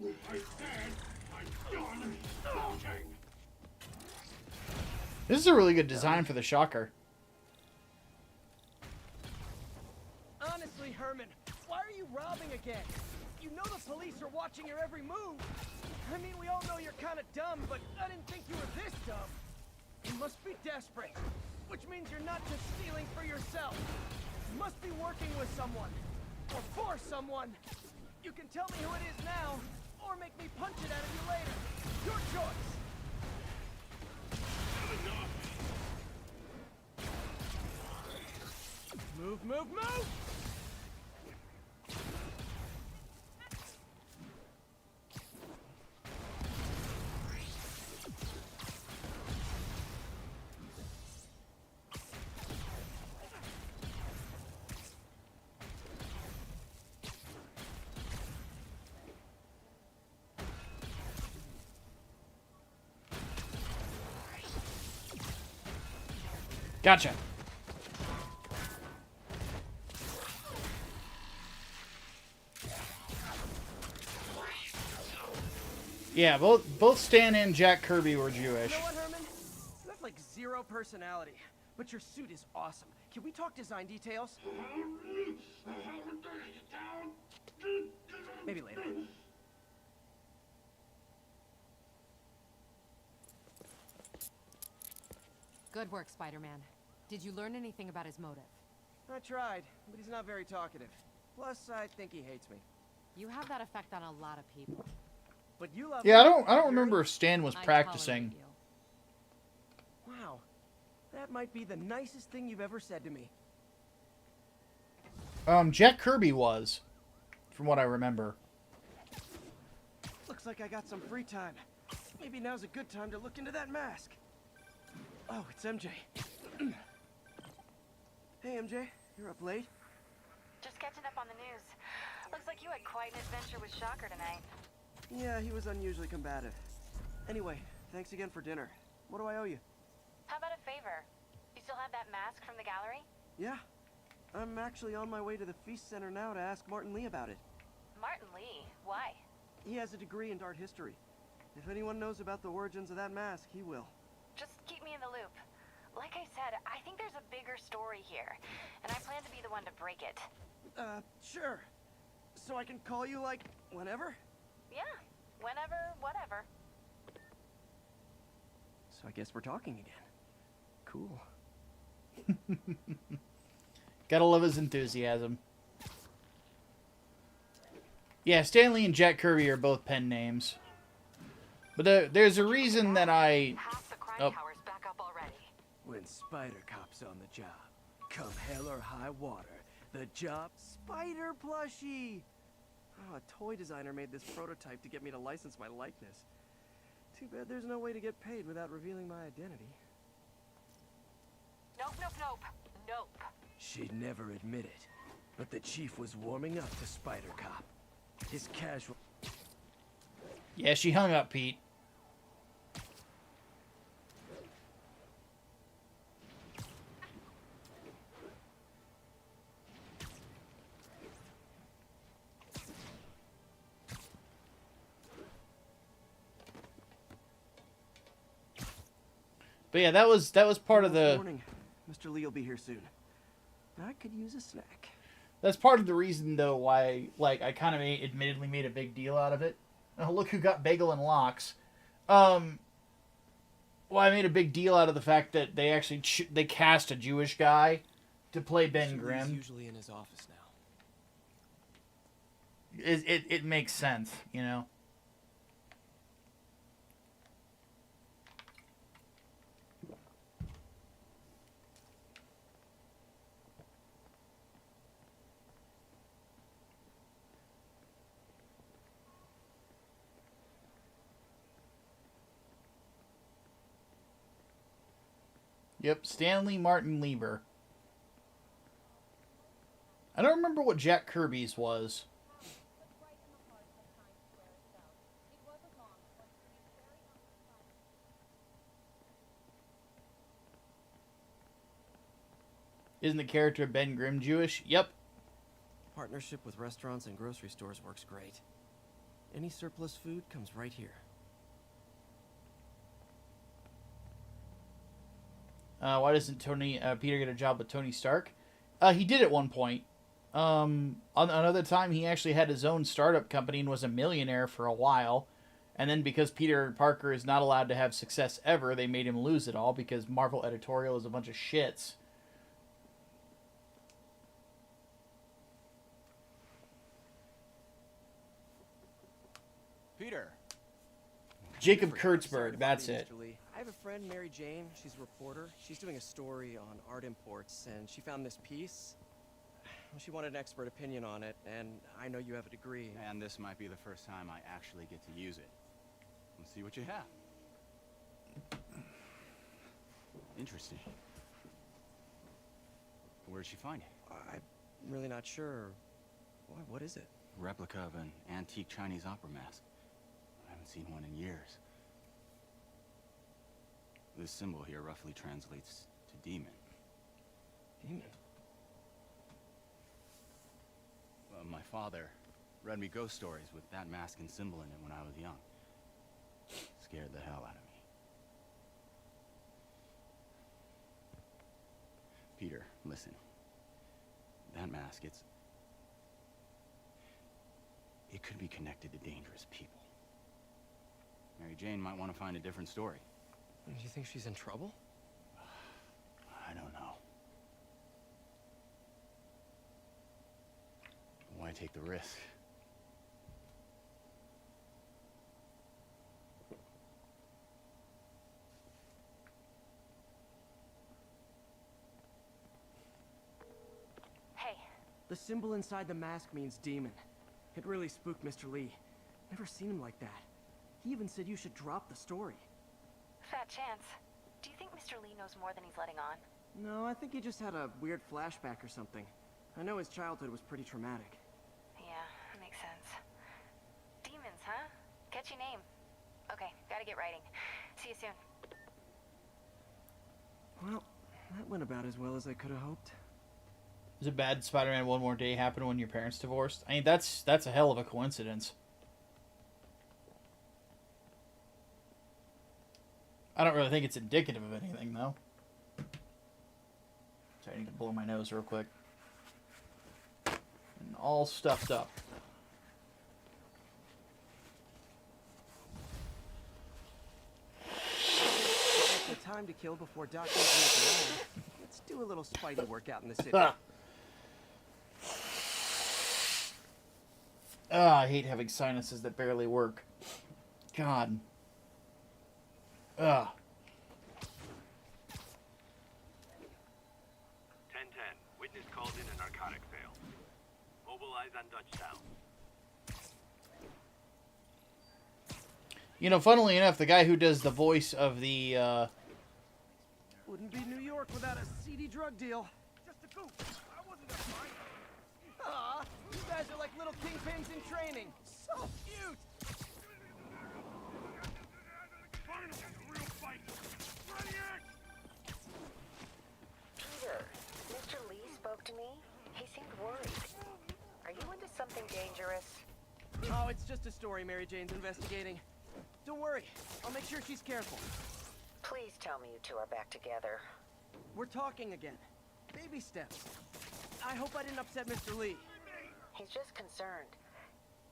I said I'm done talking! This is a really good design for the shocker. Honestly, Herman, why are you robbing again? You know the police are watching your every move. I mean, we all know you're kind of dumb, but I didn't think you were this dumb. You must be desperate, which means you're not just stealing for yourself. You must be working with someone, or for someone. You can tell me who it is now, or make me punch it out of you later. Your choice. Move, move, move! Gotcha. Yeah, both Stan and Jack Kirby were Jewish. You know what, Herman? You have like zero personality, but your suit is awesome. Can we talk design details? Maybe later. Good work, Spider-Man. Did you learn anything about his motive? I tried, but he's not very talkative. Plus, I think he hates me. You have that effect on a lot of people. But you love Yeah, me, I don't Yuri. remember if Stan was I practicing. tolerate you. Wow. That might be the nicest thing you've ever said to me. Jack Kirby was, from what I remember. Looks like I got some free time. Maybe now's a good time to look into that mask. Oh, it's MJ. Hey, MJ. You're up late? Just catching up on the news. Looks like you had quite an adventure with Shocker tonight. Yeah, he was unusually combative. Anyway, thanks again for dinner. What do I owe you? How about a favor? You still have that mask from the gallery? Yeah. I'm actually on my way to the Feast Center now to ask Martin Lee about it. Martin Lee? Why? He has a degree in art history. If anyone knows about the origins of that mask, he will. Just keep me in the loop. Like I said, I think there's a bigger story here, and I plan to be the one to break it. Sure. So I can call you, like, whenever? Yeah, whenever, whatever. So I guess we're talking again. Cool. Gotta love his enthusiasm. Yeah, Stanley and Jack Kirby are both pen names. But there's a reason that I... Oh. When Spider Cop's on the job, come hell or high water, the job... Spider plushie! Oh, a toy designer made this prototype to get me to license my likeness. Too bad there's no way to get paid without revealing my identity. Nope, nope, nope. Nope. She'd never admit it, but the chief was warming up to Spider Cop. His casual... Yeah, she hung up, Pete. But yeah, that was part of the... Morning. Mr. Lee will be here soon. I could use a snack. That's part of the reason, though, why, like, I kind of admittedly made a big deal out of it. Oh, look who got bagel and locks. Well, I made a big deal out of the fact that they actually they cast a Jewish guy to play Ben Grimm. He's usually in his office now. It makes sense, you know. Yep, Stanley Martin Lieber. I don't remember what Jack Kirby's was. Isn't the character of Ben Grimm Jewish? Yep. Partnership with restaurants and grocery stores works great. Any surplus food comes right here. Why doesn't Peter get a job with Tony Stark? He did at one point. Another time, he actually had his own startup company and was a millionaire for a while. And then because Peter Parker is not allowed to have success ever, they made him lose it all because Marvel editorial is a bunch of shits. Peter. Jacob Kurtzberg, that's it. Mr. Lee. I have a friend, Mary Jane. She's a reporter. She's doing a story on art imports, and she found this piece. Well, she wanted an expert opinion on it, and I know you have a degree. And this might be the first time I actually get to use it. Let's see what you have. Interesting. Where'd she find it? I'm really not sure. What is it? Replica of an antique Chinese opera mask. I haven't seen one in years. This symbol here roughly translates to demon. Demon? My father read me ghost stories with that mask and symbol in it when I was young. Scared the hell out of me. Peter, listen. That mask, it could be connected to dangerous people. Mary Jane might want to find a different story. Do you think she's in trouble? I don't know. why take the risk. Hey. The symbol inside the mask means demon. It really spooked Mr. Lee. Never seen him like that. He even said you should drop the story. Fat chance. Do you think Mr. Lee knows more than he's letting on? No, I think he just had a weird flashback or something. I know his childhood was pretty traumatic. Yeah, that makes sense. Demons, huh? Catchy name. Okay, gotta get writing. See you soon. Well, that went about as well as I could have hoped. Is it bad Spider-Man One More Day happened when your parents divorced? I mean, that's a hell of a coincidence. I don't really think it's indicative of anything, though. So I need to blow my nose real quick. And all stuffed up. The time to kill before Doc goes around. Let's do a little Spidey workout in the city. I hate having sinuses that barely work. God. 10-10. Witness called in a narcotic sale. Mobilize on Dutchtown. You know, funnily enough, the guy who does the voice of the, Wouldn't be New York without a seedy drug deal. Just a goof. I wasn't that fine. Aw, you guys are like little kingpins in training. So cute. Peter, Mr. Lee spoke to me. He seemed worried. Are you into something dangerous? Oh, it's just a story Mary Jane's investigating. Don't worry, I'll make sure she's careful. Please tell me you two are back together. We're talking again. Baby steps. I hope I didn't upset Mr. Lee. He's just concerned.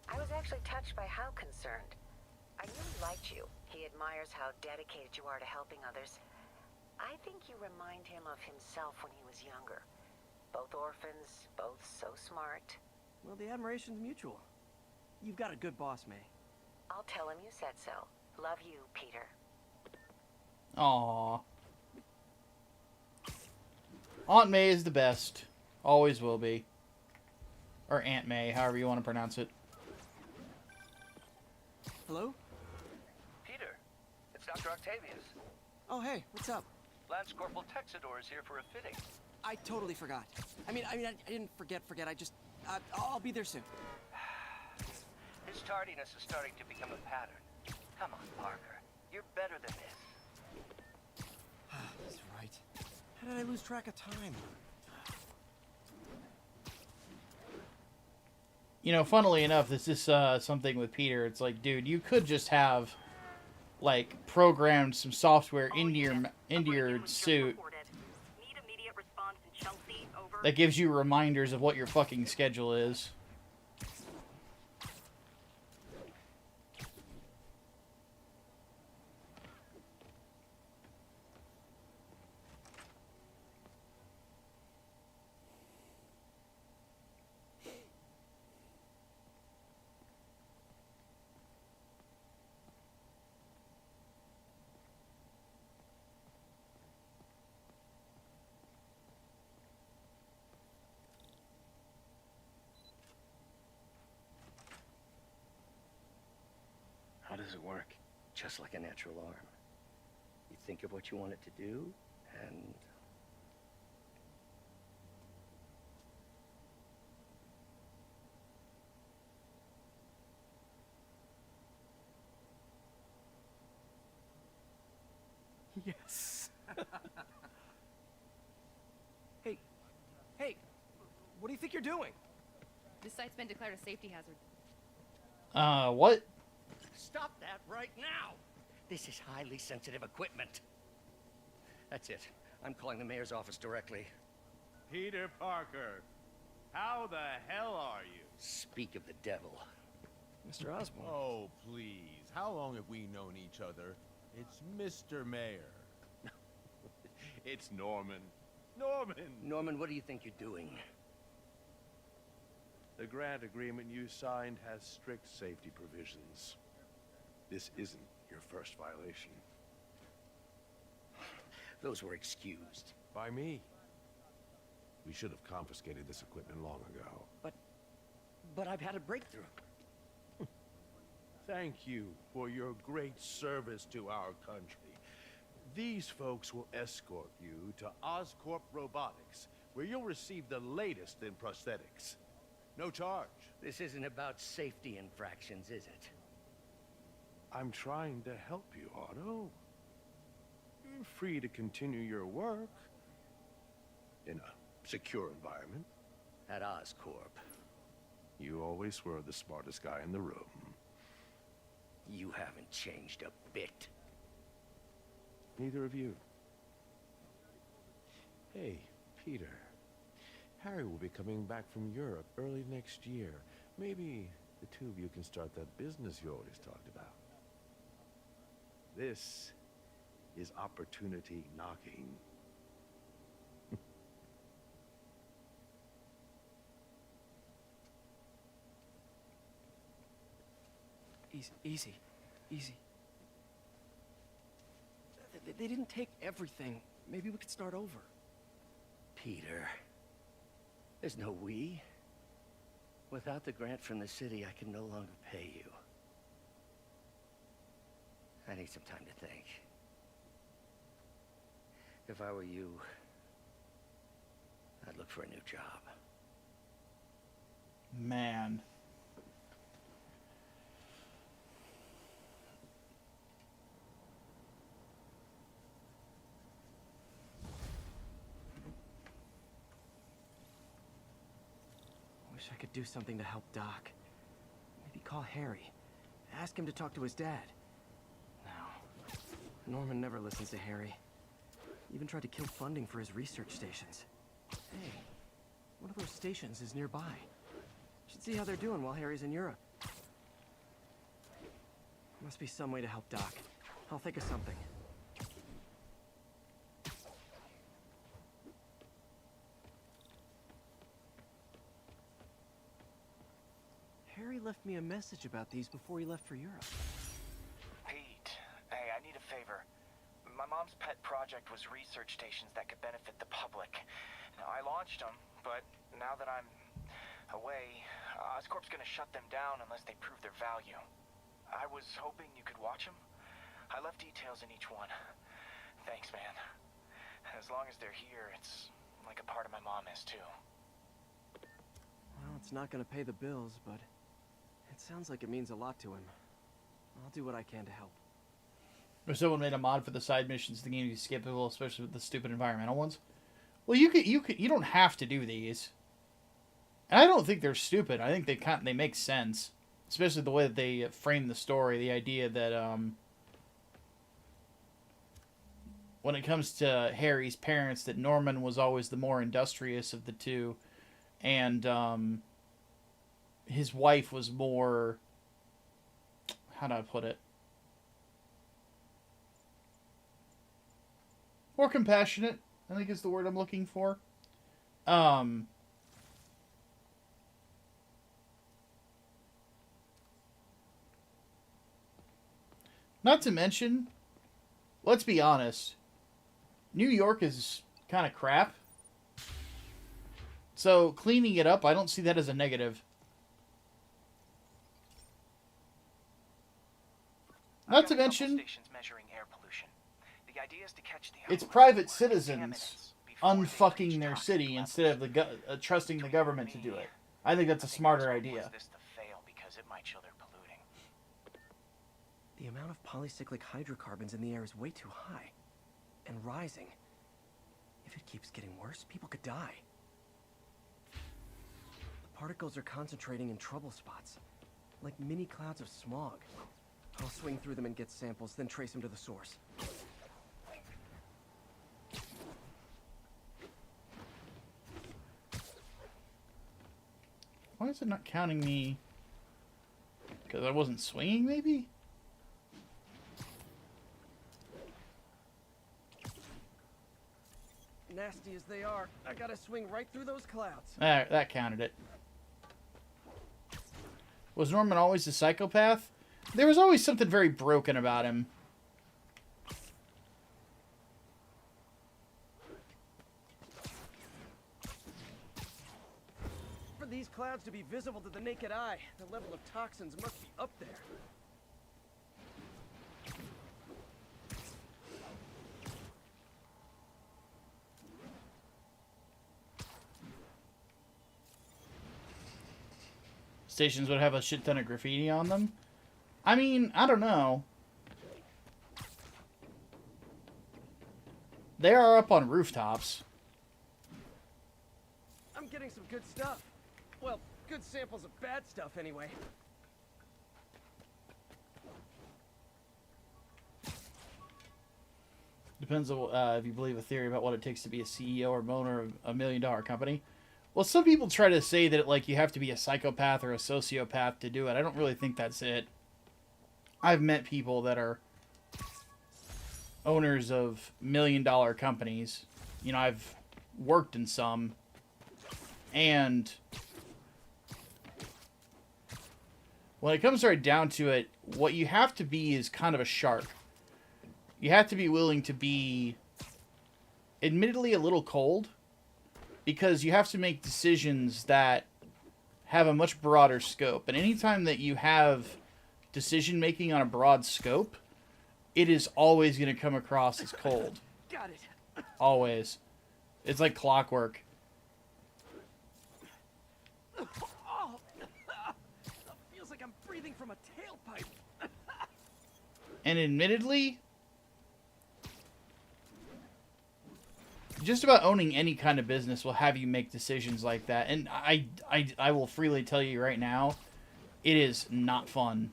I was actually touched by how concerned. I really liked you. He admires how dedicated you are to helping others. I think you remind him of himself when he was younger. Both orphans, both so smart. Well, the admiration's mutual. You've got a good boss, May. I'll tell him you said so. Love you, Peter. Aww. Aunt May is the best. Always will be. Or Aunt May, however you want to pronounce it. Hello? Peter, it's Dr. Octavius. Oh, hey, what's up? Lance Corporal Texador is here for a fitting. I totally forgot. I didn't forget. I just, I'll be there soon. His tardiness is starting to become a pattern. Come on, Parker. You're better than this. That's right. How did I lose track of time? You know, funnily enough, this is something with Peter. It's like, dude, you could just have, like, programmed some software into your suit that gives you reminders of what your fucking schedule is. How does it work? Just like a natural arm. You think of what you want it to do, and... Yes. Hey, what do you think you're doing? This site's been declared a safety hazard. What? Stop that right now! This is highly sensitive equipment. That's it. I'm calling the mayor's office directly. Peter Parker, how the hell are you? Speak of the devil. Mr. Osborn. Oh, please. How long have we known each other? It's Mr. Mayor. It's Norman. Norman! Norman, what do you think you're doing? The grant agreement you signed has strict safety provisions. This isn't your first violation. Those were excused. By me. We should have confiscated this equipment long ago. But I've had a breakthrough. Thank you for your great service to our country. These folks will escort you to Oscorp Robotics, where you'll receive the latest in prosthetics. No charge. This isn't about safety infractions, is it? I'm trying to help you, Otto. You're free to continue your work in a secure environment. At Oscorp. You always were the smartest guy in the room. You haven't changed a bit. Neither of you. Hey, Peter. Harry will be coming back from Europe early next year. Maybe the two of you can start that business you always talked about. This is opportunity knocking. Easy. They didn't take everything. Maybe we could start over. Peter, there's no we. Without the grant from the city, I can no longer pay you. I need some time to think. If I were you, I'd look for a new job. Man. Wish I could do something to help Doc. Maybe call Harry. Ask him to talk to his dad. No. Norman never listens to Harry. Even tried to kill funding for his research stations. Hey, one of those stations is nearby. Should see how they're doing while Harry's in Europe. Must be some way to help Doc. I'll think of something. Harry left me a message about these before he left for Europe. Pete, hey, I need a favor. My mom's pet project was research stations that could benefit the public. Now, I launched them, but now that I'm away, Oscorp's gonna shut them down unless they prove their value. I was hoping you could watch them. I left details in each one. Thanks, man. As long as they're here, it's like a part of my mom is, too. Well, it's not gonna pay the bills, but it sounds like it means a lot to him. I'll do what I can to help. If someone made a mod for the side missions, the game is skippable, especially with the stupid environmental ones. Well, you don't have to do these. And I don't think they're stupid. I think they make sense, especially the way that they frame the story. The idea that when it comes to Harry's parents, that Norman was always the more industrious of the two, and his wife was more, how do I put it? More compassionate, I think is the word I'm looking for. Not to mention, let's be honest, New York is kind of crap. So cleaning it up, I don't see that as a negative. Not to mention, it's private citizens unfucking their city instead of trusting the government to do it. I think that's a smarter idea. The amount of polycyclic hydrocarbons in the air is way too high. And rising. If it keeps getting worse, people could die. The particles are concentrating in trouble spots. Like mini clouds of smog. I'll swing through them and get samples, then trace them to the source. Why is it not counting me? Because I wasn't swinging, maybe? Nasty as they are, I gotta swing right through those clouds. That counted it. Was Norman always a psychopath? There was always something very broken about him. For these clouds to be visible to the naked eye, the level of toxins must be up there. Stations would have a shit ton of graffiti on them. I mean, I don't know. They are up on rooftops. I'm getting some good stuff. Well, good samples of bad stuff anyway. Depends on if you believe a theory about what it takes to be a CEO or owner of a $1 million company. Well, some people try to say that like you have to be a psychopath or a sociopath to do it. I don't really think that's it. I've met people that are owners of $1 million companies. You know, I've worked in some, and when it comes right down to it, what you have to be is kind of a shark. You have to be willing to be, admittedly, a little cold, because you have to make decisions that have a much broader scope. And anytime that you have decision making on a broad scope, it is always going to come across as cold. Got it. Always. It's like clockwork. Oh, feels like I'm breathing from a tailpipe. And admittedly, just about owning any kind of business will have you make decisions like that. And I will freely tell you right now, it is not fun.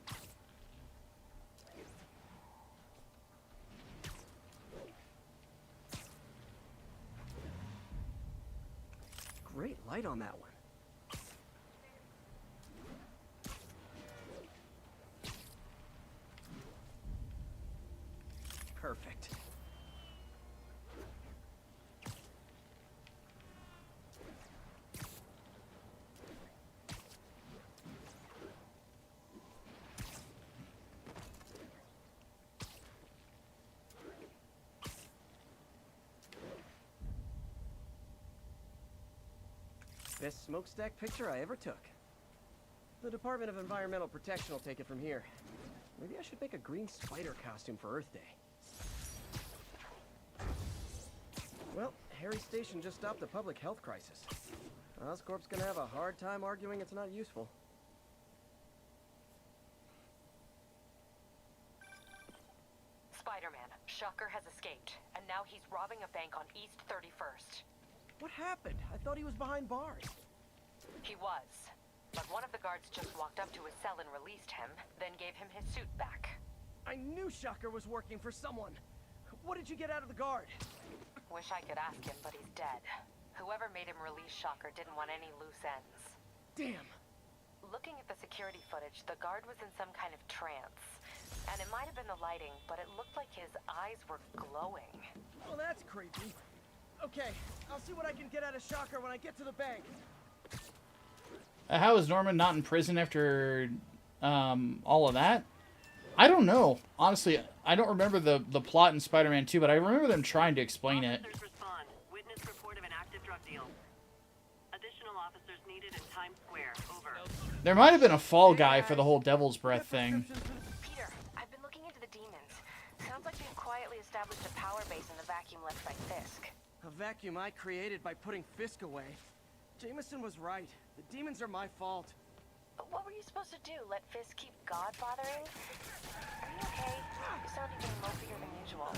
Great light on that one. Perfect. Best smokestack picture I ever took. The Department of Environmental Protection will take it from here. Maybe I should make a green spider costume for Earth Day. Well, Harry Station just stopped a public health crisis. Oscorp's gonna have a hard time arguing it's not useful. Spider-Man, Shocker has escaped, and now he's robbing a bank on East 31st. What happened? I thought he was behind bars. He was, but one of the guards just walked up to his cell and released him, then gave him his suit back. I knew Shocker was working for someone. What did you get out of the guard? Wish I could ask him, but he's dead. Whoever made him release Shocker didn't want any loose ends. Damn. Looking at the security footage, the guard was in some kind of trance. And it might have been the lighting, but it looked like his eyes were glowing. Well, that's creepy. Okay, I'll see what I can get out of Shocker when I get to the bank. How is Norman not in prison after all of that? I don't know. Honestly, I don't remember the plot in Spider-Man 2, but I remember them trying to explain it. Officers respond. Witness report of an active drug deal. Additional officers needed in Times Square. Over. There might have been a fall guy for the whole Devil's Breath thing. Peter, I've been looking into the demons. Sounds like you've quietly established a power base in the vacuum left by Fisk. A vacuum I created by putting Fisk away. Jameson was right. The demons are my fault. What were you supposed to do? Let Fisk keep godfathering? Are you okay? You sound even mopier than usual.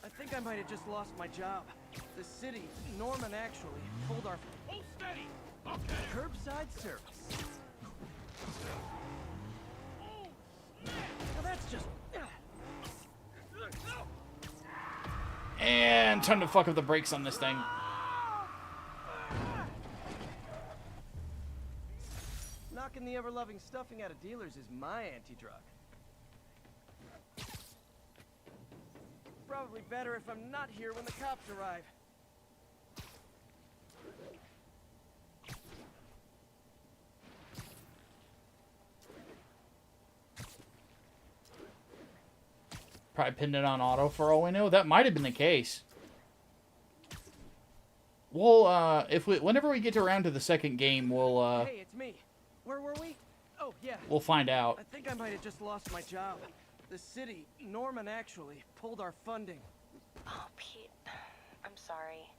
I think I might have just lost my job. The city, Norman actually, pulled our... Hold steady! Okay! Curbside service. Now that's just... And time to fuck up the brakes on this thing. Knocking the ever-loving stuffing out of dealers is my anti-drug. Probably better if I'm not here when the cops arrive. Probably pinned it on auto for all we know. That might have been the case. We'll, whenever we get around to the second game, we'll, Hey, it's me. Where were we? Oh, yeah. we'll find out. I think I might have just lost my job. The city, Norman actually, pulled our funding. Oh, Pete. I'm sorry.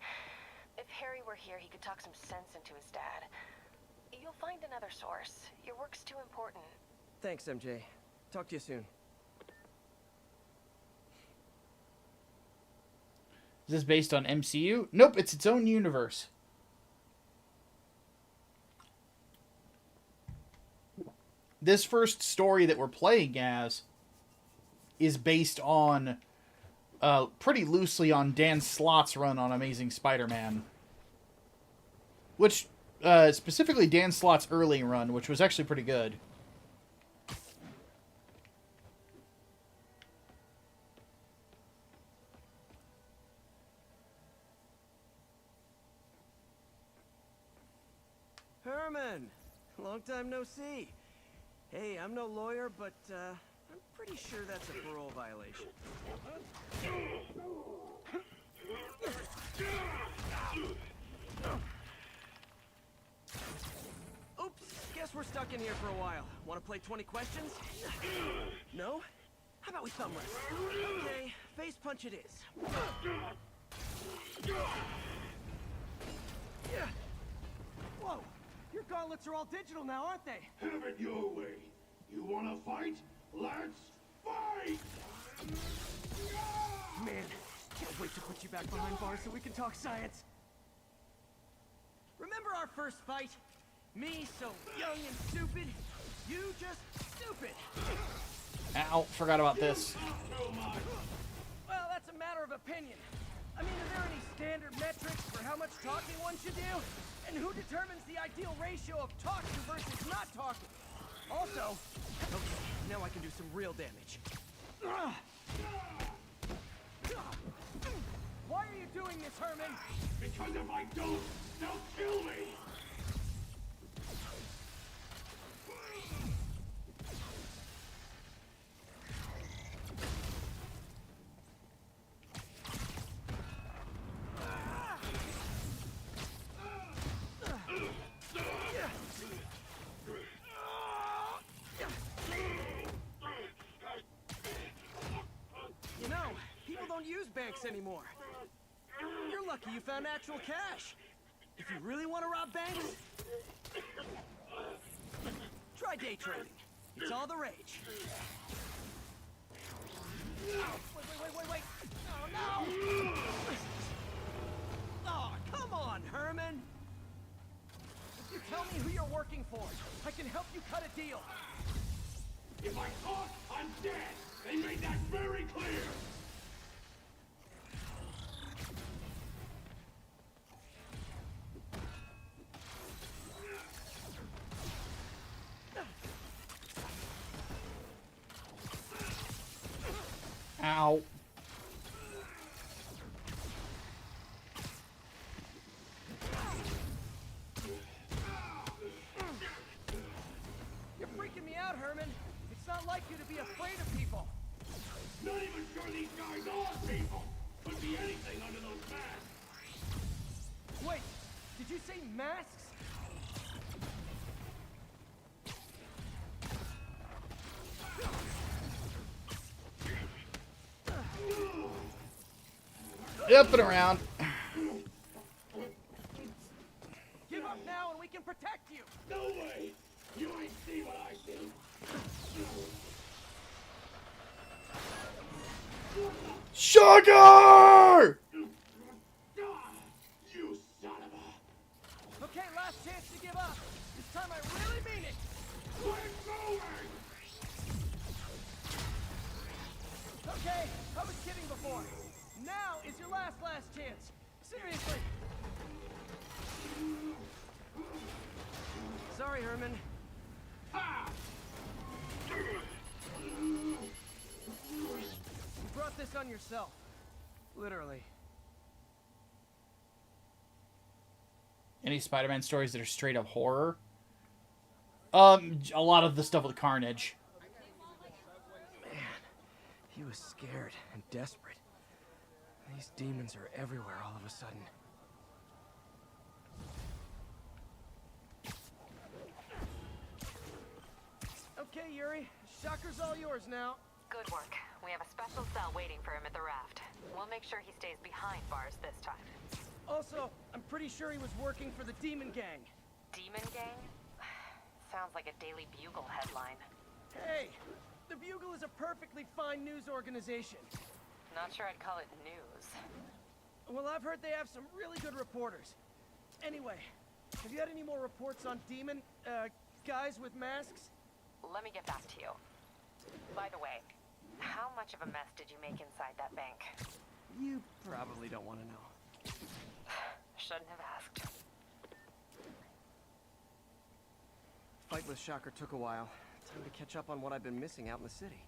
If Harry were here, he could talk some sense into his dad. You'll find another source. Your work's too important. Thanks, MJ. Talk to you soon. Is this based on MCU? Nope, it's its own universe. This first story that we're playing as is based on, pretty loosely on Dan Slott's run on Amazing Spider-Man. Which, specifically Dan Slott's early run, which was actually pretty good. Herman! Long time no see. Hey, I'm no lawyer, but, I'm pretty sure that's a parole violation. Oops, guess we're stuck in here for a while. Want to play 20 questions? No? How about we thumb wrestle? Okay, face punch it is. Yeah. Whoa, your gauntlets are all digital now, aren't they? Have it your way. You wanna fight? Let's fight! Man, can't wait to put you back behind bars so we can talk science. Remember our first fight? Me so young and stupid, you just stupid. Ow, forgot about this. Well, that's a matter of opinion. I mean, are there any standard metrics for how much talking one should do? And who determines the ideal ratio of talking versus not talking? Also, okay, now I can do some real damage. Why are you doing this, Herman? Because if I don't, they'll kill me! You know, people don't use banks anymore. You're lucky you found actual cash. If you really want to rob banks, try day trading. It's all the rage. Wait. Oh, no! Oh, come on, Herman! If you tell me who you're working for, I can help you cut a deal. If I talk, I'm dead! They made that very clear! Ow. You're freaking me out, Herman. It's not like you to be afraid of people. Not even sure these guys are people! Could be anything under those masks! Wait, did you say masks? Up and around. Give up now and we can protect you! No way! You ain't see what I see! Sugar! You son of a... Okay, last chance to give up. This time I really mean it. We're going! Okay, I was kidding before. Now is your last chance. Seriously. Sorry, Herman. Ah! You brought this on yourself. Literally. Any Spider-Man stories that are straight up horror? A lot of the stuff with Carnage. He was scared and desperate. These demons are everywhere all of a sudden. Okay, Yuri. Shocker's all yours now. Good work. We have a special cell waiting for him at the raft. We'll make sure he stays behind bars this time. Also, I'm pretty sure he was working for the Demon Gang. Demon Gang? Sounds like a Daily Bugle headline. Hey, the Bugle is a perfectly fine news organization. Not sure I'd call it news. Well, I've heard they have some really good reporters. Anyway, have you had any more reports on demon, guys with masks? Let me get back to you. By the way, how much of a mess did you make inside that bank? You probably don't want to know. Shouldn't have asked. Fight with Shocker took a while. Time to catch up on what I've been missing out in the city.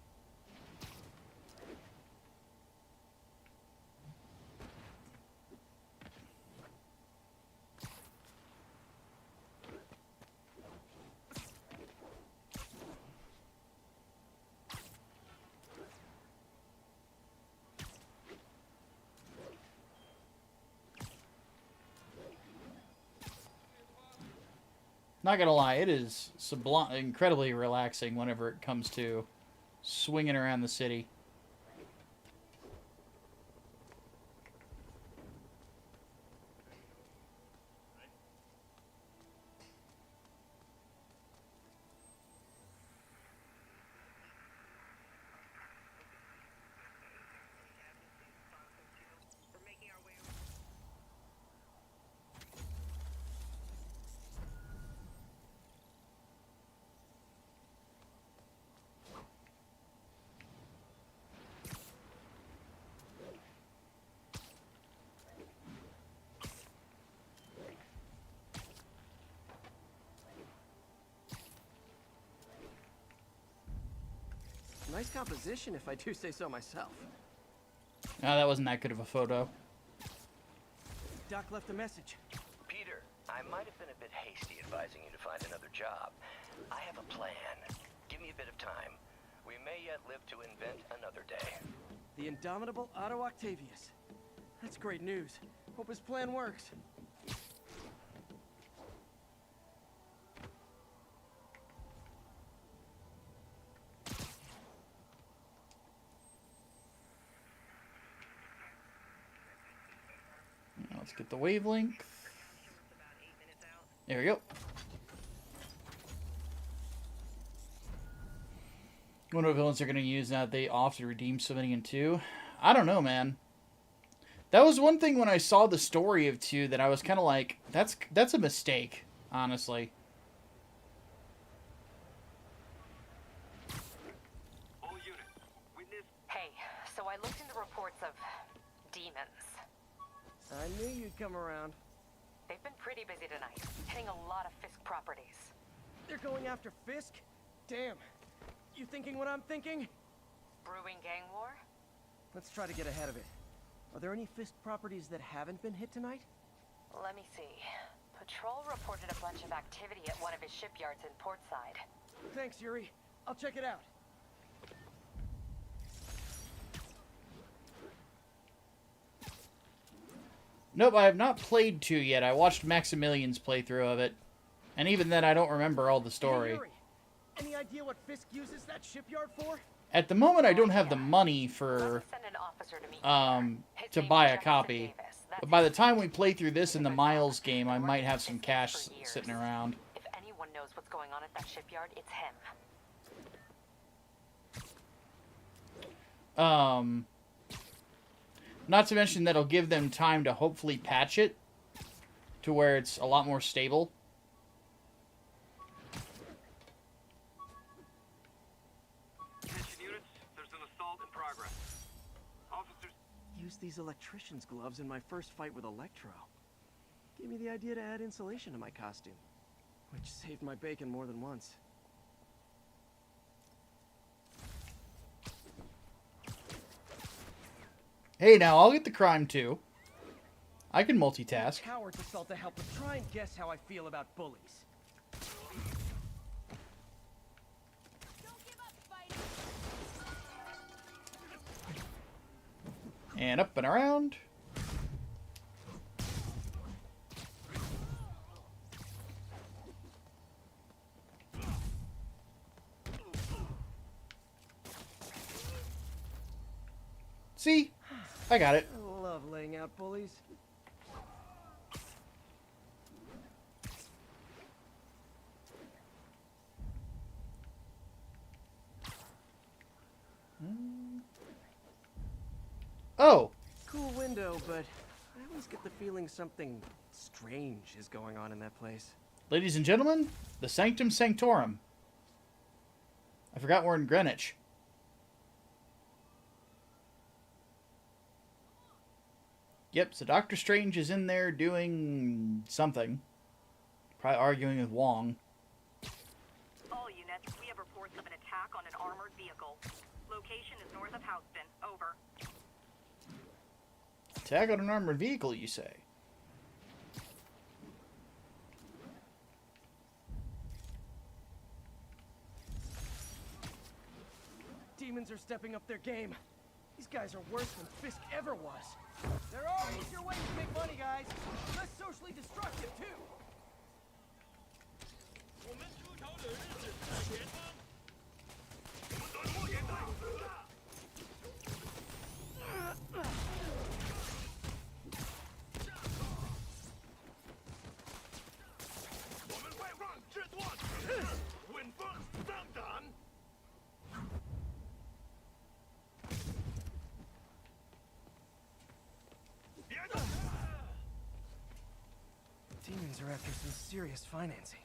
Not gonna lie, it is incredibly relaxing whenever it comes to swinging around the city. Nice composition, if I do say so myself. No, that wasn't that good of a photo. Doc left a message. Peter, I might have been a bit hasty advising you to find another job. I have a plan. Give me a bit of time. We may yet live to invent another day. The indomitable Otto Octavius. That's great news. Hope his plan works. Let's get the wavelength. There we go. I wonder what villains are going to use now that they often redeem so many in 2. I don't know, man. That was one thing when I saw the story of 2 that I was kind of like, that's a mistake, honestly. Hey, so I looked into reports of demons. I knew you'd come around. They've been pretty busy tonight, hitting a lot of Fisk properties. They're going after Fisk? Damn. You thinking what I'm thinking? Brewing gang war? Let's try to get ahead of it. Are there any Fisk properties that haven't been hit tonight? Let me see. Patrol reported a bunch of activity at one of his shipyards in Portside. Thanks, Yuri. I'll check it out. Nope, I have not played 2 yet. I watched Maximilian's playthrough of it. And even then, I don't remember all the story. Hey, Yuri. Any idea what Fisk uses that shipyard for? At the moment, I don't have the money for to buy a copy. But by the time we play through this in the Miles game, I might have some cash sitting around. If anyone knows what's going on at that shipyard, it's him. Not to mention that'll give them time to hopefully patch it to where it's a lot more stable. Attention units, there's an assault in progress. Officers... Used these electrician's gloves in my first fight with Electro. Gave me the idea to add insulation to my costume, which saved my bacon more than once. Hey, now I'll get the crime too. I can multitask. Cowards assault the helpless. Try and guess how I feel about bullies. And up and around. See? I got it. I love laying out bullies. Oh! Cool window, but I always get the feeling something strange is going on in that place. Ladies and gentlemen, the Sanctum Sanctorum. I forgot we're in Greenwich. Yep, so Doctor Strange is in there doing something. Probably arguing with Wong. All units, we have reports of an attack on an armored vehicle. Location is north of Houston. Over. Attack on an armored vehicle, you say? Demons are stepping up their game. These guys are worse than Fisk ever was. There are easier ways to make money, guys. Less socially destructive, too. Demons are after some serious financing.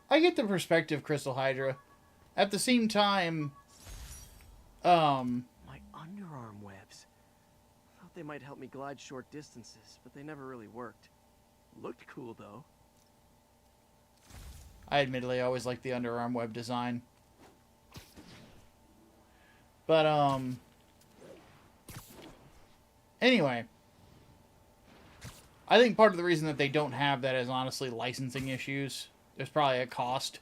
I get the perspective, Crystal Hydra. At the same time, My underarm webs. Thought they might help me glide short distances, but they never really worked. Looked cool, though. I admittedly always liked the underarm web design. But, anyway. I think part of the reason that they don't have that is honestly licensing issues. There's probably a cost.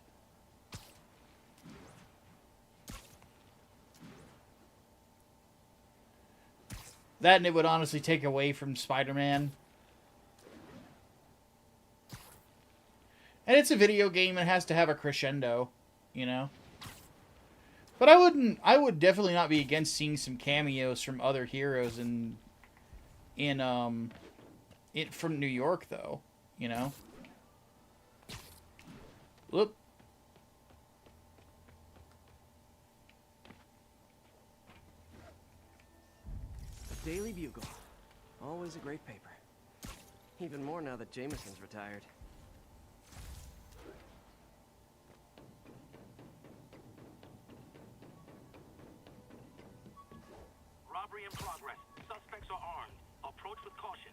That and it would honestly take away from Spider-Man. And it's a video game, it has to have a crescendo, you know? But I would definitely not be against seeing some cameos from other heroes from New York, though, you know? Whoop. The Daily Bugle. Always a great paper. Even more now that Jameson's retired. Robbery in progress. Suspects are armed. Approach with caution.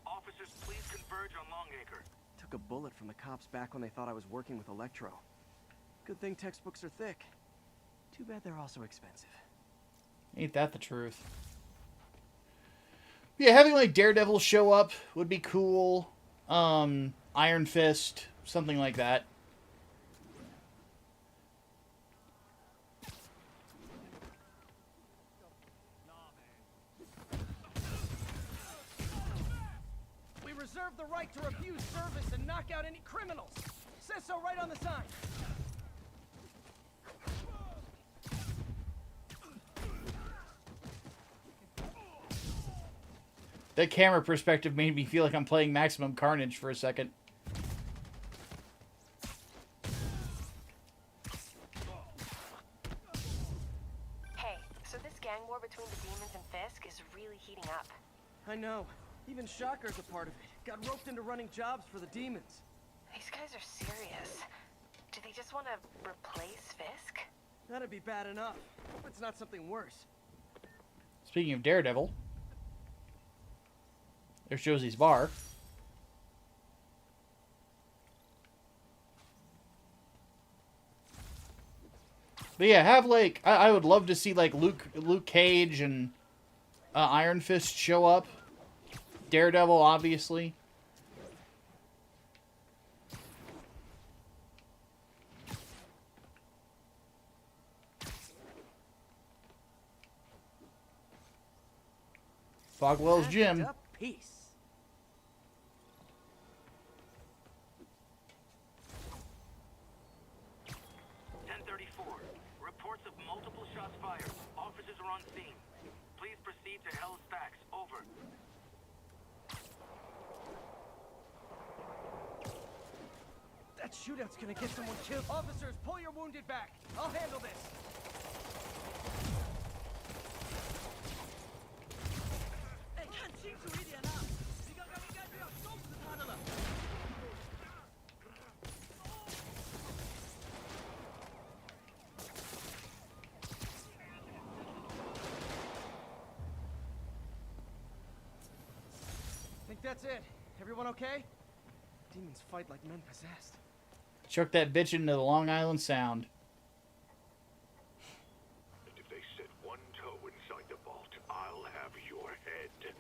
Officers, please converge on Longacre. Took a bullet from the cops back when they thought I was working with Electro. Good thing textbooks are thick. Too bad they're also expensive. Ain't that the truth? Yeah, having like Daredevil show up would be cool. Iron Fist, something like that. We reserve the right to refuse service and knock out any criminals. Says so right on the sign. That camera perspective made me feel like I'm playing Maximum Carnage for a second. Hey, so this gang war between the demons and Fisk is really heating up. I know. Even Shocker's a part of it. Got roped into running jobs for the demons. These guys are serious. Do they just want to replace Fisk? That'd be bad enough. Hope it's not something worse. Speaking of Daredevil, there's Josie's bar. But But yeah, have like I would love to see like Luke Cage and Iron Fist show up. Daredevil, obviously. Fogwell's gym. Peace. Reports of multiple shots fired. Officers are on scene. Please proceed to Hell's Stacks. Over. That shootout's gonna get someone killed. Officers, pull your wounded back. I'll handle this. Think that's it. Everyone okay? Demons fight like men possessed. Chuck that bitch into the Long Island Sound. And if they set one toe inside the vault, I'll have your head.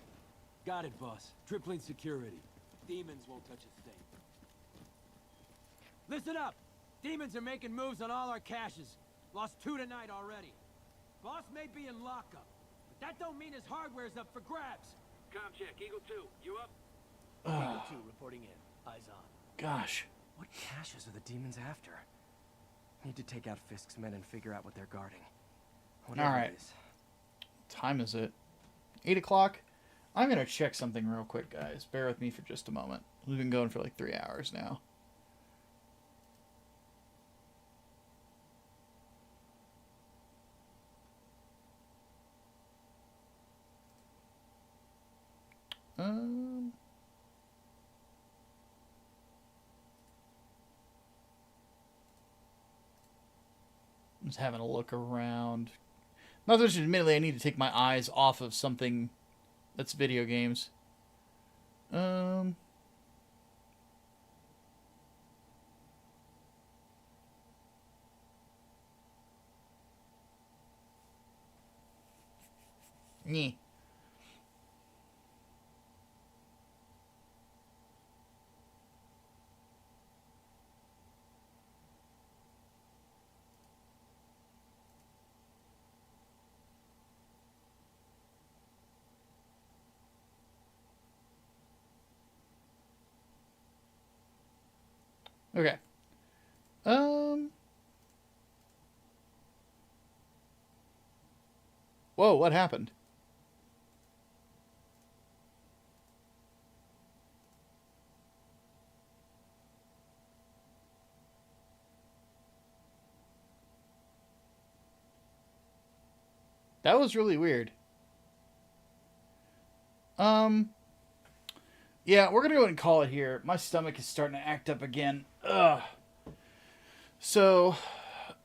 Got it, boss. Tripling security. Demons won't touch a thing. Listen up! Demons are making moves on all our caches. Lost 2 tonight already. Boss may be in lockup, but that don't mean his hardware's up for grabs. Com check. Eagle 2, you up? Eagle 2 reporting in. Eyes on. Gosh. What caches are the demons after? Need to take out Fisk's men and figure out what they're guarding. Whatever All right. it is. Time is it? 8 o'clock? I'm going to check something real quick, guys. Bear with me for just a moment. We've been going for like 3 hours now. Just having a look around. Not that admittedly I need to take my eyes off of something that's video games. Nyeh. Okay. Whoa, what happened? That was really weird. Yeah, we're gonna go ahead and call it here. My stomach is starting to act up again. Ugh. So,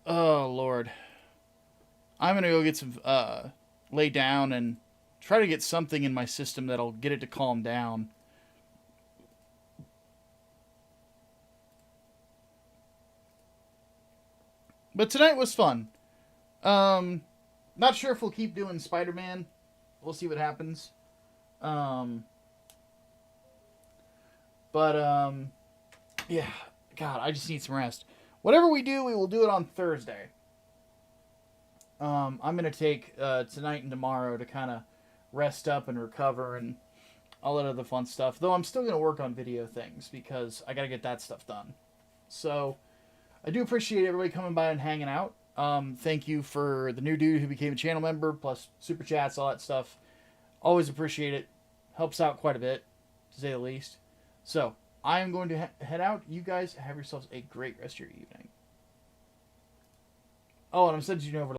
oh Lord. I'm gonna go get some, lay down and try to get something in my system that'll get it to calm down. But tonight was fun. Not sure if we'll keep doing Spider-Man. We'll see what happens. Yeah. God, I just need some rest. Whatever we do, we will do it on Thursday. I'm going to take tonight and tomorrow to kind of rest up and recover and all that other fun stuff. Though I'm still going to work on video things because I got to get that stuff done. So, I do appreciate everybody coming by and hanging out. Thank you for the new dude who became a channel member, plus super chats, all that stuff. Always appreciate it. Helps out quite a bit, to say the least. So, I am going to head out. You guys have yourselves a great rest of your evening. Oh, and I'm sending you over to